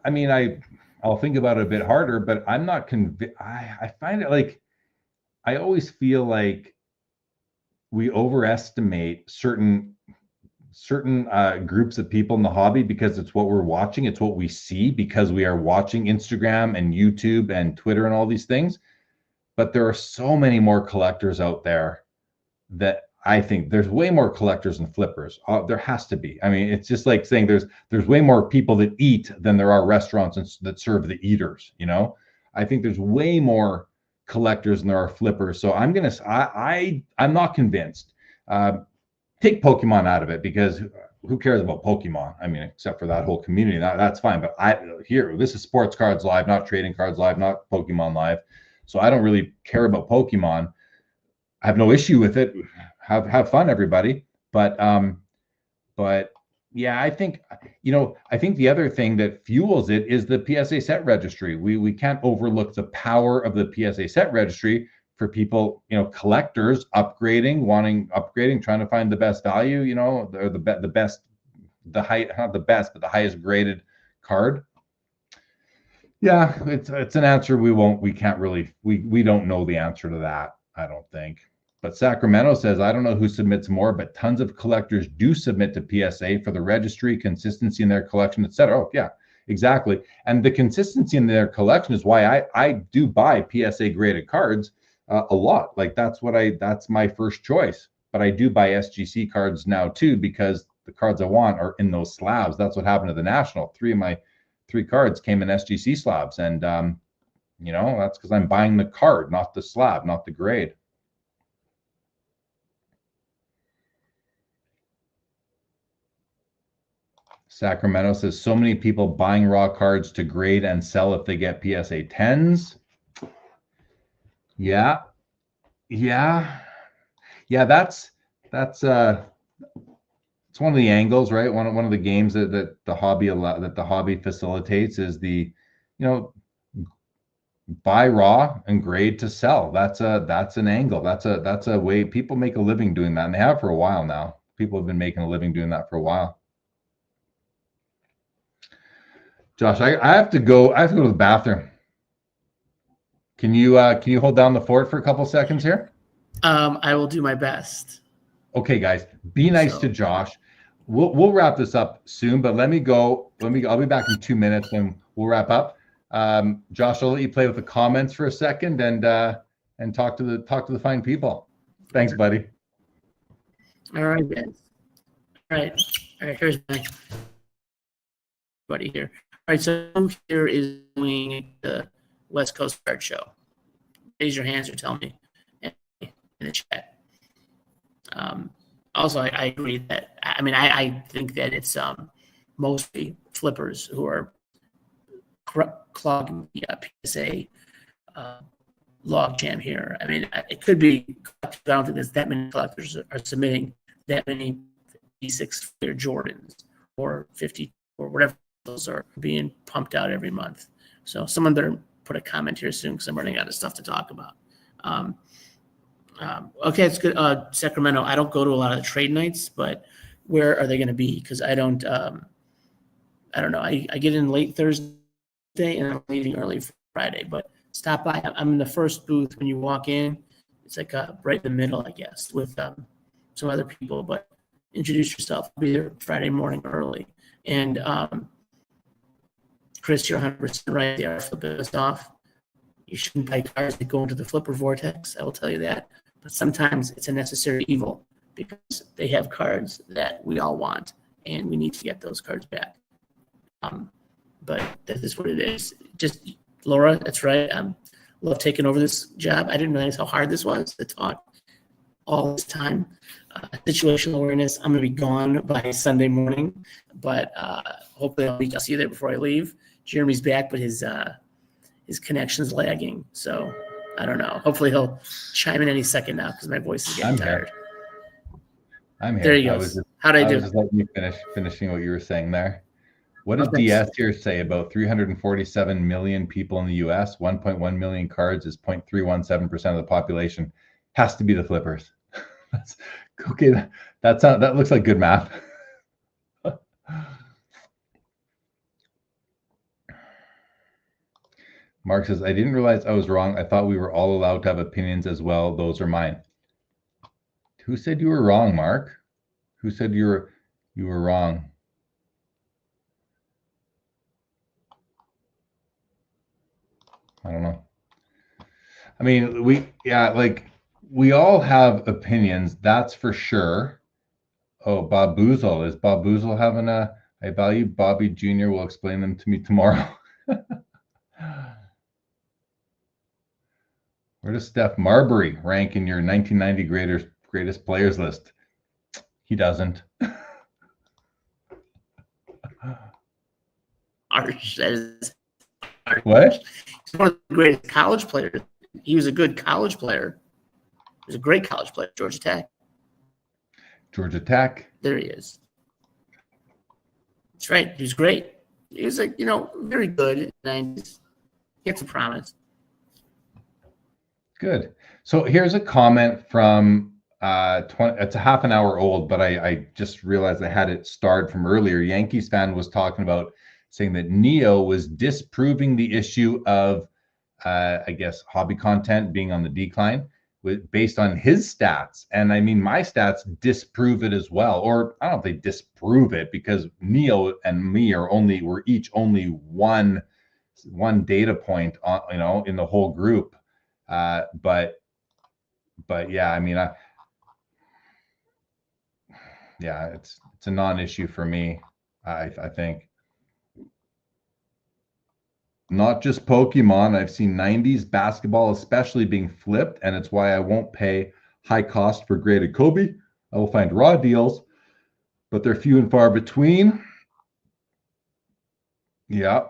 I mean, I'll think about it a bit harder, but I'm not convinced. I find it like, I always feel like we overestimate certain groups of people in the hobby because it's what we're watching. It's what we see because we are watching Instagram and YouTube and Twitter and all these things. But there are so many more collectors out there that I think there's way more collectors than flippers. There has to be. I mean, it's just like saying there's way more people that eat than there are restaurants that serve the eaters. You know, I think there's way more collectors than there are flippers. So I'm not convinced. Take Pokemon out of it, because who cares about Pokemon? I mean, except for that whole community, that's fine. But this is Sports Cards Live, not Trading Cards Live, not Pokemon Live. So I don't really care about Pokemon. I have no issue with it. Have fun, everybody. But yeah, I think the other thing that fuels it is the PSA set registry. We can't overlook the power of the PSA set registry for people, collectors upgrading, trying to find the best value, or the best, not the best, but the highest graded card. Yeah, it's an answer we don't know the answer to that, I don't think. But Sacramento says, I don't know who submits more, but tons of collectors do submit to PSA for the registry, consistency in their collection, etc. Oh, yeah, exactly. And the consistency in their collection is why I do buy PSA graded cards a lot. Like that's my first choice. But I do buy SGC cards now too, because the cards I want are in those slabs. That's what happened to the National. 3 of my 3 cards came in SGC slabs. And, that's because I'm buying the card, not the slab, not the grade. Sacramento says, so many people buying raw cards to grade and sell if they get PSA 10s. Yeah. That's it's one of the angles, right? One of the games that the hobby facilitates is the, buy raw and grade to sell. That's an angle. That's a way people make a living doing that, and they have for a while now. People have been making a living doing that for a while. Josh, I have to go to the bathroom. Can you hold down the fort for a couple seconds here? I will do my best. Okay, guys, be nice to Josh. We'll wrap this up soon, but let me go. I'll be back in 2 minutes and we'll wrap up. Josh, I'll let you play with the comments for a second and talk to the fine people. Thanks, buddy. All right, guys. All right. Here's my buddy here. All right, so who here is doing the West Coast Card Show? Raise your hands or tell me in the chat. Also, I agree that, I think that it's mostly flippers who are clogging the PSA log jam here. I mean, it could be, I don't think there's that many collectors are submitting that many 56 clear Jordans or 50 or whatever those are being pumped out every month. So someone better put a comment here soon because I'm running out of stuff to talk about. Okay, it's good. Sacramento, I don't go to a lot of the trade nights, but where are they going to be? Because I don't know. I get in late Thursday and I'm leaving early Friday, but stop by. I'm in the first booth when you walk in. It's like right in the middle, I guess, with some other people, but introduce yourself. I'll be there Friday morning early. And Chris, you're 100% right there. Flip us off. You shouldn't buy cards that go into the flipper vortex. I will tell you that. But sometimes it's a necessary evil because they have cards that we all want, and we need to get those cards back. But that is what it is. Just Laura, that's right. Love taking over this job. I didn't realize how hard this was to talk all this time. Situational awareness. I'm going to be gone by Sunday morning, but hopefully I'll see you there before I leave. Jeremy's back, but his connection's lagging, so I don't know. Hopefully he'll chime in any second now because my voice is getting tired. I'm here. There you go. How'd I do? I was just letting you finishing what you were saying there. What does DS here say about 347 million people in the U.S.? 1.1 million cards is 0.317% of the population. Has to be the flippers. Okay. That looks like good math. Mark says, I didn't realize I was wrong. I thought we were all allowed to have opinions as well. Those are mine. Who said you were wrong, Mark? Who said you were wrong? I don't know. I mean, we all have opinions, that's for sure. Oh, Bob Boozle. Is Bob Boozle having a I value Bobby Jr. will explain them to me tomorrow. Where does Steph Marbury rank in your 1990 greatest players list? He doesn't. Harsh. That is harsh. What? He's one of the greatest college players. He was a good college player. He was a great college player, Georgia Tech. Georgia Tech. There he is. That's right. He was great. He was like, very good in the 90s. He had some promise. Good. So here's a comment from it's a half an hour old, but I just realized I had it starred from earlier. Yankees fan was talking about saying that Neo was disproving the issue of I guess hobby content being on the decline based on his stats. And I mean, my stats disprove it as well. Or I don't know if they disprove it, because Neo and me were each only one data point on, in the whole group. But yeah, I mean, it's a non-issue for me. I think. Not just Pokemon. I've seen 90s basketball especially being flipped, and it's why I won't pay high cost for graded Kobe. I will find raw deals, but they're few and far between. Yeah.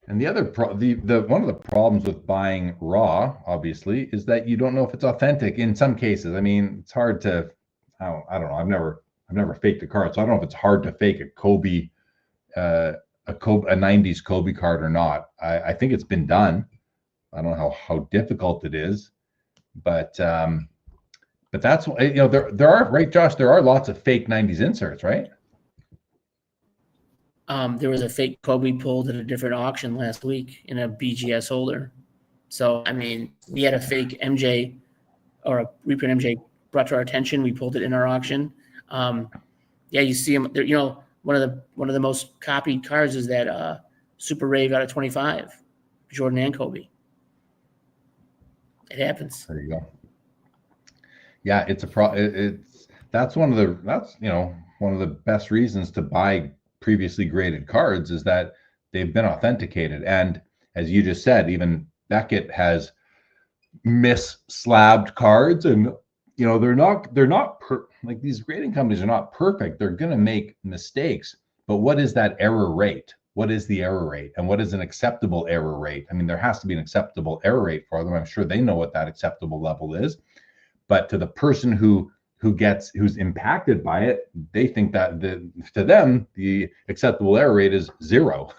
And the other one of the problems with buying raw, obviously, is that you don't know if it's authentic in some cases. I mean, it's hard to, I don't know. I've never faked a card, so I don't know if it's hard to fake a Kobe, a 90s Kobe card or not. I think it's been done. I don't know how difficult it is, but that's, there are, right, Josh, there are lots of fake 90s inserts, right? There was a fake Kobe pulled at a different auction last week in a BGS holder. So, I mean, we had a fake MJ or a reprint MJ brought to our attention. We pulled it in our auction. Yeah, you see them. One of the most copied cards is that Super Rave out of 25, Jordan and Kobe. It happens. There you go. Yeah, that's one of the best reasons to buy previously graded cards, is that they've been authenticated. And as you just said, even Beckett has mis-slabbed cards, and they're not like, these grading companies are not perfect. They're going to make mistakes, but what is that error rate? What is the error rate, and what is an acceptable error rate? I mean, there has to be an acceptable error rate for them. I'm sure they know what that acceptable level is, but to the person who's impacted by it, they think that to them the acceptable error rate is zero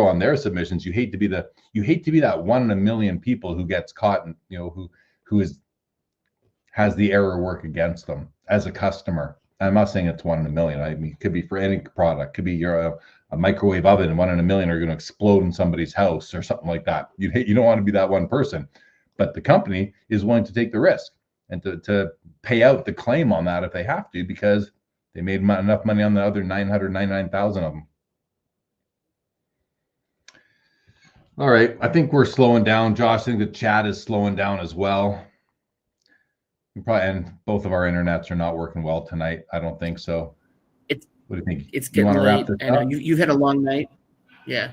on their submissions. You hate to be that 1 in a million people who gets caught, and has the error work against them as a customer. I'm not saying it's 1 in a million. I mean, it could be for any product. Could be a microwave oven, and 1 in a million are going to explode in somebody's house or something like that. You don't want to be that one person, but the company is willing to take the risk and to pay out the claim on that if they have to, because they made enough money on the other 999,000 of them. All right, I think we're slowing down, Josh. I think the chat is slowing down as well. And both of our internets are not working well tonight. I don't think so. What do you think? It's getting late, and you've had a long night. Yeah.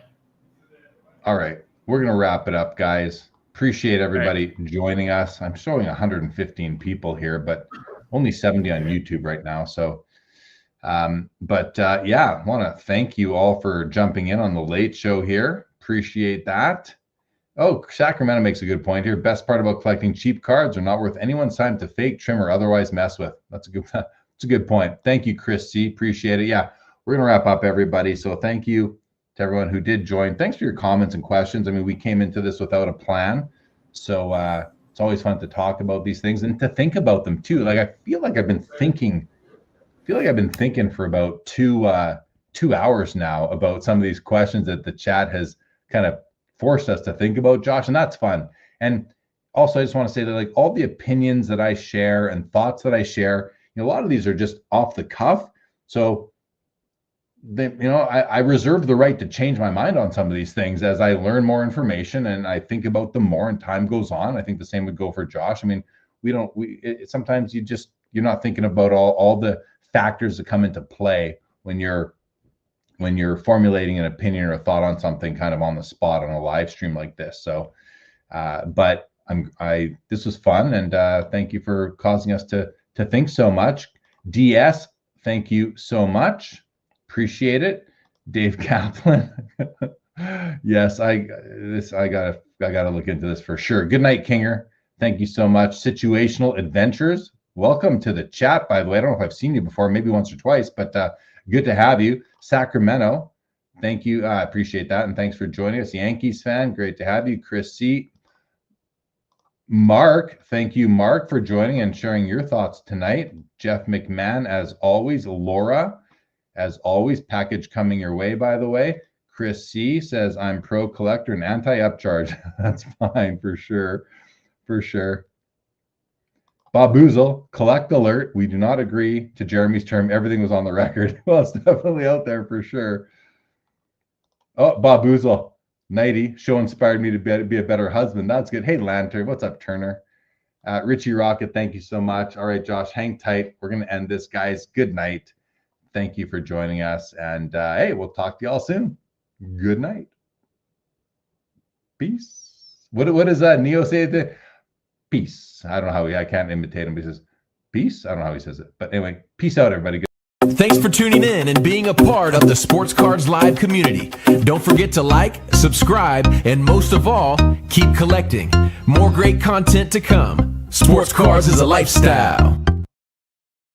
All right, we're gonna wrap it up, guys. Appreciate everybody joining us. I'm showing 115 people here, but only 70 on YouTube right now. So, I want to thank you all for jumping in on the late show here. Appreciate that. Oh, Sacramento makes a good point here. Best part about collecting cheap cards are not worth anyone's time to fake, trim, or otherwise mess with. That's a good point. Thank you, Chris C. Appreciate it. Yeah, we're going to wrap up, everybody. So thank you to everyone who did join. Thanks for your comments and questions. I mean, we came into this without a plan. So it's always fun to talk about these things and to think about them too. Like, I feel like I've been thinking for about two hours now about some of these questions that the chat has kind of forced us to think about, Josh, and that's fun. And also, I just want to say that, like, all the opinions that I share and thoughts that I share, a lot of these are just off the cuff. So I reserve the right to change my mind on some of these things as I learn more information and I think about them more and time goes on. I think the same would go for Josh. I mean, sometimes you're not thinking about all the factors that come into play when you're formulating an opinion or a thought on something kind of on the spot on a live stream like this. So, but this was fun, and thank you for causing us to think so much. DS, thank you so much. Appreciate it. Dave Kaplan. Yes, I gotta look into this for sure. Good night, Kinger. Thank you so much. Situational Adventures. Welcome to the chat, by the way. I don't know if I've seen you before, maybe once or twice, but good to have you. Sacramento. Thank you. I appreciate that. And thanks for joining us. Yankees fan. Great to have you. Chris C. Mark. Thank you, Mark, for joining and sharing your thoughts tonight. Jeff McMahon, as always. Laura, as always. Package coming your way, by the way. Chris C. says, I'm pro collector and anti-upcharge. That's fine, for sure. For sure. Baboozle, collect alert. We do not agree to Jeremy's term. Everything was on the record. Well, it's definitely out there for sure. Oh, Baboozle, Nighty, show inspired me to be a better husband. That's good. Hey, Lantern, what's up, Turner? Richie Rocket, thank you so much. All right, Josh, hang tight. We're going to end this, guys. Good night. Thank you for joining us. And hey, we'll talk to y'all soon. Good night. Peace. What does Neo say? Peace. I don't know how I can't imitate him. He says, peace. I don't know how he says it. But anyway, peace out, everybody. Thanks for tuning in and being a part of the Sports Cards Live community. Don't forget to like, subscribe, and most of all, keep collecting. More great content to come. Sports Cards is a lifestyle.